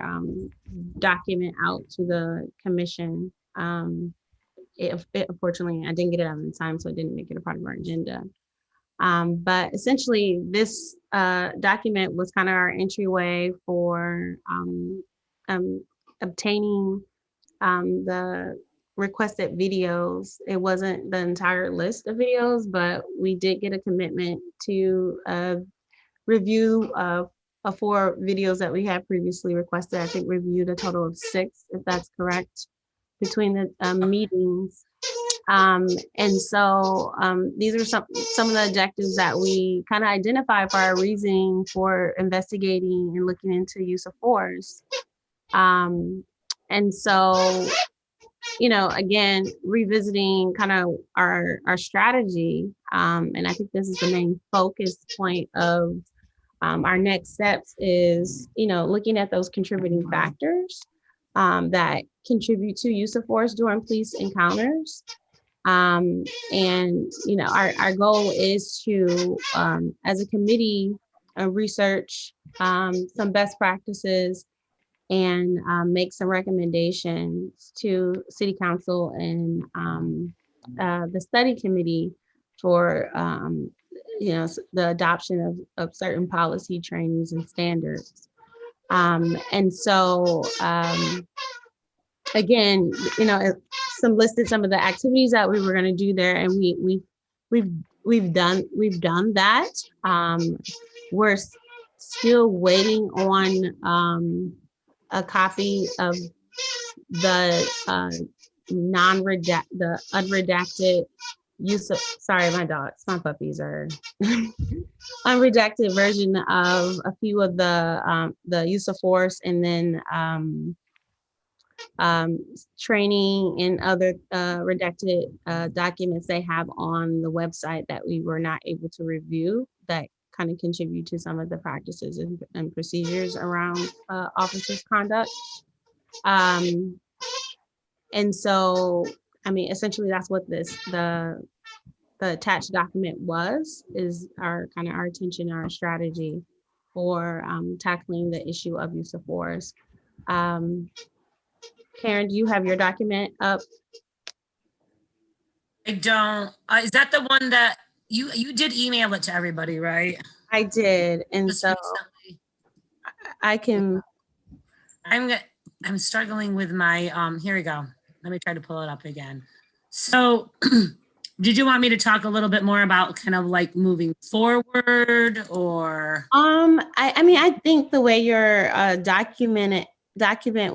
document out to the commission. Unfortunately, I didn't get it out in time, so I didn't make it a part of our agenda. But essentially, this document was kind of our entryway for obtaining the requested videos. It wasn't the entire list of videos, but we did get a commitment to review 4 videos that we had previously requested. I think reviewed a total of 6, if that's correct, between the meetings. And so these are some of the objectives that we kind of identified for our reasoning for investigating and looking into use of force. And so, again, revisiting kind of our strategy. And I think this is the main focus point of our next steps is, looking at those contributing factors that contribute to use of force during police encounters. And our goal is to, as a committee, research some best practices and make some recommendations to City Council and the study committee for the adoption of certain policy trainings and standards. And so again, listed some of the activities that we were going to do there, and we've done that. We're still waiting on a copy of the unredacted use of, sorry, my puppies are unredacted version of a few of the use of force, and then training and other redacted documents they have on the website that we were not able to review that kind of contribute to some of the practices and procedures around officers' conduct. And so, essentially that's what the attached document is our attention, our strategy for tackling the issue of use of force. Karen, do you have your document up? I don't. Is that the one that you did email it to everybody, right? I did, and Just so recently. I can. I'm struggling with my. Here we go. Let me try to pull it up again. So, did you want me to talk a little bit more about kind of like moving forward, or? I think the way your document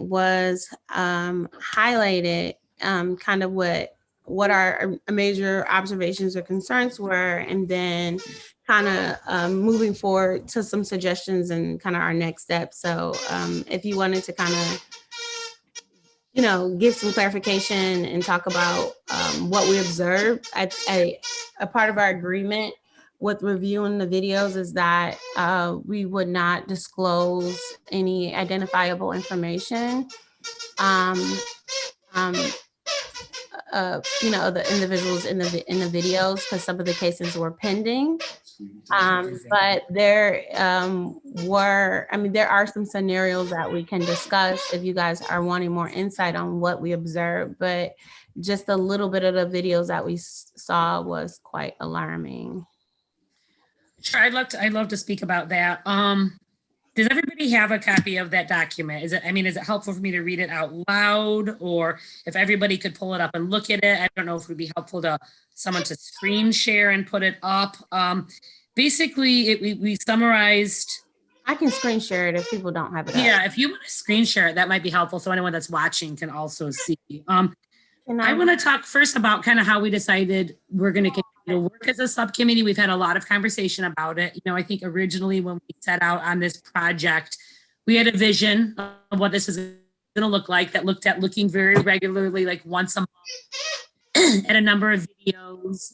was highlighted, kind of what what our major observations or concerns were, and then kind of moving forward to some suggestions and kind of our next steps. So if you wanted to kind of, you know, give some clarification and talk about what we observed, a part of our agreement with reviewing the videos is that we would not disclose any identifiable information. You know, the individuals in the videos, because some of the cases were pending. But there were, I mean, there are some scenarios that we can discuss if you guys are wanting more insight on what we observed, but just a little bit of the videos that we saw was quite alarming. Sure, I'd love to speak about that. Does everybody have a copy of that document? Is it helpful for me to read it out loud, or if everybody could pull it up and look at it? I don't know if it would be helpful to someone to screen share and put it up. Basically, we summarized. I can screen share it if people don't have it up. Yeah, if you want to screen share it, that might be helpful so anyone that's watching can also see. I want to talk first about kind of how we decided we're going to continue to work as a subcommittee. We've had a lot of conversation about it. You know, I think originally when we set out on this project, we had a vision of what this is going to look like that looked at looking very regularly, like once a month, at a number of videos,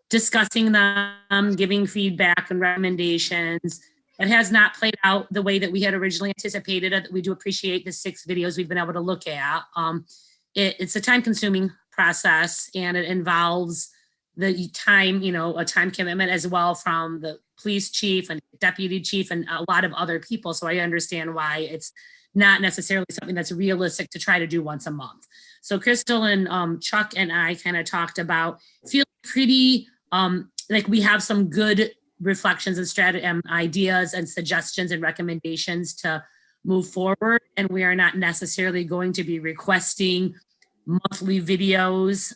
discussing them, giving feedback and recommendations. It has not played out the way that we had originally anticipated. We do appreciate the 6 videos we've been able to look at. It's a time-consuming process, and it involves the time, you know, a time commitment as well from the police chief and deputy chief and a lot of other people. So I understand why it's not necessarily something that's realistic to try to do once a month. So Crystal and Chuck and I kind of talked about feeling pretty like we have some good reflections and strategy ideas and suggestions and recommendations to move forward. And we are not necessarily going to be requesting monthly videos.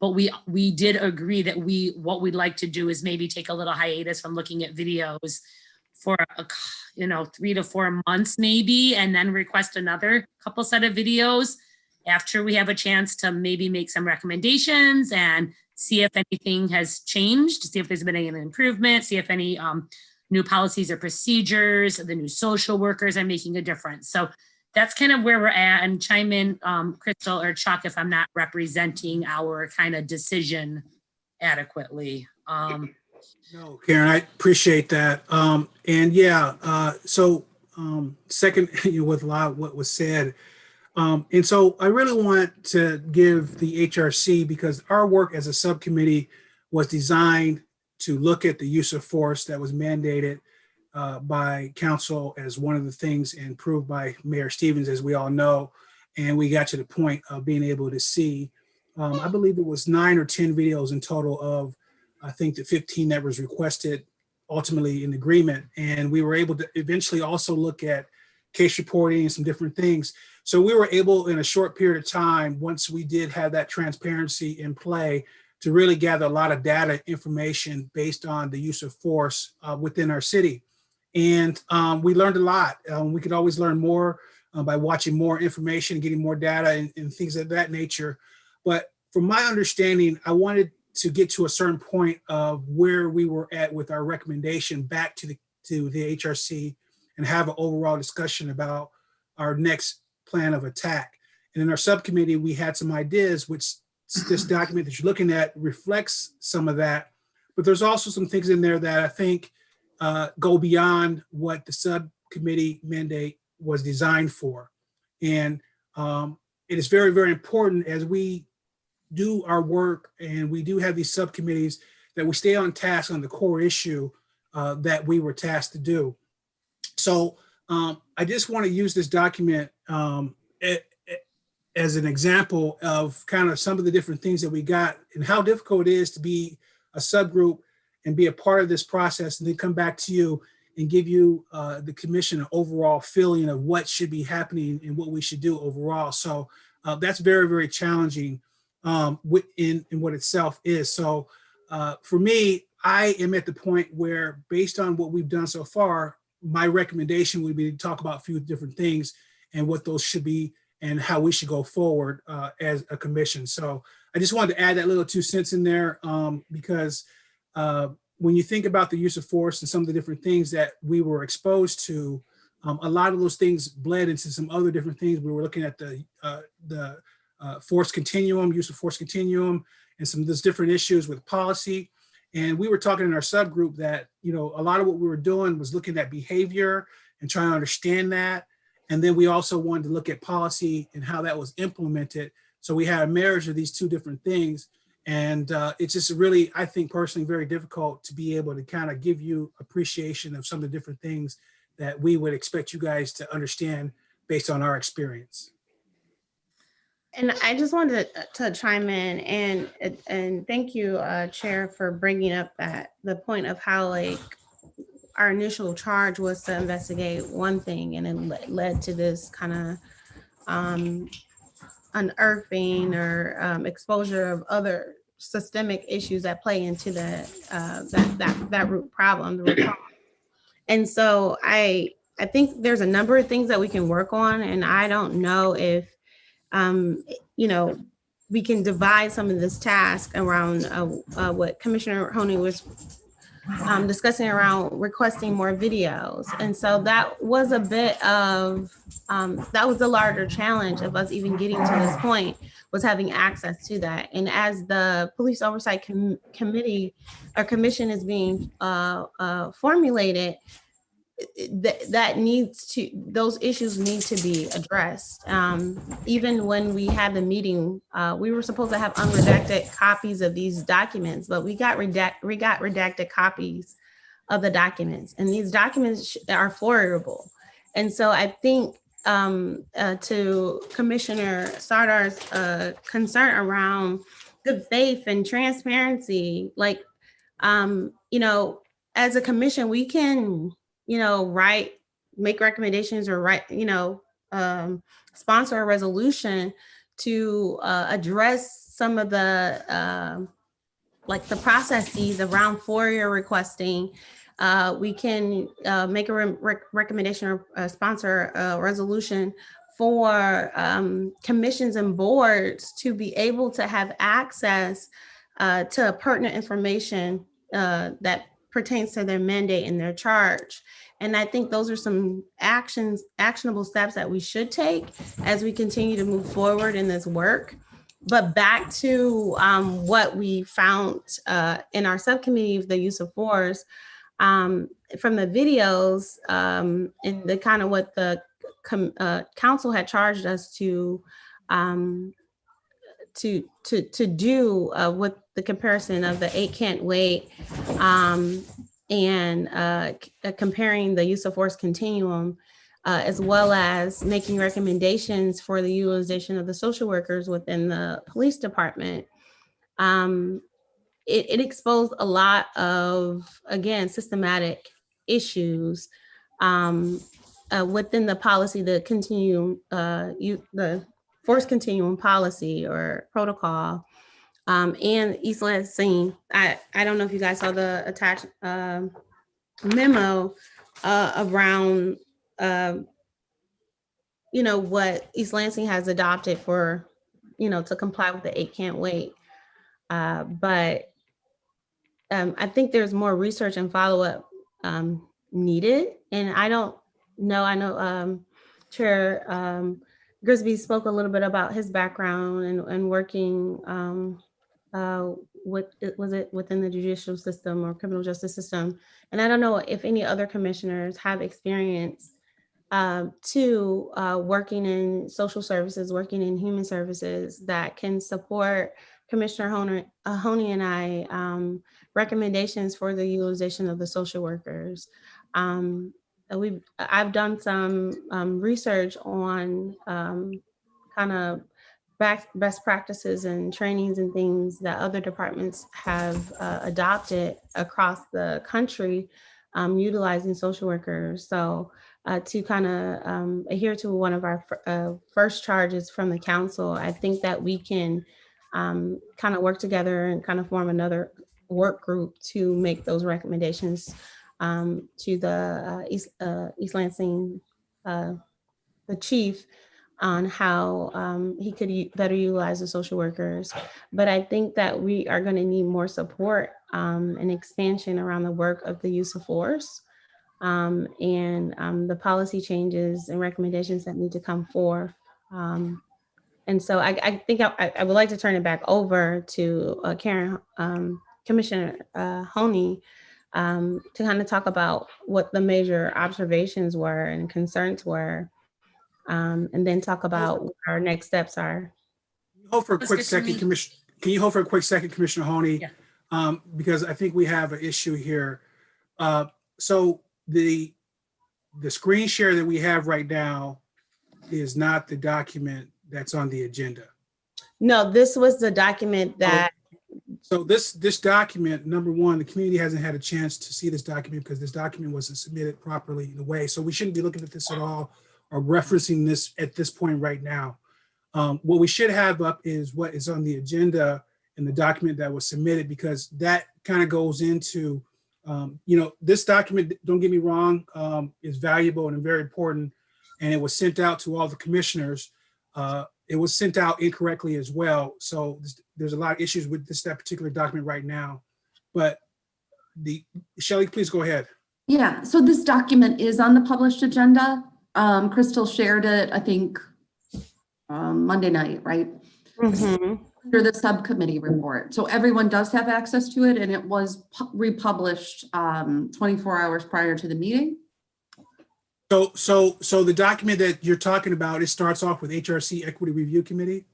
But we did agree that what we'd like to do is maybe take a little hiatus from looking at videos for 3 to 4 months maybe, and then request another couple set of videos after we have a chance to maybe make some recommendations and see if anything has changed, see if there's been any improvement, see if any new policies or procedures, the new social workers are making a difference. So that's kind of where we're at, and chime in, Crystal or Chuck, if I'm not representing our kind of decision adequately. No, Karen, I appreciate that. And yeah, so second, with a lot of what was said. And so I really want to give the HRC, because our work as a subcommittee was designed to look at the use of force that was mandated by council as one of the things, and approved by Mayor Stevens, as we all know. And we got to the point of being able to see, I believe it was 9 or 10 videos in total of, I think, the 15 that was requested ultimately in agreement. And we were able to eventually also look at case reporting and some different things. So we were able, in a short period of time, once we did have that transparency in play, to really gather a lot of data information based on the use of force within our city. And we learned a lot. We could always learn more by watching more information, getting more data and things of that nature. But from my understanding, I wanted to get to a certain point of where we were at with our recommendation back to the HRC and have an overall discussion about our next plan of attack. And in our subcommittee, we had some ideas, which this document that you're looking at reflects some of that. But there's also some things in there that I think go beyond what the subcommittee mandate was designed for. And it is very, very important as we do our work and we do have these subcommittees that we stay on task on the core issue that we were tasked to do. So I just want to use this document as an example of kind of some of the different things that we got and how difficult it is to be a subgroup and be a part of this process, and then come back to you and give you the commission an overall feeling of what should be happening and what we should do overall. So that's very, very challenging in what itself is. So for me, I am at the point where, based on what we've done so far, my recommendation would be to talk about a few different things and what those should be and how we should go forward as a commission. So I just wanted to add that little 2 cents in there because when you think about the use of force and some of the different things that we were exposed to, a lot of those things bled into some other different things. We were looking at the force continuum, use of force continuum, and some of those different issues with policy. And we were talking in our subgroup that, you know, a lot of what we were doing was looking at behavior and trying to understand that. And then we also wanted to look at policy and how that was implemented. So we had a marriage of these two different things. And it's just really, I think personally, very difficult to be able to kind of give you appreciation of some of the different things that we would expect you guys to understand based on our experience. And I just wanted to chime in and thank you, Chair, for bringing up the point of how like our initial charge was to investigate one thing and it led to this kind of unearthing or exposure of other systemic issues that play into that root problem. And so I think there's a number of things that we can work on, and I don't know if you know, we can divide some of this task around what Commissioner Honey was discussing around requesting more videos. And so that was a bit of, that was the larger challenge of us even getting to this point, was having access to that. And as the Police Oversight Committee or Commission is being formulated, those issues need to be addressed. Even when we had the meeting, we were supposed to have unredacted copies of these documents, but we got redacted copies of the documents, and these documents are Foiable. And so I think to Commissioner Sardar's concern around good faith and transparency, like, you know, as a commission, we can, you know, make recommendations or sponsor a resolution to address some of the like the processes around FOIA requesting. We can make a recommendation or sponsor a resolution for commissions and boards to be able to have access to pertinent information that pertains to their mandate and their charge. And I think those are some actionable steps that we should take as we continue to move forward in this work. But back to what we found in our subcommittee of the use of force, from the videos and the kind of what the council had charged us to do with the comparison of the 8 can't wait and comparing the use of force continuum, as well as making recommendations for the utilization of the social workers within the police department. It exposed a lot of, again, systematic issues within the policy, the continuum, the force continuum policy or protocol. And East Lansing, I don't know if you guys saw the attached memo around, you know, what East Lansing has adopted for, you know, to comply with the 8 can't wait. But I think there's more research and follow-up needed. And I don't know, I know Chair Grisby spoke a little bit about his background and working within the judicial system or criminal justice system. And I don't know if any other commissioners have experience working in social services, working in human services that can support Commissioner Honey and I recommendations for the utilization of the social workers. I've done some research on kind of best practices and trainings and things that other departments have adopted across the country, utilizing social workers. So to kind of adhere to one of our first charges from the council, I think that we can kind of work together and kind of form another work group to make those recommendations to the East Lansing, the chief, on how he could better utilize the social workers. But I think that we are going to need more support and expansion around the work of the use of force and the policy changes and recommendations that need to come forth. And so I think I would like to turn it back over to Karen, Commissioner Honey, to kind of talk about what the major observations were and concerns were, and then talk about what our next steps are. Hold for a quick second, Commissioner. Can you hold for a quick second, Commissioner Honey? Yeah. Because I think we have an issue here. So the screen share that we have right now is not the document that's on the agenda. No, this was the document that. So this document, number one, the community hasn't had a chance to see this document because this document wasn't submitted properly in a way. So we shouldn't be looking at this at all or referencing this at this point right now. What we should have up is what is on the agenda in the document that was submitted, because that kind of goes into, this document, don't get me wrong, is valuable and very important. And it was sent out to all the commissioners. It was sent out incorrectly as well. So there's a lot of issues with that particular document right now. But Shelly, please go ahead. Yeah, so this document is on the published agenda. Crystal shared it, I think, Monday night, right? Mm-hmm. Under the subcommittee report. So everyone does have access to it, and it was republished 24 hours prior to the meeting. So the document that you're talking about, it starts off with HRC Equity Review Committee.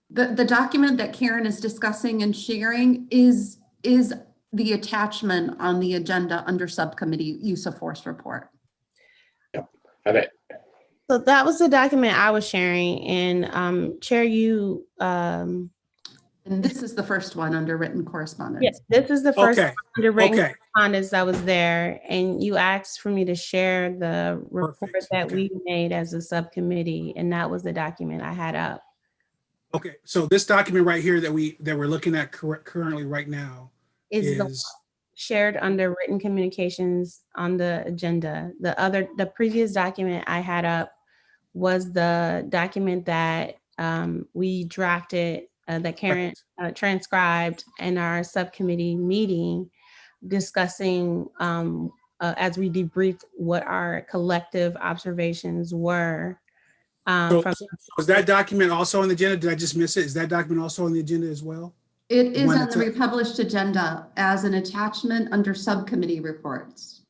The document that Karen is discussing and sharing is the attachment on the agenda under subcommittee use of force report. Yep. Got it. So that was the document I was sharing, and Chair, you. And this is the first one under written correspondence. Yes, this is the first Okay. under written Okay. correspondence that was there, and you asked for me to share the report Perfect. that Okay. we made as a subcommittee, and that was the document I had up. Okay, so this document right here that we're looking at currently right now Is the is shared under written communications on the agenda. The previous document I had up was the document that we drafted, that Karen transcribed in our subcommittee meeting, discussing as we debriefed what our collective observations were. so is that document also on the agenda? Did I just miss it? Is that document also on the agenda as well? It is one on the that's republished agenda as an attachment under subcommittee reports.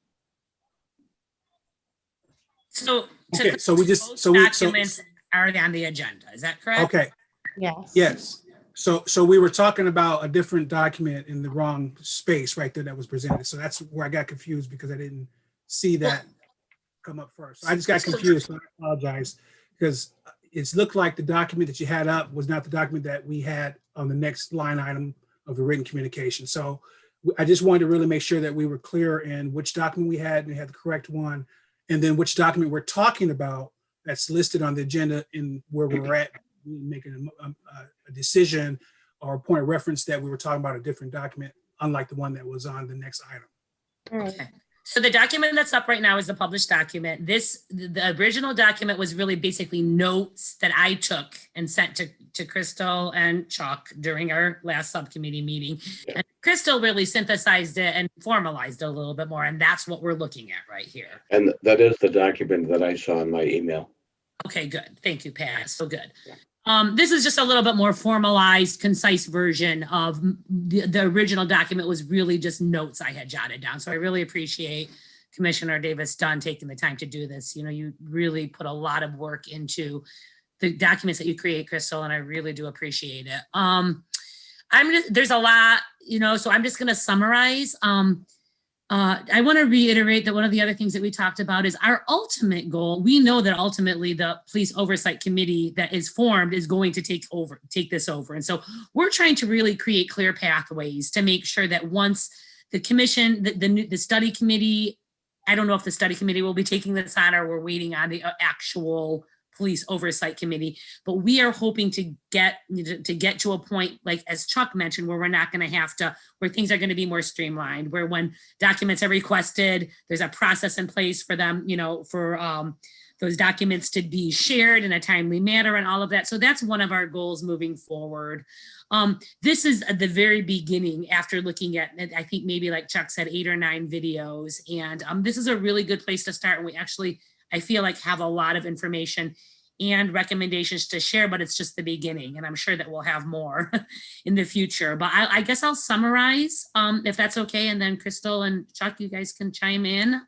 So, Okay, so we just documents are on the agenda. Is that correct? Okay. Yes. Yes. So we were talking about a different document in the wrong space right there that was presented. So that's where I got confused because I didn't see that come up first. I just got confused. So I apologize because it looked like the document that you had up was not the document that we had on the next line item of the written communication. So I just wanted to really make sure that we were clear in which document we had and we had the correct one, and then which document we're talking about that's listed on the agenda and where we're at making a decision or a point of reference that we were talking about a different document, unlike the one that was on the next item. Okay. So the document that's up right now is the published document. The original document was really basically notes that I took and sent to Crystal and Chuck during our last subcommittee meeting. And Crystal really synthesized it and formalized it a little bit more. And that's what we're looking at right here. And that is the document that I saw in my email. Okay, good. Thank you, Pat. So good. This is just a little bit more formalized, concise version of the original document was really just notes I had jotted down. So I really appreciate Commissioner Davis Dunn taking the time to do this. You know, you really put a lot of work into the documents that you create, Crystal, and I really do appreciate it. There's a lot, so I'm just going to summarize. I want to reiterate that one of the other things that we talked about is our ultimate goal. We know that ultimately the Police Oversight Committee that is formed is going to take this over. And so we're trying to really create clear pathways to make sure that once the commission, the study committee, I don't know if the study committee will be taking this on or we're waiting on the actual Police Oversight Committee, but we are hoping to get to a point, like as Chuck mentioned, where we're not going to have to, where things are going to be more streamlined, where when documents are requested, there's a process in place for them, you know, for those documents to be shared in a timely manner and all of that. So that's one of our goals moving forward. This is at the very beginning after looking at, I think maybe like Chuck said, 8 or 9 videos. And this is a really good place to start. And we actually, I feel like, have a lot of information and recommendations to share, but it's just the beginning. And I'm sure that we'll have more in the future. But I guess I'll summarize if that's okay. And then Crystal and Chuck, you guys can chime in.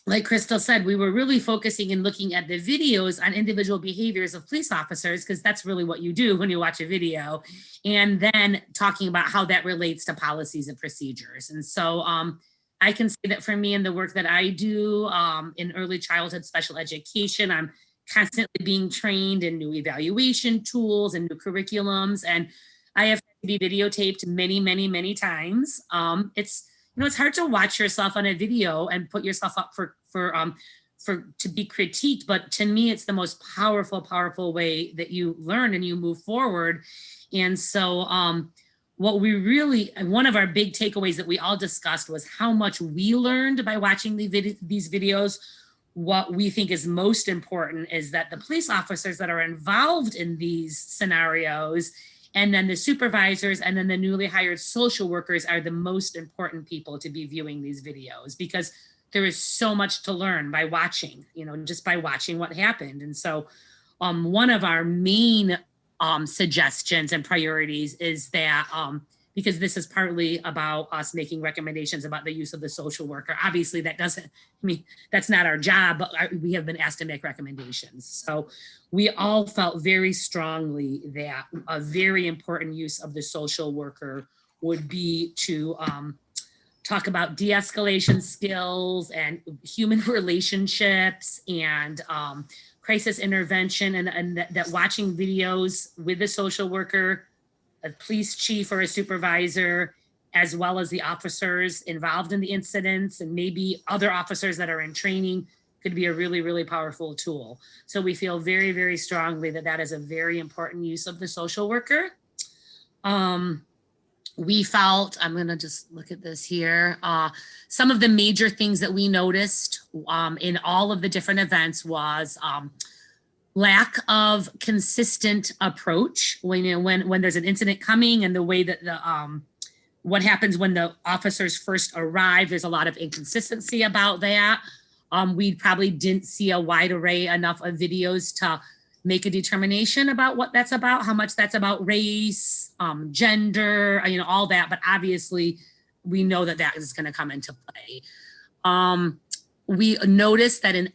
Like Crystal said, we were really focusing and looking at the videos on individual behaviors of police officers, because that's really what you do when you watch a video, and then talking about how that relates to policies and procedures. And so I can say that for me and the work that I do in early childhood special education, I'm constantly being trained in new evaluation tools and new curriculums, and I have to be videotaped many, many, many times. It's, you know, it's hard to watch yourself on a video and put yourself up to be critiqued, but to me, it's the most powerful way that you learn and you move forward. And so what we really, one of our big takeaways that we all discussed was how much we learned by watching these videos. What we think is most important is that the police officers that are involved in these scenarios, and then the supervisors, and then the newly hired social workers are the most important people to be viewing these videos, because there is so much to learn by watching, you know, just by watching what happened. And so one of our main suggestions and priorities is that, because this is partly about us making recommendations about the use of the social worker. Obviously that doesn't, I mean, that's not our job, but we have been asked to make recommendations. So we all felt very strongly that a very important use of the social worker would be to talk about de-escalation skills and human relationships and crisis intervention, and that watching videos with a social worker, a police chief or a supervisor, as well as the officers involved in the incidents and maybe other officers that are in training, could be a really, really powerful tool. So we feel very, very strongly that that is a very important use of the social worker. We felt, I'm gonna just look at this here. Some of the major things that we noticed in all of the different events was lack of consistent approach when there's an incident coming, and the way that the what happens when the officers first arrive. There's a lot of inconsistency about that. We probably didn't see a wide array enough of videos to make a determination about what that's about, how much that's about race, gender, you know, all that. But obviously we know that that is going to come into play. We noticed that in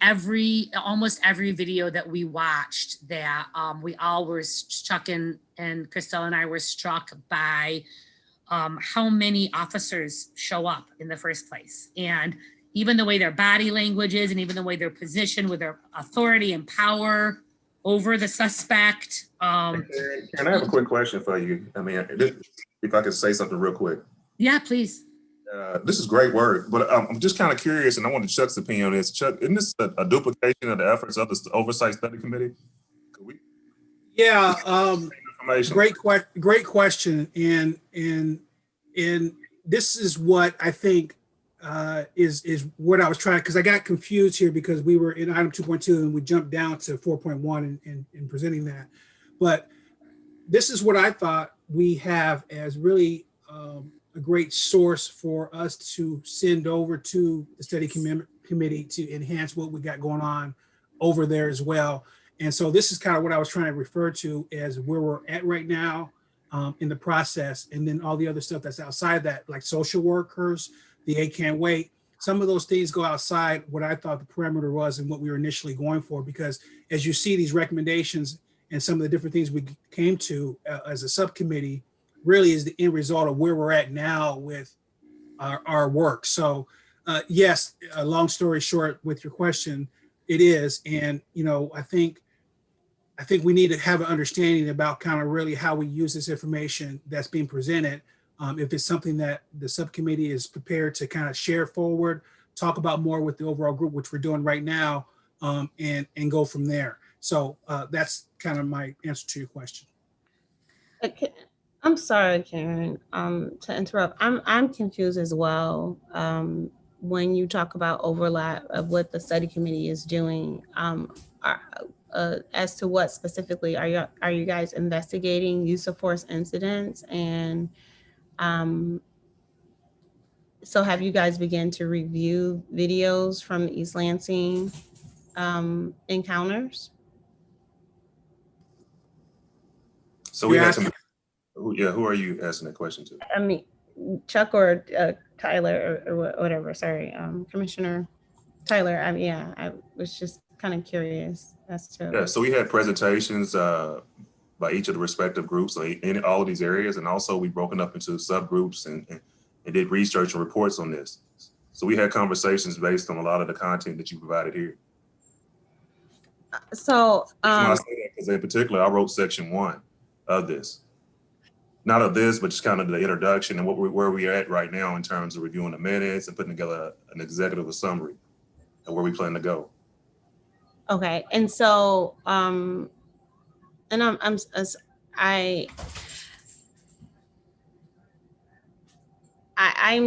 almost every video that we watched, that we all were, Chuck and Crystal and I were struck by how many officers show up in the first place. And even the way their body language is, and even the way they're positioned with their authority and power over the suspect. Can I have a quick question for you? I mean, if I could say something real quick. Yeah, please. This is great work, but I'm just kind of curious, and I wanted Chuck's opinion on this. Chuck, isn't this a duplication of the efforts of the Oversight Study Committee? Yeah, great question, and this is what I think is what I was trying, because I got confused here because we were in item 2.2 and we jumped down to 4.1 in presenting that. But this is what I thought we have as really a great source for us to send over to the study committee to enhance what we got going on over there as well. And so this is kind of what I was trying to refer to as where we're at right now in the process, and then all the other stuff that's outside that, like social workers, the A Can't Wait. Some of those things go outside what I thought the parameter was and what we were initially going for, because as you see these recommendations and some of the different things we came to as a subcommittee really is the end result of where we're at now with our work. So yes, a long story short with your question, it is. And, you know, I think we need to have an understanding about kind of really how we use this information that's being presented. If it's something that the subcommittee is prepared to kind of share forward, talk about more with the overall group, which we're doing right now, and go from there. So that's kind of my answer to your question. Okay. I'm sorry, Karen, to interrupt. I'm confused as well. When you talk about overlap of what the study committee is doing, as to what specifically are you guys investigating use of force incidents? And so have you guys begun to review videos from the East Lansing encounters? So we had some, who are you asking that question to? I mean, Chuck or Tyler or whatever, sorry, Commissioner Tyler. I was just kind of curious as to. Yeah, so we had presentations by each of the respective groups in all of these areas. And also we broken up into subgroups and did research and reports on this. So we had conversations based on a lot of the content that you provided here. So, because in particular, I wrote section 1 of this. Not of this, but just kind of the introduction and where we're at right now in terms of reviewing the minutes and putting together an executive summary and where we plan to go. Okay, and so, and I'm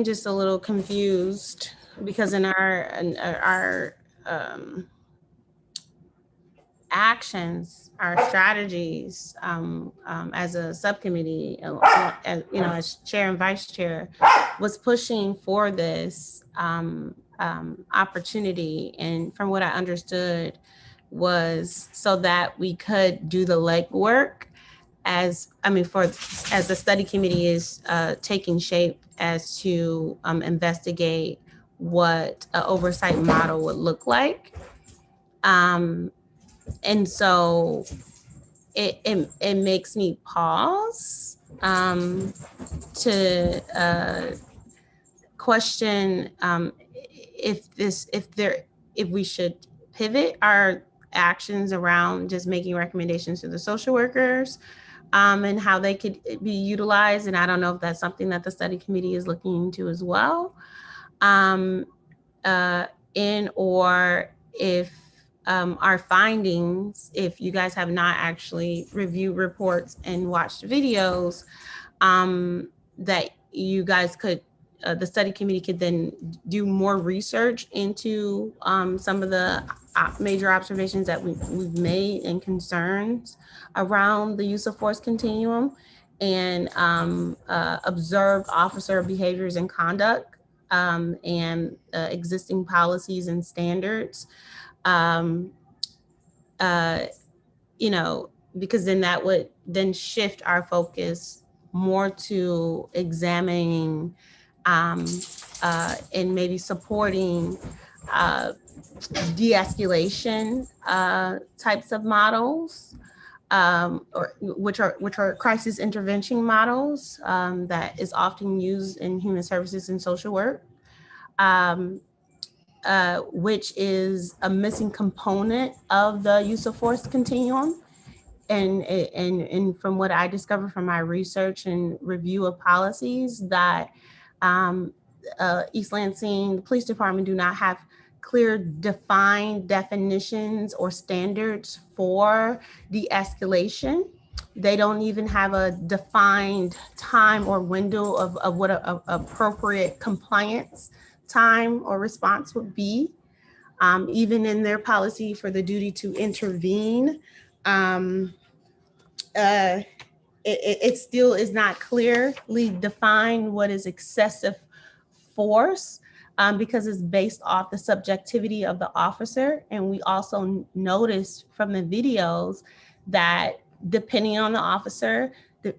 just a little confused because in our actions, our strategies as a subcommittee, as chair and vice chair, was pushing for this opportunity. And from what I understood was so that we could do the legwork as the study committee is taking shape as to investigate what an oversight model would look like. And so it makes me pause to question if we should pivot our actions around just making recommendations to the social workers and how they could be utilized. And I don't know if that's something that the study committee is looking into as well. Or if our findings, if you guys have not actually reviewed reports and watched videos, that you guys could, the study committee could then do more research into some of the major observations that we've made and concerns around the use of force continuum, and observe officer behaviors and conduct and existing policies and standards. Because then that would then shift our focus more to examining and maybe supporting de-escalation types of models, or which are crisis intervention models that is often used in human services and social work. Which is a missing component of the use of force continuum. And from what I discovered from my research and review of policies, that East Lansing Police Department do not have clear defined definitions or standards for de-escalation. They don't even have a defined time or window of what a appropriate compliance time or response would be. Even in their policy for the duty to intervene, it still is not clearly defined what is excessive force, because it's based off the subjectivity of the officer. And we also noticed from the videos that depending on the officer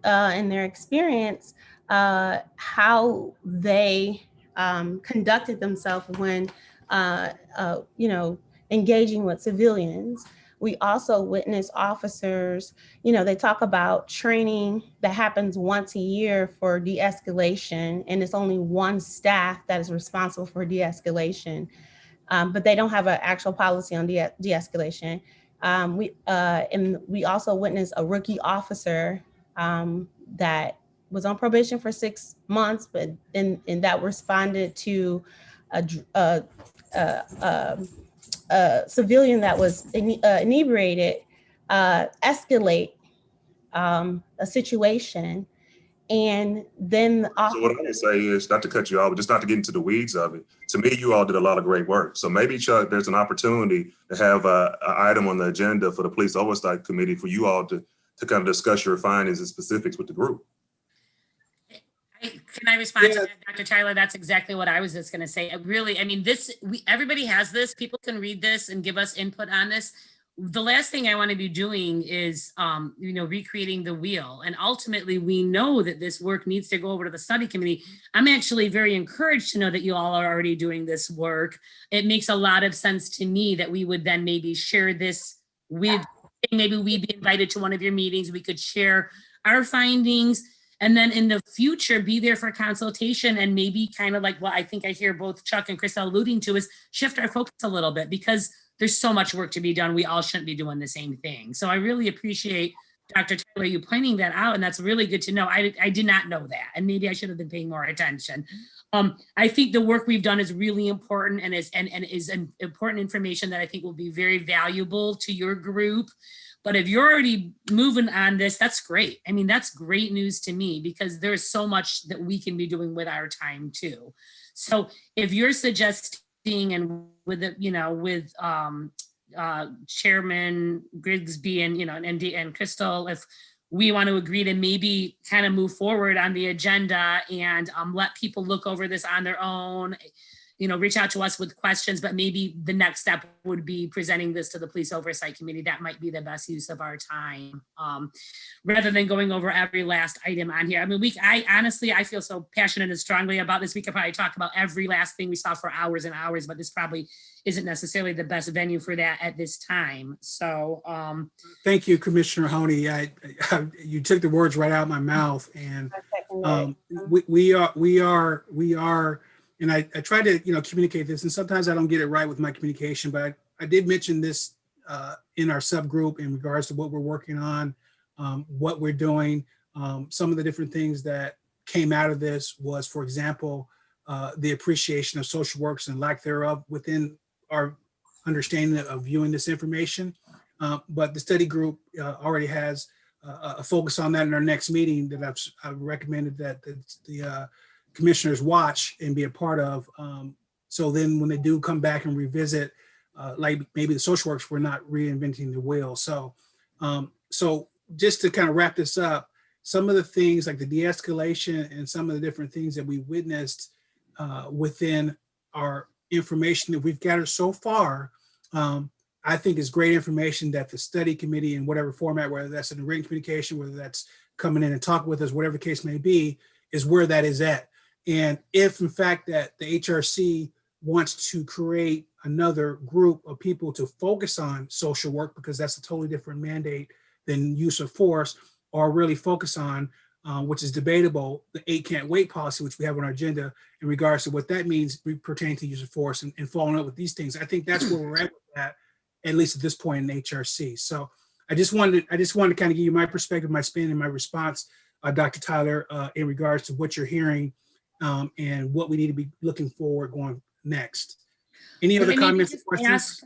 and their experience, how they conducted themselves when, engaging with civilians. We also witness officers, they talk about training that happens once a year for de-escalation, and it's only one staff that is responsible for de-escalation, but they don't have an actual policy on de-escalation. And we also witnessed a rookie officer that was on probation for 6 months, but and that responded to civilian that was inebriated escalate a situation, and then So what I would say is, not to cut you off, but just not to get into the weeds of it. To me, you all did a lot of great work. So maybe, Chuck, there's an opportunity to have an item on the agenda for the Police Oversight Committee for you all to kind of discuss your findings and specifics with the group. Can I respond to that, Dr. Tyler? That's exactly what I was just going to say. Really, I mean, everybody has this. People can read this and give us input on this. The last thing I want to be doing is, recreating the wheel. And ultimately, we know that this work needs to go over to the study committee. I'm actually very encouraged to know that you all are already doing this work. It makes a lot of sense to me that we would then maybe share this with, maybe we'd be invited to one of your meetings. We could share our findings. And then in the future, be there for consultation, and maybe kind of like what I think I hear both Chuck and Chris alluding to is shift our focus a little bit, because there's so much work to be done. We all shouldn't be doing the same thing. So I really appreciate, Dr. Tyler, you pointing that out. And that's really good to know. I did not know that. And maybe I should have been paying more attention. I think the work we've done is really important, and is an important information that I think will be very valuable to your group. But if you're already moving on this, that's great. I mean, that's great news to me, because there's so much that we can be doing with our time too. So if you're suggesting, and with the, with Chairman Grigsby and Crystal, if we want to agree to maybe kind of move forward on the agenda and let people look over this on their own, reach out to us with questions, but maybe the next step would be presenting this to the Police Oversight Committee. That might be the best use of our time, rather than going over every last item on here. I mean, I feel so passionate and strongly about this. We could probably talk about every last thing we saw for hours and hours, but this probably isn't necessarily the best venue for that at this time. So, thank you, Commissioner Honey. You took the words right out of my mouth, and we are. And I try to, communicate this, and sometimes I don't get it right with my communication, but I did mention this in our subgroup in regards to what we're working on, what we're doing. Some of the different things that came out of this was, for example, the appreciation of social works and lack thereof within our understanding of viewing this information. But the study group already has a focus on that in our next meeting that I've recommended that the commissioners watch and be a part of. So then when they do come back and revisit, like maybe the social works, we're not reinventing the wheel. So, so just to kind of wrap this up, some of the things like the de-escalation and some of the different things that we witnessed within our information that we've gathered so far, I think is great information that the study committee in whatever format, whether that's in written communication, whether that's coming in and talking with us, whatever the case may be, is where that is at. And if in fact that the HRC wants to create another group of people to focus on social work, because that's a totally different mandate than use of force, or really focus on, which is debatable, the 8 can't wait policy, which we have on our agenda in regards to what that means pertaining to use of force and following up with these things. I think that's where we're at with that, at least at this point in HRC. So I just wanted to kind of give you my perspective, my spin, and my response, Dr. Tyler, in regards to what you're hearing and what we need to be looking forward going next. Any other comments or questions?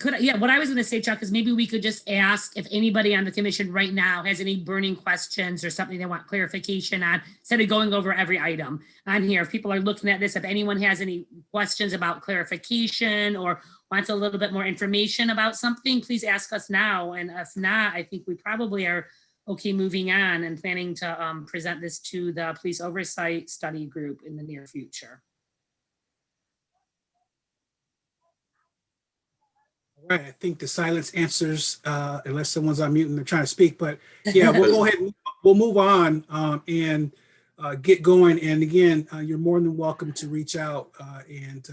What I was going to say, Chuck, is maybe we could just ask if anybody on the commission right now has any burning questions or something they want clarification on, instead of going over every item on here. If people are looking at this, if anyone has any questions about clarification or wants a little bit more information about something, please ask us now. And if not, I think we probably are okay moving on and planning to present this to the Police Oversight Study Group in the near future. All right, I think the silence answers, unless someone's on mute and they're trying to speak, but yeah, we'll go ahead and we'll move on and get going. And again, you're more than welcome to reach out and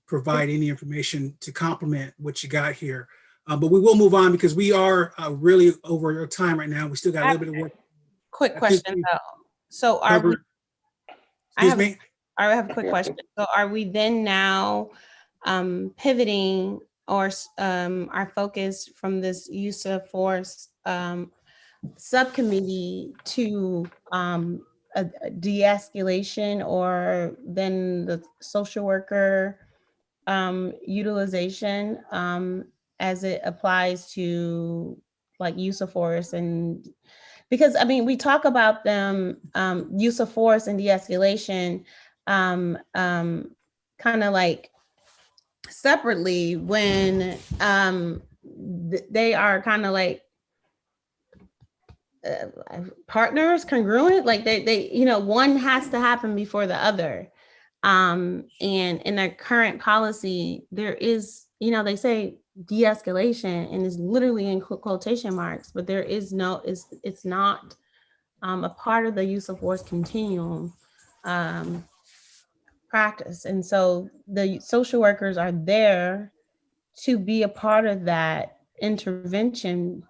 provide any information to complement what you got here. But we will move on because we are really over our time right now. We still got a little bit of work. Quick question though. So I have a quick question. So are we then now pivoting or our focus from this use of force subcommittee to a de-escalation, or then the social worker utilization as it applies to like use of force. And because I mean, we talk about them, use of force and de-escalation kind of like separately when they are kind of like partners, congruent, like they, you know, one has to happen before the other. And in our current policy, there is, you know, they say de-escalation and is literally in quotation marks, but there is no, it's not a part of the use of force continuum practice. And so the social workers are there to be a part of that intervention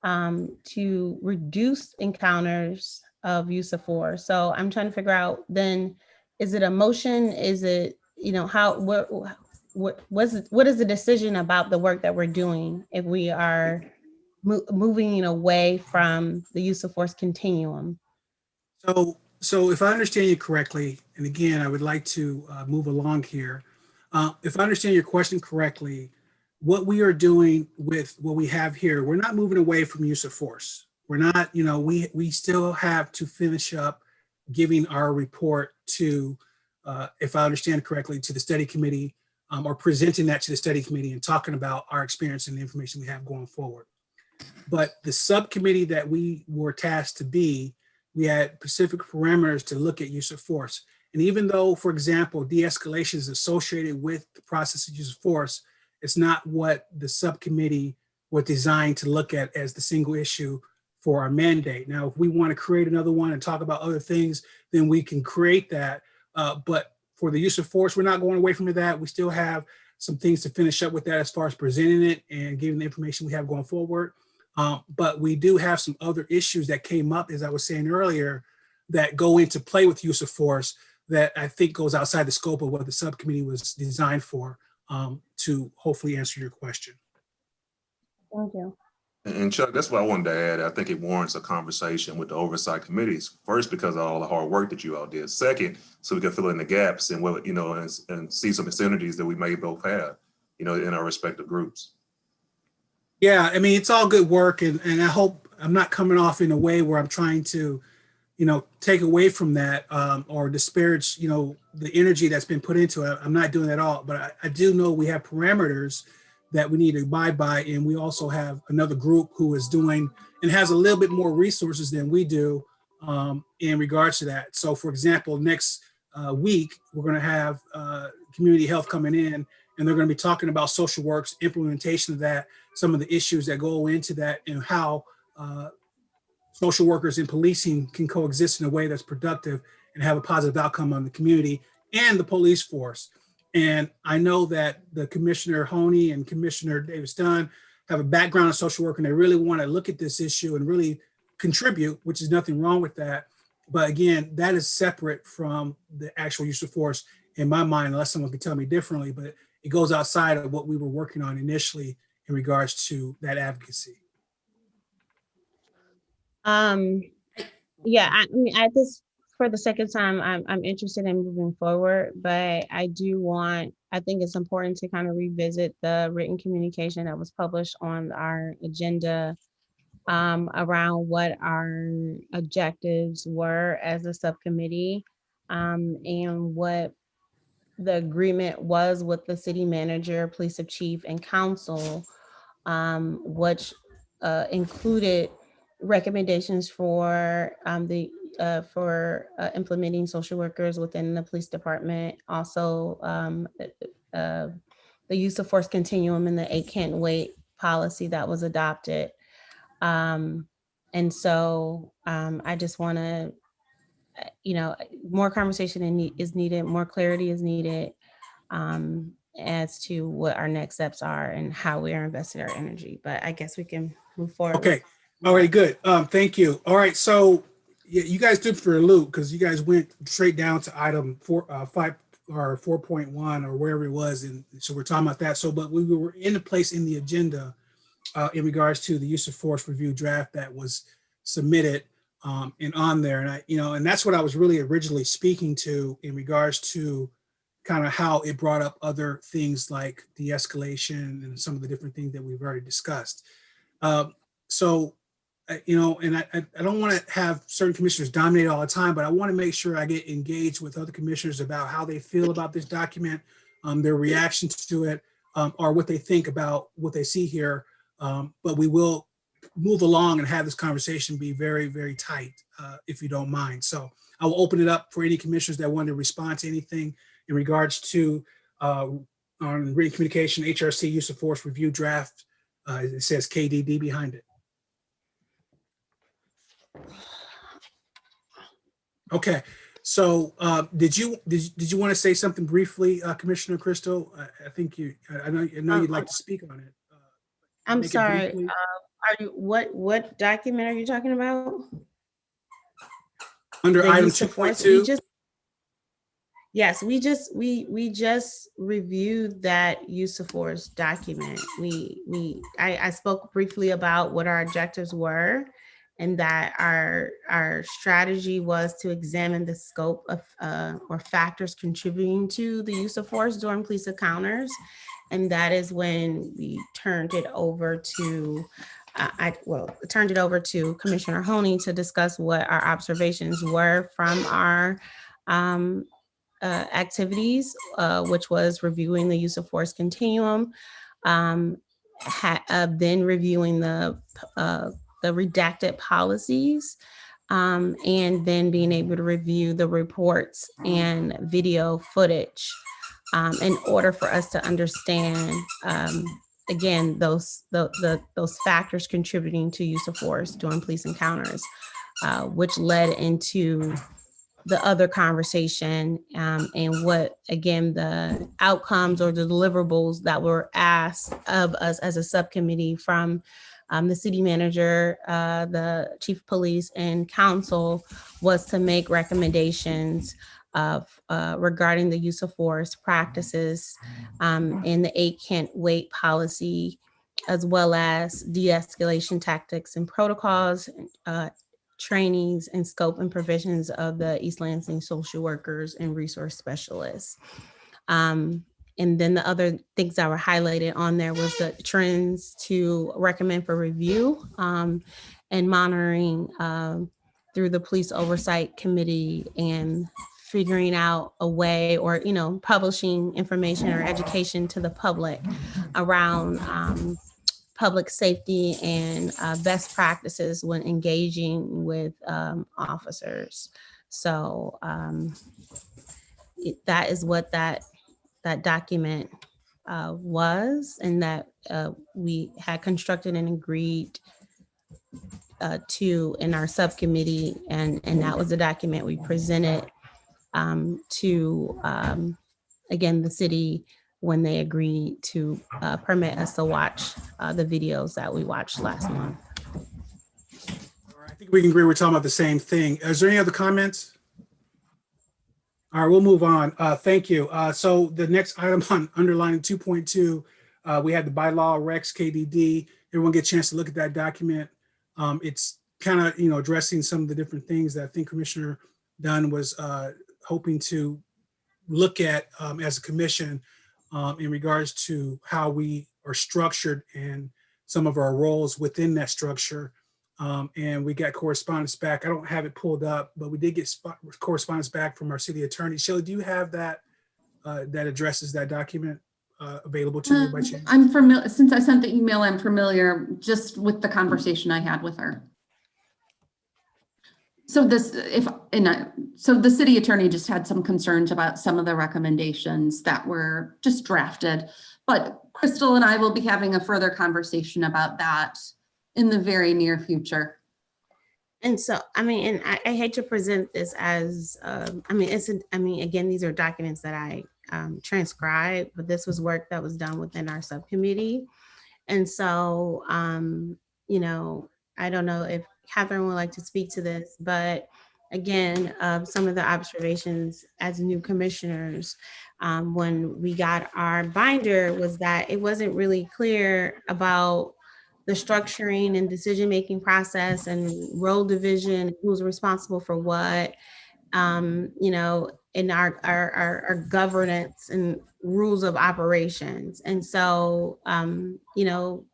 to reduce encounters of use of force. So I'm trying to figure out then, is it a motion? Is it, you know, how, what is the decision about the work that we're doing if we are moving away from the use of force continuum? So if I understand you correctly, and again, I would like to move along here. If I understand your question correctly, what we are doing with what we have here, we're not moving away from use of force. We're not, you know, we still have to finish up giving our report to, if I understand correctly, to the study committee, or presenting that to the study committee and talking about our experience and the information we have going forward. But the subcommittee that we were tasked to be, we had specific parameters to look at use of force. And even though, for example, de-escalation is associated with the process of use of force, it's not what the subcommittee was designed to look at as the single issue for our mandate. Now, if we want to create another one and talk about other things, then we can create that. But for the use of force, we're not going away from that. We still have some things to finish up with that as far as presenting it and giving the information we have going forward. But we do have some other issues that came up, as I was saying earlier, that go into play with use of force that I think goes outside the scope of what the subcommittee was designed for, to hopefully answer your question. Thank you. And Chuck, that's what I wanted to add. I think it warrants a conversation with the oversight committees. First, because of all the hard work that you all did. Second, so we can fill in the gaps and what, you know, and see some synergies that we may both have, you know, in our respective groups. Yeah, I mean, it's all good work, and I hope I'm not coming off in a way where I'm trying to, you know, take away from that or disparage, you know, the energy that's been put into it. I'm not doing that at all, but I do know we have parameters that we need to abide by, and we also have another group who is doing and has a little bit more resources than we do in regards to that. So, for example, next week we're going to have community health coming in, and they're going to be talking about social work's implementation of that, some of the issues that go into that, and how social workers and policing can coexist in a way that's productive and have a positive outcome on the community and the police force. And I know that the Commissioner Honey and Commissioner Davis Dunn have a background in social work, and they really want to look at this issue and really contribute, which is nothing wrong with that. But again, that is separate from the actual use of force in my mind, unless someone can tell me differently, but it goes outside of what we were working on initially in regards to that advocacy. Yeah, I mean, at this, for the second time, I'm interested in moving forward, but I think it's important to kind of revisit the written communication that was published on our agenda around what our objectives were as a subcommittee and what the agreement was with the city manager, police chief, and council, which included recommendations for implementing social workers within the police department. Also, the use of force continuum in the 8 can't wait policy that was adopted. And so I just want to, you know, more conversation is needed, more clarity is needed as to what our next steps are and how we are investing our energy. But I guess we can move forward. Okay. All right, good. Thank you. All right, so you guys did for a loop because you guys went straight down to item 5 or 4.1 or wherever it was, and so we're talking about that. So, but we were in a place in the agenda in regards to the use of force review draft that was submitted and on there, and and that's what I was really originally speaking to in regards to kind of how it brought up other things like de-escalation and some of the different things that we've already discussed. So, you know, and I don't want to have certain commissioners dominate all the time, but I want to make sure I get engaged with other commissioners about how they feel about this document, their reactions to it, or what they think about what they see here. But we will move along and have this conversation be very, very tight, if you don't mind. So I will open it up for any commissioners that want to respond to anything in regards to on written communication, HRC use of force review draft. It says KDD behind it. Okay, so did you want to say something briefly, Commissioner Crystal? I think I know you'd like to speak on it. I'm sorry. What document are you talking about? Under item 2.2. Yes, we just reviewed that use of force document. I spoke briefly about what our objectives were, and that our strategy was to examine the scope of or factors contributing to the use of force during police encounters. And that is when we turned it over to turned it over to Commissioner Honey to discuss what our observations were from our activities, which was reviewing the use of force continuum, then reviewing the redacted policies, and then being able to review the reports and video footage in order for us to understand, again, those factors contributing to use of force during police encounters, which led into the other conversation, and what, again, the outcomes or the deliverables that were asked of us as a subcommittee from the city manager, the chief of police, and council, was to make recommendations of regarding the use of force practices in the 8 can't wait policy, as well as de-escalation tactics and protocols, trainings and scope and provisions of the East Lansing social workers and resource specialists. And then the other things that were highlighted on there was the trends to recommend for review and monitoring through the police oversight committee, and figuring out a way, or, you know, publishing information or education to the public around public safety and best practices when engaging with officers. So that is what that document was, and that we had constructed and agreed to in our subcommittee, and that was the document we presented to, again, the city, when they agreed to permit us to watch the videos that we watched last month. All right, I think we can agree we're talking about the same thing. Is there any other comments? All right, we'll move on. Thank you. So the next item on underlining 2.2, we had the bylaw Rex KDD. Everyone get a chance to look at that document. It's kind of, you know, addressing some of the different things that I think Commissioner Dunn was hoping to look at as a commission in regards to how we are structured and some of our roles within that structure. And we got correspondence back. I don't have it pulled up, but we did get correspondence back from our city attorney. Shelly, do you have that that addresses that document available to you by chance? I'm familiar, since I sent the email, I'm familiar just with the conversation I had with her. So so the city attorney just had some concerns about some of the recommendations that were just drafted, but Crystal and I will be having a further conversation about that in the very near future. And so, I mean, and I hate to present this as, again, these are documents that I transcribed, but this was work that was done within our subcommittee. And so, you know, I don't know if Catherine would like to speak to this, but again, some of the observations as new commissioners when we got our binder was that it wasn't really clear about the structuring and decision-making process and role division, who's responsible for what. You know, in our governance and rules of operations. And so, you know,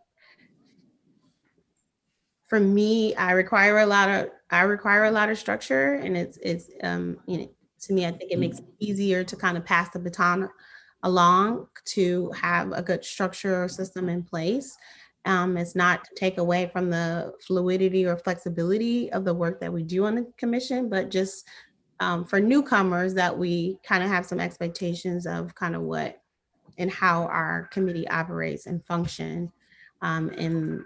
for me, I require a lot of structure, and it's you know, to me, I think it makes it easier to kind of pass the baton along, to have a good structure or system in place. It's not to take away from the fluidity or flexibility of the work that we do on the commission, but just for newcomers, that we kind of have some expectations of kind of what and how our committee operates and function, and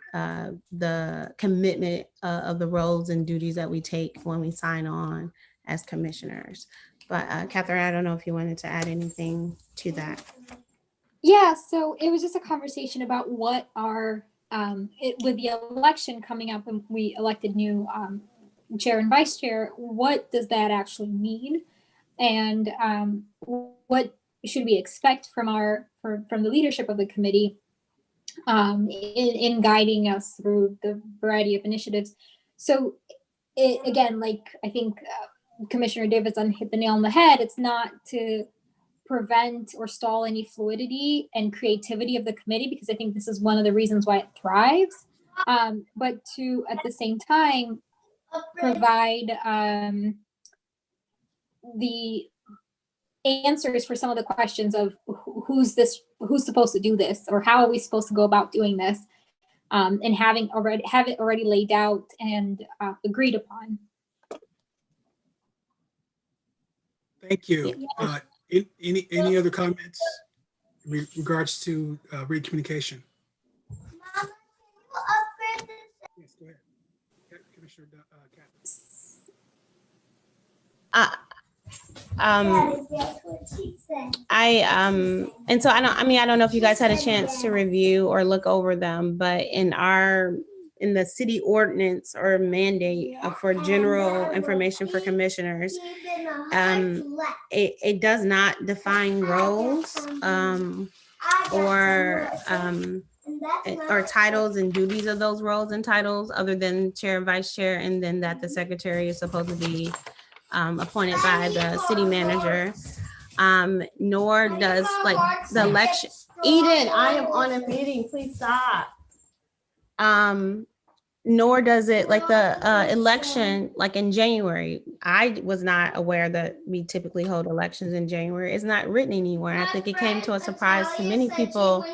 the commitment of the roles and duties that we take when we sign on as commissioners. But Catherine, I don't know if you wanted to add anything to that. Yeah, so it was just a conversation about what our, with the election coming up and we elected new chair and vice chair, what does that actually mean? And what should we expect from from the leadership of the committee in guiding us through the variety of initiatives? So again, like I think Commissioner Davidson hit the nail on the head. It's not to prevent or stall any fluidity and creativity of the committee, because I think this is one of the reasons why it thrives, but to at the same time provide the answers for some of the questions of who's supposed to do this, or how are we supposed to go about doing this, and have it already laid out and agreed upon. Thank you. Any other comments in regards to read communication? Yes, go ahead. Commissioner and so I don't know if you guys had a chance to review or look over them, but in the city ordinance or mandate for general information for commissioners, it does not define roles or titles and duties of those roles and titles, other than chair and vice chair, and then that the secretary is supposed to be appointed by the city manager. Nor does like the election. Eden, I am on a meeting, please stop. Nor does it like the election, like in January. I was not aware that we typically hold elections in January. It's not written anywhere. I think it came to a surprise to many people.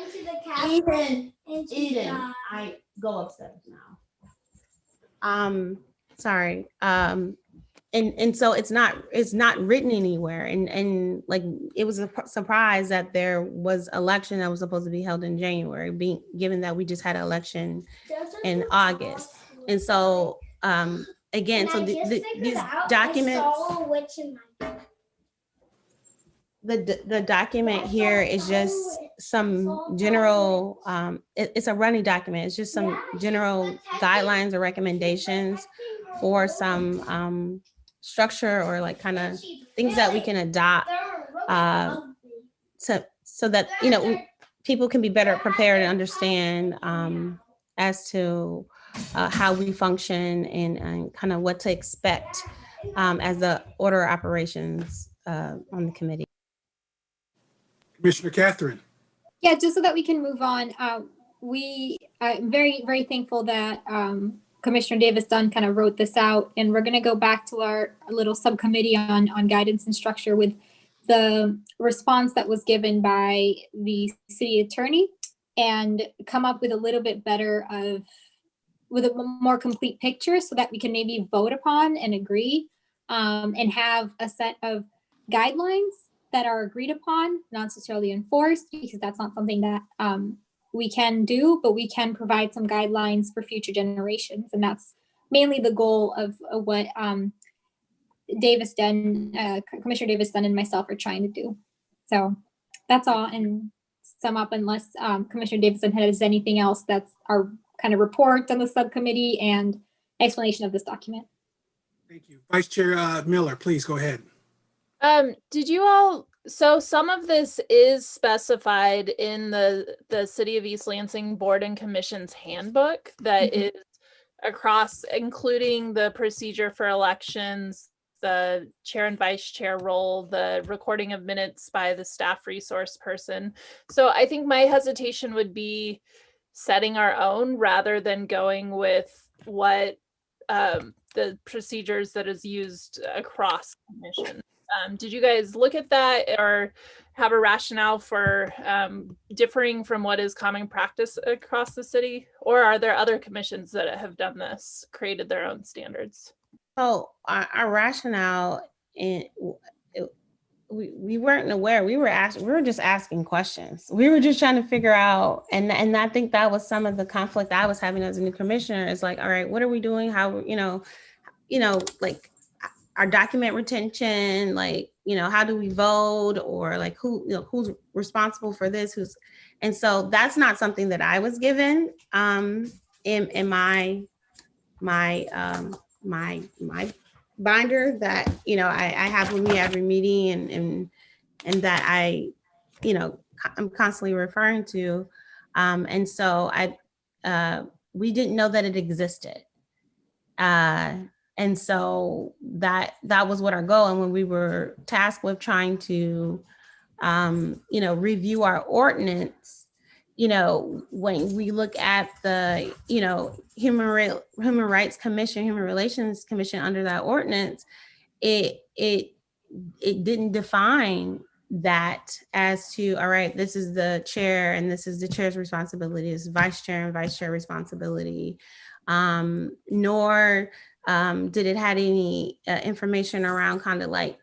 Eden, I go upstairs now. Sorry. And so it's not written anywhere, and like it was a surprise that there was election that was supposed to be held in January, given that we just had an election in August. And so again, so these documents, the document here is just some general, it's a running document. It's just some general guidelines or recommendations for some structure or like kind of things that we can adopt so that, you know, people can be better prepared and understand as to how we function and kind of what to expect as the order of operations on the committee. Commissioner Catherine. Yeah, just so that we can move on. I'm very, very thankful that Commissioner Davis Dunn kind of wrote this out, and we're going to go back to our little subcommittee on guidance and structure with the response that was given by the city attorney, and come up with a little bit better with a more complete picture so that we can maybe vote upon and agree, and have a set of guidelines that are agreed upon, not necessarily enforced, because that's not something that we can do, but we can provide some guidelines for future generations. And that's mainly the goal of what Davis Dunn, Commissioner Davis Dunn and myself are trying to do. So that's all, and sum up, unless Commissioner Davis Dunn has anything else. That's our kind of report on the subcommittee and explanation of this document. Thank you. Vice Chair Miller, please go ahead. Did you all, so some of this is specified in the City of East Lansing Board and Commission's handbook that is across, including the procedure for elections, the chair and vice chair role, the recording of minutes by the staff resource person. So I think my hesitation would be setting our own rather than going with what the procedures that is used across commission. Did you guys look at that or have a rationale for differing from what is common practice across the city? Or are there other commissions that have done this, created their own standards? So our rationale, we weren't aware. We were just asking questions. We were just trying to figure out, and I think that was some of the conflict I was having as a new commissioner. Is like, all right, what are we doing? How, like our document retention, like, how do we vote, or like who's responsible for this? And so that's not something that I was given in my binder that I have with me every meeting and that I'm constantly referring to, and so we didn't know that it existed, and so that was what our goal. And when we were tasked with trying to review our ordinance, when we look at the, Human Rights Commission, Human Relations Commission under that ordinance, it didn't define that as to, all right, this is the chair and this is the chair's responsibility, this is vice chair and vice chair responsibility, nor did it have any information around kind of like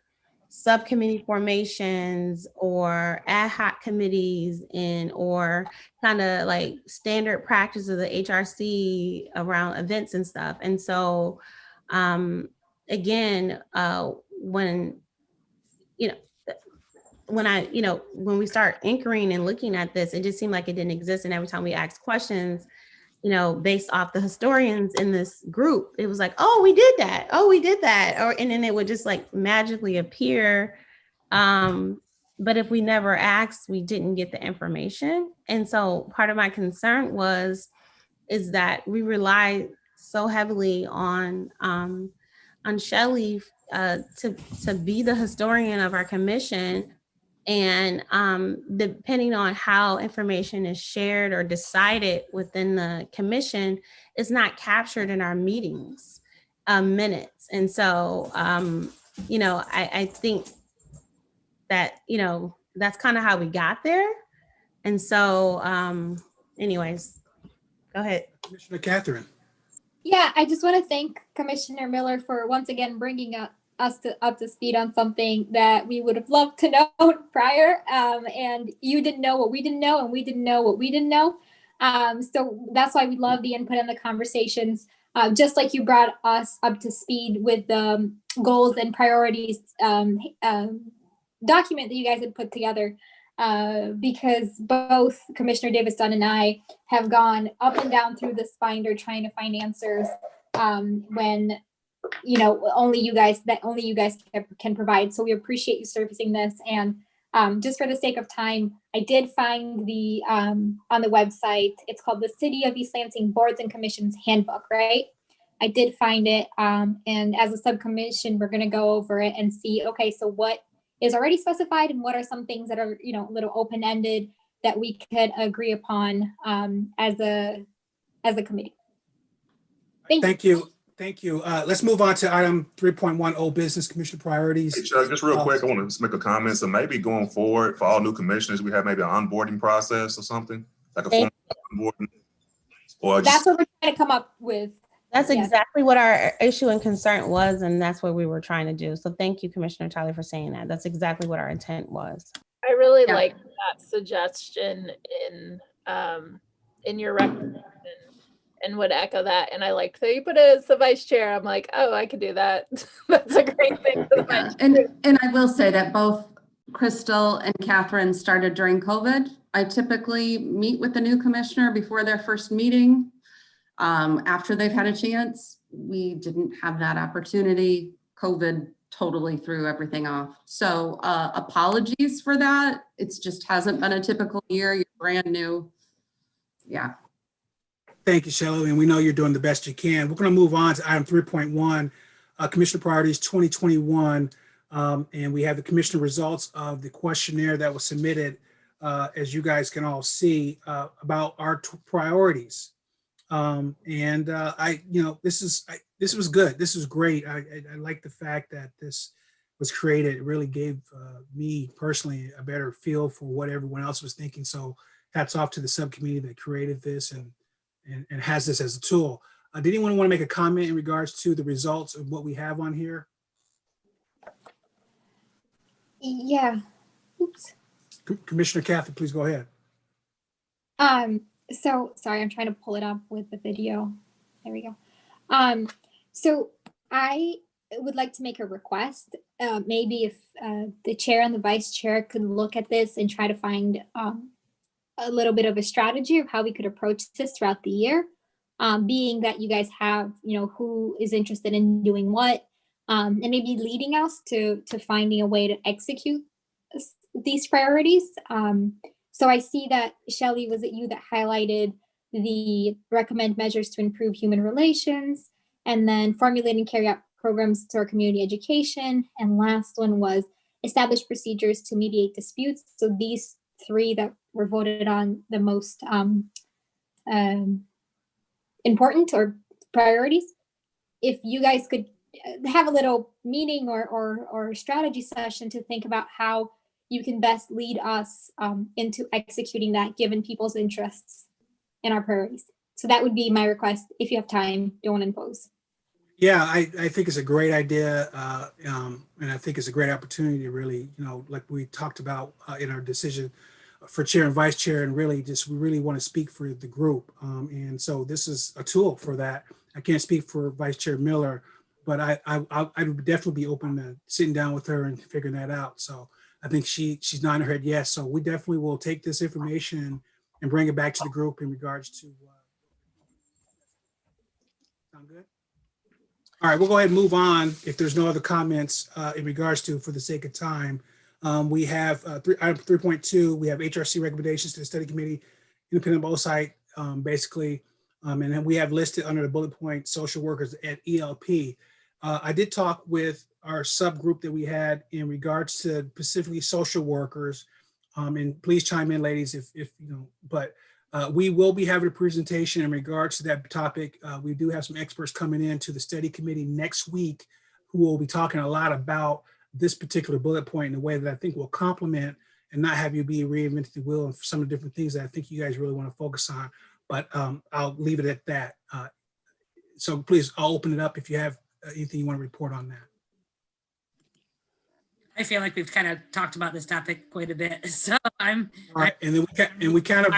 subcommittee formations or ad hoc committees or kind of like standard practice of the HRC around events and stuff. And so again, when we start anchoring and looking at this, it just seemed like it didn't exist. And every time we asked questions, based off the historians in this group, it was like, oh, we did that. Oh, we did that. And then it would just like magically appear. But if we never asked, we didn't get the information. And so part of my concern is that we rely so heavily on Shelly to be the historian of our commission. And depending on how information is shared or decided within the commission, is not captured in our meetings minutes. And so, I think that, that's kind of how we got there. And so, anyways, go ahead. Commissioner Catherine. Yeah, I just want to thank Commissioner Miller for once again bringing us up to speed on something that we would have loved to know prior. And you didn't know what we didn't know, and we didn't know what we didn't know. So that's why we love the input and the conversations. Just like you brought us up to speed with the goals and priorities document that you guys had put together. Because both Commissioner Davis Dunn and I have gone up and down through this binder trying to find answers when only you guys can provide. So we appreciate you surfacing this. And just for the sake of time, I did find the on the website, it's called the City of East Lansing Boards and Commissions Handbook, right? I did find it. And as a subcommission, we're going to go over it and see, okay, so what is already specified and what are some things that are, a little open-ended that we could agree upon as a committee. Thank you. Thank you. Let's move on to item 3.1, old business commission priorities. Hey, Chuck, just real quick, I want to make a comment. So maybe going forward for all new commissioners, we have maybe an onboarding process or something, like a formal onboarding. Or that's what we're trying to come up with. That's exactly what our issue and concern was, and that's what we were trying to do. So thank you, Commissioner Tyler, for saying that. That's exactly what our intent was. I really like that suggestion in your recommendation and would echo that. And I liked that you put it as the vice chair. I'm like, oh, I could do that. That's a great thing for the vice chair. And I will say that both Crystal and Catherine started during COVID. I typically meet with the new commissioner before their first meeting. After they've had a chance, we didn't have that opportunity. COVID totally threw everything off. So apologies for that. It's just hasn't been a typical year. You're brand new. Yeah. Thank you, Shelly. And we know you're doing the best you can. We're going to move on to item 3.1, Commissioner Priorities 2021. And we have the commissioner results of the questionnaire that was submitted, as you guys can all see, about our priorities. This was good. This was great. I like the fact that this was created. It really gave me personally a better feel for what everyone else was thinking. So hats off to the subcommittee that created this and has this as a tool. Did anyone want to make a comment in regards to the results of what we have on here? Yeah. Oops. Commissioner Cathy, please go ahead. So sorry, I'm trying to pull it up with the video. There we go. So I would like to make a request. Maybe if the chair and the vice chair could look at this and try to find a little bit of a strategy of how we could approach this throughout the year. Being that you guys have, who is interested in doing what, and maybe leading us to finding a way to execute these priorities. So I see that, Shelly, was it you that highlighted the recommend measures to improve human relations, and then formulate and carry out programs to our community education, and last one was establish procedures to mediate disputes. So these three that were voted on the most important or priorities. If you guys could have a little meeting or strategy session to think about how you can best lead us into executing that, given people's interests and our priorities. So that would be my request. If you have time, don't want to impose. Yeah, I think it's a great idea. And I think it's a great opportunity to really, like we talked about in our decision for chair and vice chair, and really we really want to speak for the group. And so this is a tool for that. I can't speak for Vice Chair Miller, but I would definitely be open to sitting down with her and figuring that out. So I think she's nodding her head yes. So we definitely will take this information and bring it back to the group in regards to. Sound good? All right, we'll go ahead and move on if there's no other comments in regards to, for the sake of time. We have item 3.2, we have HRC recommendations to the study committee, independent oversight, basically. And then we have listed under the bullet point social workers at ELP. I did talk with our subgroup that we had in regards to specifically social workers. And please chime in, ladies, if but we will be having a presentation in regards to that topic. We do have some experts coming in to the study committee next week who will be talking a lot about this particular bullet point in a way that I think will complement and not have you be reinventing the wheel and some of the different things that I think you guys really want to focus on. But I'll leave it at that. So please, I'll open it up if you have anything you want to report on that. I feel like we've kind of talked about this topic quite a bit, so I'm. All right, and then we kind of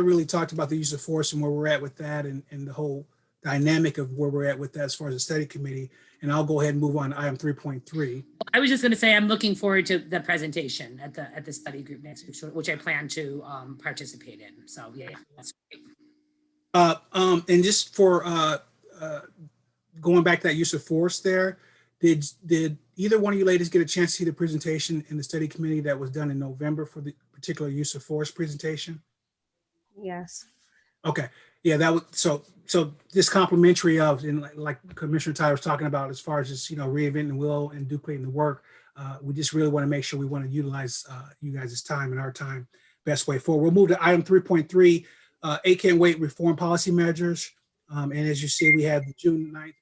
really talked about the use of force and where we're at with that, and the whole dynamic of where we're at with that as far as the study committee. And I'll go ahead and move on to item 3.3. I was just going to say I'm looking forward to the presentation at the study group next week, which I plan to participate in. So yeah, that's great. And just for going back to that use of force there, did either one of you ladies get a chance to see the presentation in the study committee that was done in November for the particular use of force presentation? Yes. Okay. Yeah, that was so this complimentary of, and like Commissioner Tyler was talking about, as far as just reinventing the wheel and duplicating the work, we just really want to make sure we want to utilize you guys' time and our time best way forward. We'll move to item 3.3, 8 can't wait reform policy measures. And as you see, we have the June 9th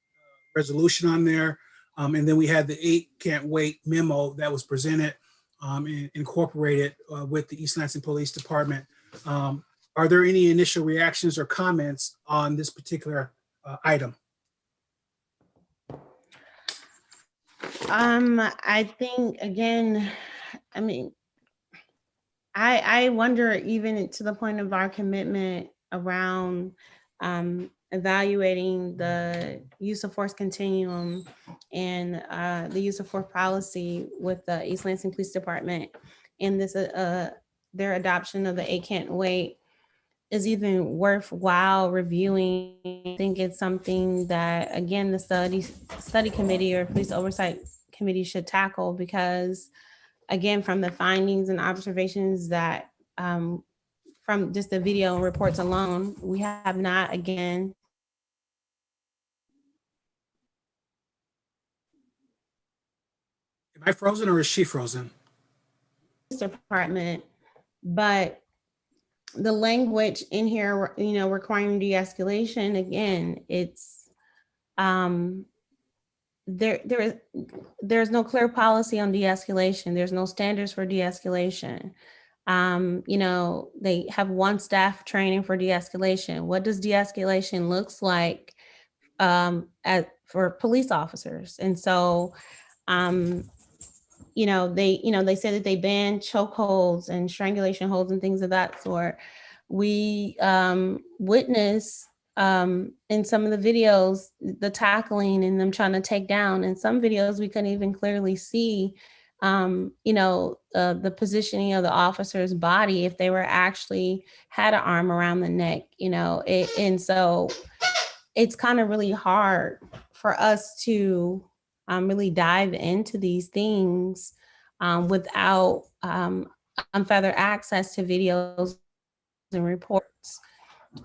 resolution on there. And then we had the 8 can't wait memo that was presented and incorporated with the East Lansing Police Department. Are there any initial reactions or comments on this particular item? I think, again, I mean, I wonder, even to the point of our commitment around evaluating the use of force continuum and the use of force policy with the East Lansing Police Department, and this their adoption of the 8 can't wait is even worthwhile reviewing. I think it's something that, again, the study committee or police oversight committee should tackle, because again, from the findings and observations that from just the video and reports alone, we have not, again, Am I frozen or is she frozen? Department, but the language in here, you know, requiring de-escalation, again, it's there's no clear policy on de-escalation. There's no standards for de-escalation. You know, they have one staff training for de-escalation. What does de-escalation looks like for police officers? And so, you know, they say that they ban chokeholds and strangulation holds and things of that sort. We witness in some of the videos, the tackling and them trying to take down. In some videos, we couldn't even clearly see, you know, the positioning of the officer's body if they were actually had an arm around the neck, you know. And so it's kind of really hard for us to really dive into these things without unfettered access to videos and reports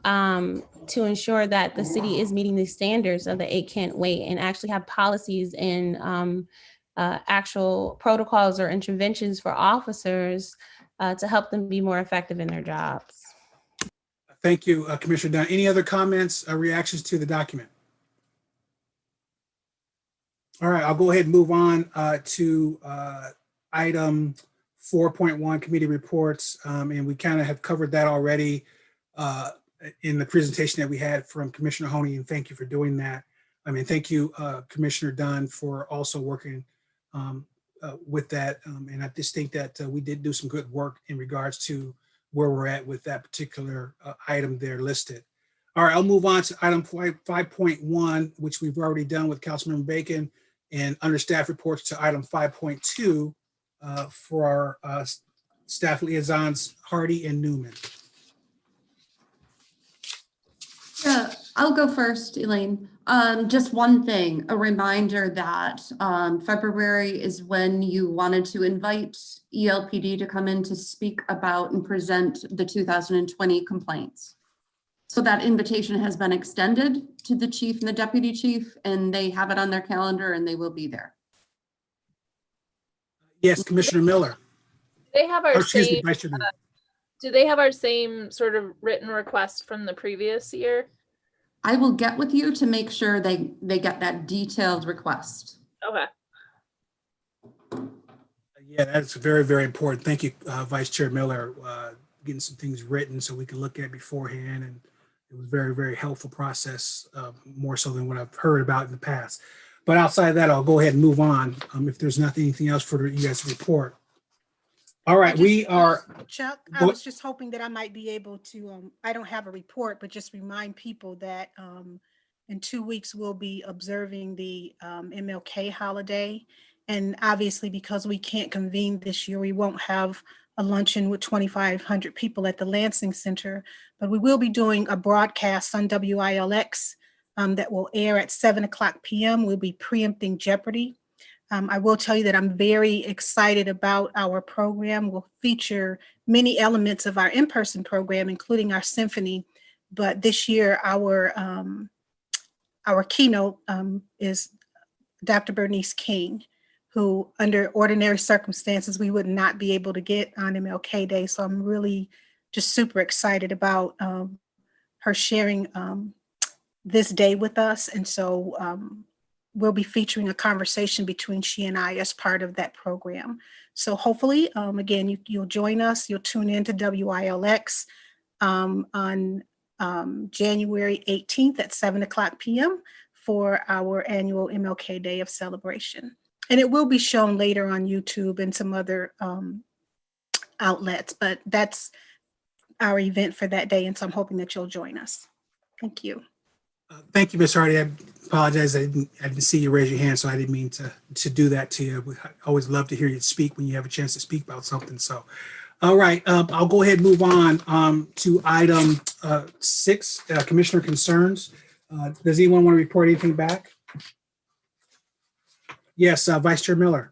to ensure that the city is meeting the standards of the 8 can't wait, and actually have policies and actual protocols or interventions for officers to help them be more effective in their jobs. Thank you, Commissioner Dunn. Any other comments or reactions to the document? All right, I'll go ahead and move on to item 4.1, committee reports. And we kind of have covered that already in the presentation that we had from Commissioner Honey, and thank you for doing that. I mean, thank you, Commissioner Dunn, for also working with that. And I just think that we did do some good work in regards to where we're at with that particular item there listed. All right, I'll move on to item 5.1, which we've already done with Councilmember Bacon, and under staff reports to item 5.2 for our staff liaisons, Hardy and Newman. Yeah, I'll go first, Elaine. Just one thing, a reminder that February is when you wanted to invite ELPD to come in to speak about and present the 2020 complaints. So that invitation has been extended to the chief and the deputy chief, and they have it on their calendar and they will be there. Yes, Commissioner Miller. They have our Excuse me, same, Vice Chair Miller. do they have our same sort of written request from the previous year? I will get with you to make sure they get that detailed request. Okay. Yeah, that's very, very important. Thank you, Vice Chair Miller, getting some things written so we can look at beforehand. And it was very, very helpful process, more so than what I've heard about in the past. But outside of that, I'll go ahead and move on if there's anything else for you guys to report. All right, we are. Chuck, I was just hoping that I might be able to, I don't have a report, but just remind people that in 2 weeks, we'll be observing the MLK holiday. And obviously, because we can't convene this year, we won't have a luncheon with 2,500 people at the Lansing Center, but we will be doing a broadcast on WILX that will air at 7:00 p.m. We'll be preempting Jeopardy. I will tell you that I'm very excited about our program. We'll feature many elements of our in-person program, including our symphony. But this year, our keynote is Dr. Bernice King, who under ordinary circumstances, we would not be able to get on MLK Day. So I'm really just super excited about her sharing this day with us. And so we'll be featuring a conversation between she and I as part of that program. So hopefully, again, you'll join us. You'll tune in to WILX on January 18th at 7:00 p.m. for our annual MLK Day of celebration. And it will be shown later on YouTube and some other outlets, but that's our event for that day. And so I'm hoping that you'll join us. Thank you. Thank you, Ms. Hardy. I apologize. I didn't see you raise your hand, so I didn't mean to do that to you. I always love to hear you speak when you have a chance to speak about something. So, all right, I'll go ahead and move on to item 6, Commissioner Concerns. Does anyone want to report anything back? Yes, Vice Chair Miller.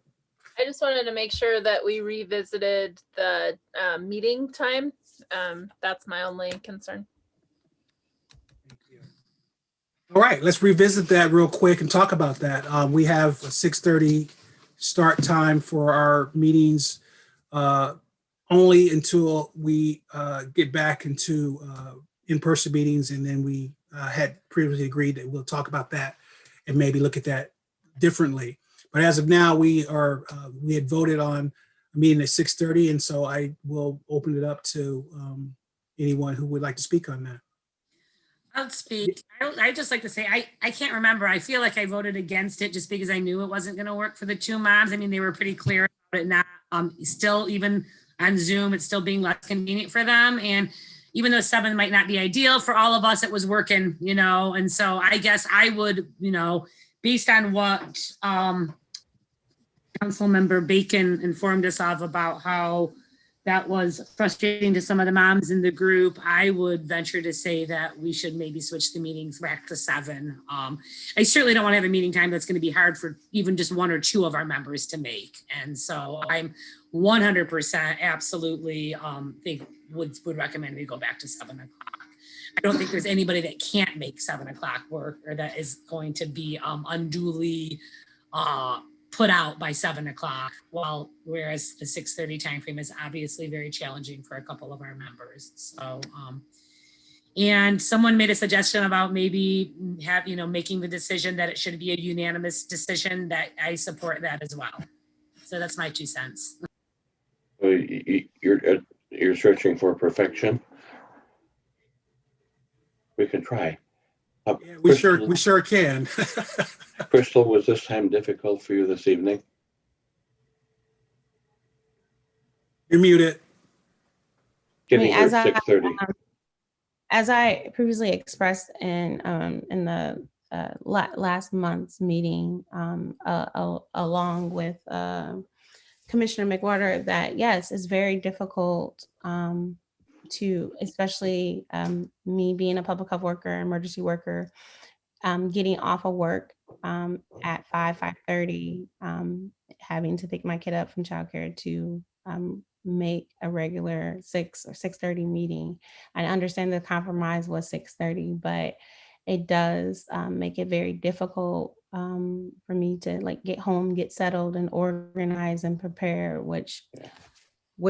I just wanted to make sure that we revisited the meeting time. That's my only concern. All right, let's revisit that real quick and talk about that. We have a 6:30 start time for our meetings only until we get back into in-person meetings. And then we had previously agreed that we'll talk about that and maybe look at that differently. But as of now, we had voted on a meeting at 6:30. And so I will open it up to anyone who would like to speak on that. I'll speak. I just like to say, I can't remember. I feel like I voted against it just because I knew it wasn't going to work for the two moms. I mean, they were pretty clear about it not. Still, even on Zoom, it's still being less convenient for them. And even though 7 might not be ideal for all of us, it was working, you know. And so I guess I would, you know, based on what Councilmember Bacon informed us of about how that was frustrating to some of the moms in the group, I would venture to say that we should maybe switch the meetings back to 7. I certainly don't want to have a meeting time that's going to be hard for even just 1 or 2 of our members to make. And so I'm 100% absolutely would recommend we go back to 7 o'clock. I don't think there's anybody that can't make 7 o'clock work or that is going to be unduly put out by 7 o'clock, whereas the 6:30 timeframe is obviously very challenging for a couple of our members. So, and someone made a suggestion about maybe making the decision that it should be a unanimous decision. That I support that as well. So that's my 2 cents. You're searching for perfection. We can try. Yeah, we sure can. Crystal, was this time difficult for you this evening? You're muted. Getting here at 6:30. As I previously expressed in the last month's meeting, along with Commissioner McWhorter, that yes, it's very difficult to, especially me being a public health worker, emergency worker, getting off of work at 5:30, having to pick my kid up from childcare to make a regular 6 or 6:30 meeting. I understand the compromise was 6:30, but it does make it very difficult for me to get home, get settled and organize and prepare, which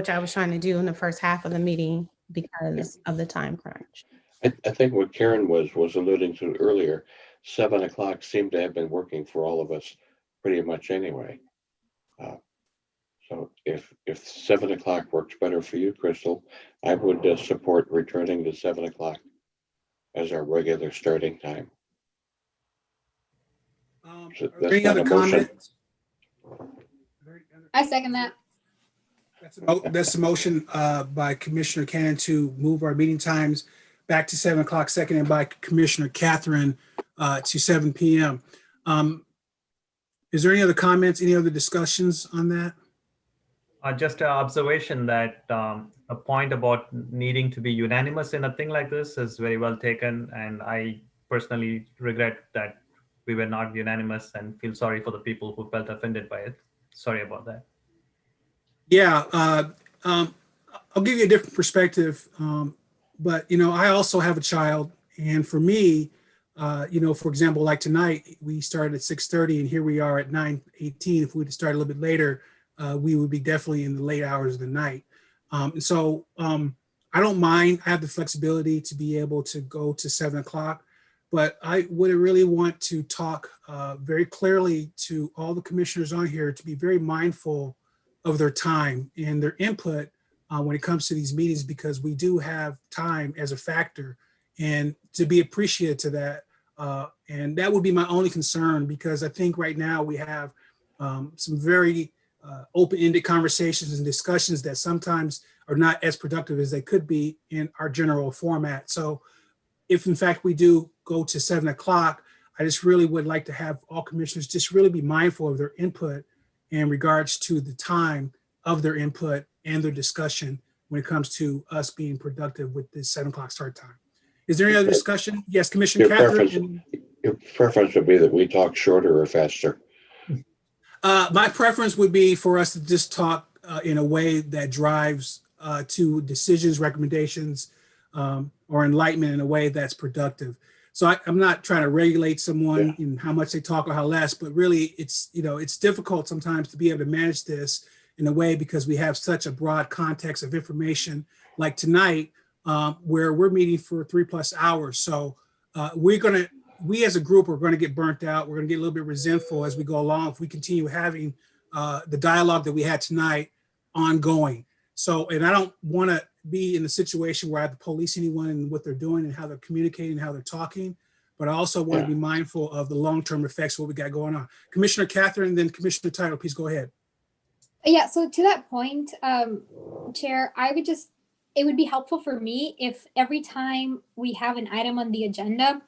I was trying to do in the first half of the meeting because of the time crunch. I think what Karen was alluding to earlier, 7 o'clock seemed to have been working for all of us pretty much anyway. So if 7 o'clock works better for you, Crystal, I would support returning to 7 o'clock as our regular starting time. So that's any not other a motion. comments? I second that. That's a motion by Commissioner Cannon to move our meeting times back to 7 o'clock, seconded by Commissioner Catherine to 7 p.m. Is there any other comments, any other discussions on that? Just an observation that a point about needing to be unanimous in a thing like this is very well taken. And I personally regret that we were not unanimous and feel sorry for the people who felt offended by it. Sorry about that. Yeah, I'll give you a different perspective. But, I also have a child. And for me, for example, like tonight, we started at 6:30 and here we are at 9:18. If we would start a little bit later, we would be definitely in the late hours of the night. And so I don't mind. I have the flexibility to be able to go to 7 o'clock, but I would really want to talk very clearly to all the commissioners on here to be very mindful of their time and their input when it comes to these meetings, because we do have time as a factor, and to be appreciative to that. And that would be my only concern, because I think right now we have some very open-ended conversations and discussions that sometimes are not as productive as they could be in our general format. So if in fact we do go to 7 o'clock, I just really would like to have all commissioners just really be mindful of their input in regards to the time of their input and their discussion when it comes to us being productive with this 7 o'clock start time. Is there any other discussion? Yes, Commissioner Catherine. Your preference would be that we talk shorter or faster? My preference would be for us to just talk in a way that drives to decisions, recommendations, or enlightenment in a way that's productive. So I'm not trying to regulate someone in how much they talk or how less, but really it's, you know, it's difficult sometimes to be able to manage this in a way because we have such a broad context of information like tonight, where we're meeting for 3+ hours. So we as a group are going to get burnt out. We're going to get a little bit resentful as we go along if we continue having the dialogue that we had tonight ongoing. So, and I don't want to be in the situation where I have to police anyone and what they're doing and how they're communicating, how they're talking, but I also want to be mindful of the long-term effects of what we got going on. Commissioner Catherine, then Commissioner Title, please go ahead. Yeah, so to that point, Chair, it would be helpful for me if every time we have an item on the agenda,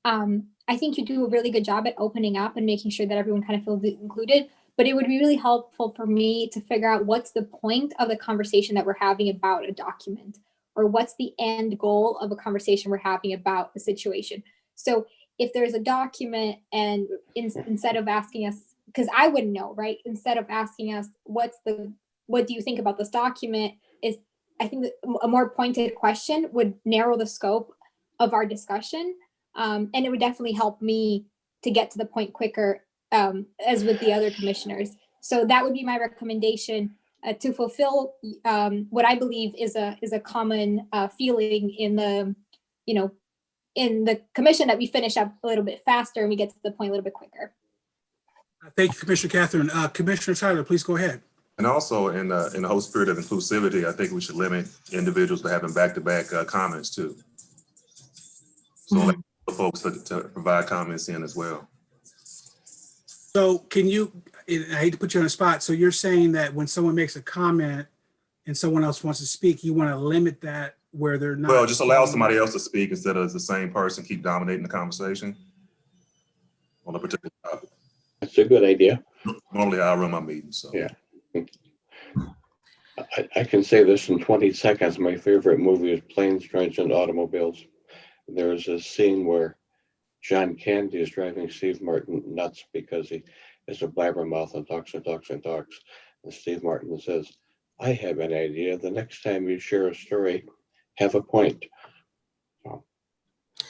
I think you do a really good job at opening up and making sure that everyone kind of feels included. But it would be really helpful for me to figure out what's the point of the conversation that we're having about a document, or what's the end goal of a conversation we're having about a situation. So if there's a document and instead of asking us, because I wouldn't know, right? Instead of asking us, what do you think about this document? I think that a more pointed question would narrow the scope of our discussion. And it would definitely help me to get to the point quicker, as with the other commissioners. So that would be my recommendation to fulfill what I believe is a common feeling in the, in the commission, that we finish up a little bit faster and we get to the point a little bit quicker. Thank you, Commissioner Catherine. Commissioner Tyler, please go ahead. And also in the whole spirit of inclusivity, I think we should limit individuals to having back-to-back comments too. So let folks to provide comments in as well. So can you, I hate to put you on the spot, so you're saying that when someone makes a comment and someone else wants to speak, you want to limit that where they're not? Well, just allow somebody else to speak instead of the same person keep dominating the conversation on a particular topic. That's a good idea. Normally I run my meetings, so. Yeah. I can say this in 20 seconds. My favorite movie is Planes, Trains, and Automobiles. There's a scene where John Candy is driving Steve Martin nuts because he is a blabbermouth and talks and talks and talks. And Steve Martin says, I have an idea. The next time you share a story, have a point. So.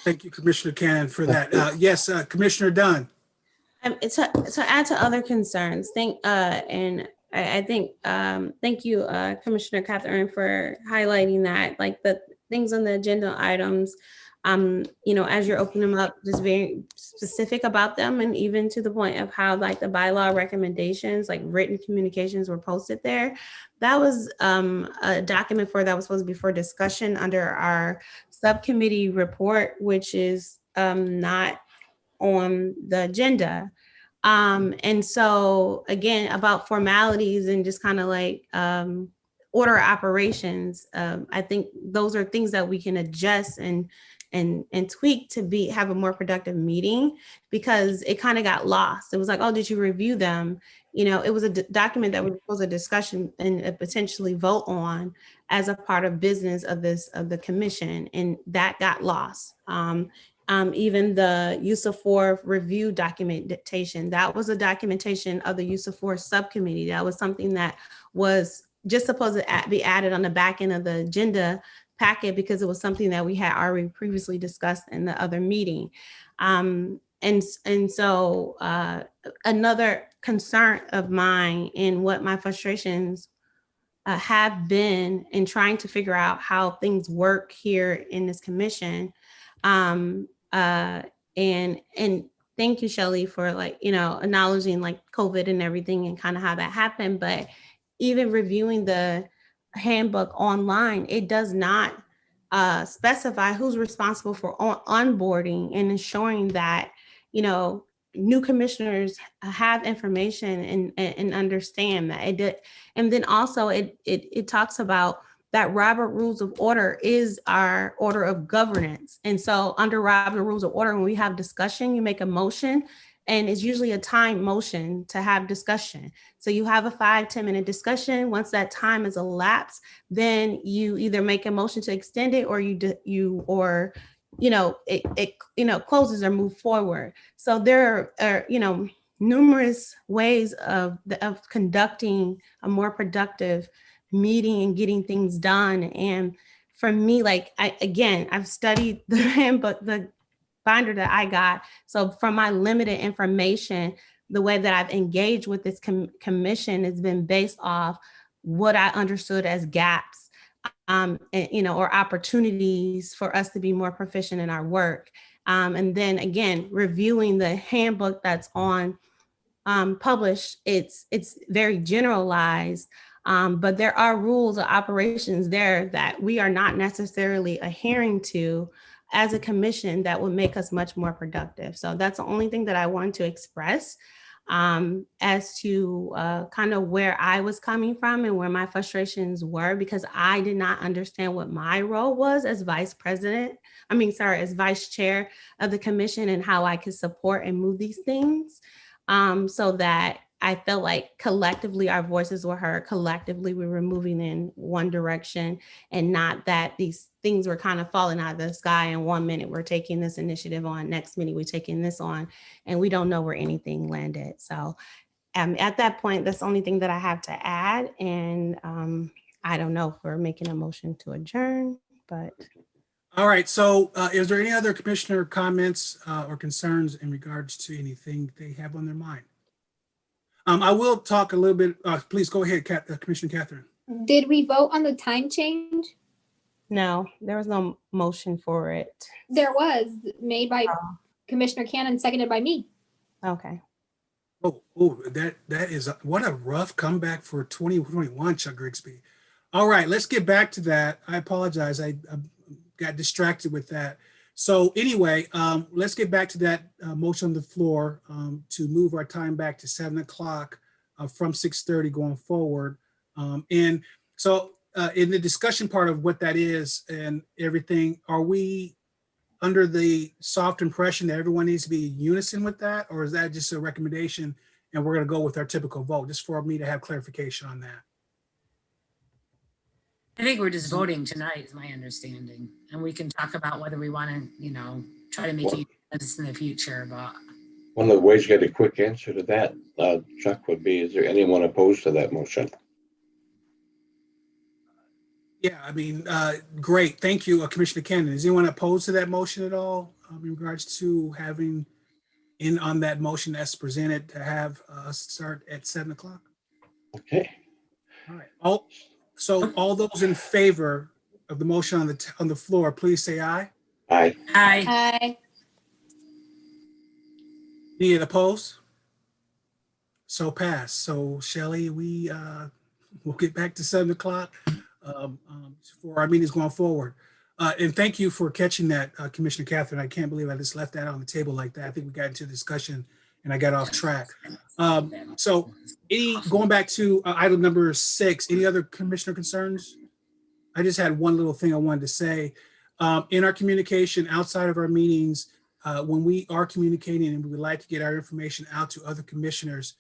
Thank you, Commissioner Cannon, for that. Yes, Commissioner Dunn. To add to other concerns, thank you, Commissioner Catherine, for highlighting that, like the things on the agenda items, as you're opening them up, just very specific about them, and even to the point of how like the bylaw recommendations, like written communications were posted there. That was a document that was supposed to be for discussion under our subcommittee report, which is not on the agenda. And so again, about formalities and just kind of like order operations, I think those are things that we can adjust and tweak to have a more productive meeting, because it kind of got lost. It was like, oh, did you review them? It was a document that was a discussion and potentially vote on as a part of business of the commission, and that got lost. Even the use of force review documentation, that was a documentation of the use of force subcommittee. That was something that was just supposed to be added on the back end of the agenda packet, because it was something that we had already previously discussed in the other meeting. And so another concern of mine, and what my frustrations have been in trying to figure out how things work here in this commission. And thank you, Shelly, for acknowledging like COVID and everything and kind of how that happened. But even reviewing the handbook online, it does not specify who's responsible for onboarding and ensuring that, new commissioners have information and understand that it did. And then also it talks about that Robert Rules of Order is our order of governance. And so under Robert Rules of Order, when we have discussion, you make a motion, and it's usually a timed motion to have discussion. So you have a 5-10 minute discussion. Once that time is elapsed, then you either make a motion to extend it, or it closes or move forward. So there are numerous ways of conducting a more productive meeting and getting things done. And for me, I've studied the handbook, the binder that I got. So from my limited information, the way that I've engaged with this commission has been based off what I understood as gaps, and, or opportunities for us to be more proficient in our work. And then again, reviewing the handbook that's on published, it's very generalized, but there are rules of operations there that we are not necessarily adhering to as a commission that would make us much more productive. So that's the only thing that I want to express as to kind of where I was coming from and where my frustrations were, because I did not understand what my role was as vice chair of the commission and how I could support and move these things, so that I felt like collectively our voices were heard, collectively we were moving in one direction, and not that these things were kind of falling out of the sky and 1 minute we're taking this initiative on, next minute we're taking this on, and we don't know where anything landed. So at that point, that's the only thing that I have to add. And I don't know if we're making a motion to adjourn, but. All right, so is there any other commissioner comments or concerns in regards to anything they have on their mind? I will talk a little bit. Please go ahead, Commissioner Catherine. Did we vote on the time change? No, there was no motion for it. There was, made by Commissioner Cannon, seconded by me. Okay. Oh, that is what a rough comeback for 2021, Chuck Grigsby. All right, let's get back to that. I apologize. I got distracted with that. So anyway, let's get back to that motion on the floor to move our time back to 7 o'clock from 6:30 going forward. And so in the discussion part of what that is and everything, are we under the soft impression that everyone needs to be in unison with that? Or is that just a recommendation and we're going to go with our typical vote, just for me to have clarification on that? I think we're just voting tonight, is my understanding. And we can talk about whether we want to, try to make this in the future. But one of the ways to get a quick answer to that, Chuck, would be, is there anyone opposed to that motion? Yeah, I mean, great. Thank you, Commissioner Cannon. Is anyone opposed to that motion at all in regards to having in on that motion as presented to have us start at 7 o'clock? Okay. All right. So all those in favor of the motion on the floor, please say aye. Aye. Aye. Aye. Any opposed? So pass. So Shelly, we'll get back to 7 o'clock for our meetings going forward. And thank you for catching that, Commissioner Catherine. I can't believe I just left that on the table like that. I think we got into discussion and I got off track. So going back to item number 6, any other commissioner concerns? I just had one little thing I wanted to say. In our communication outside of our meetings, when we are communicating and we would like to get our information out to other commissioners,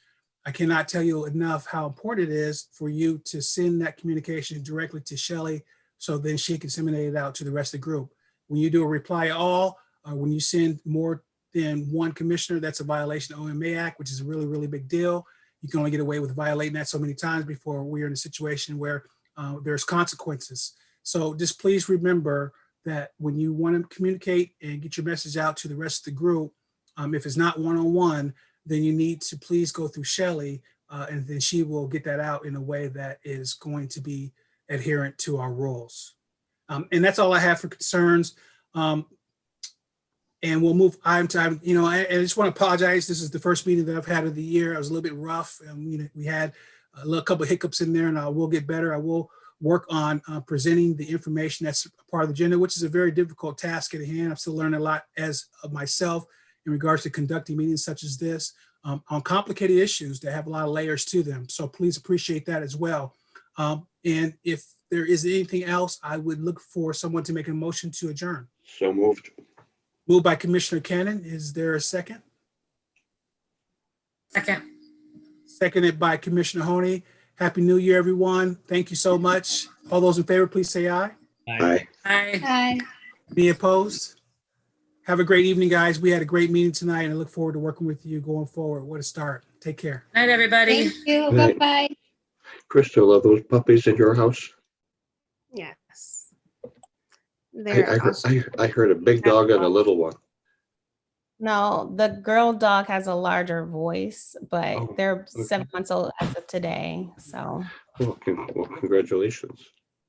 I cannot tell you enough how important it is for you to send that communication directly to Shelly, so then she can disseminate it out to the rest of the group. When you do a reply all, when you send more than one commissioner, that's a violation of the OMA Act, which is a really, really big deal. You can only get away with violating that so many times before we're in a situation where there's consequences. So just please remember that when you want to communicate and get your message out to the rest of the group, if it's not one-on-one, then you need to please go through Shelly, and then she will get that out in a way that is going to be adherent to our rules. And that's all I have for concerns. And we'll move item to item. I just want to apologize. This is the first meeting that I've had of the year. I was a little bit rough, and we had a couple of hiccups in there, and I will get better. I will work on presenting the information that's part of the agenda, which is a very difficult task at hand. I'm still learning a lot as of myself in regards to conducting meetings such as this on complicated issues that have a lot of layers to them. So please appreciate that as well. And if there is anything else, I would look for someone to make a motion to adjourn. So moved. Moved by Commissioner Cannon. Is there a second? Second. Seconded by Commissioner Honey. Happy New Year, everyone. Thank you so much. All those in favor, please say aye. Aye. Aye. Aye. Any opposed? Have a great evening, guys. We had a great meeting tonight, and I look forward to working with you going forward. What a start. Take care. Night, everybody. Thank you. Good night. Bye-bye. Crystal, are those puppies in your house? Yes. I heard a big dog and a little one. No, the girl dog has a larger voice, but Oh, they're okay. 7 months old as of today. So Well, congratulations.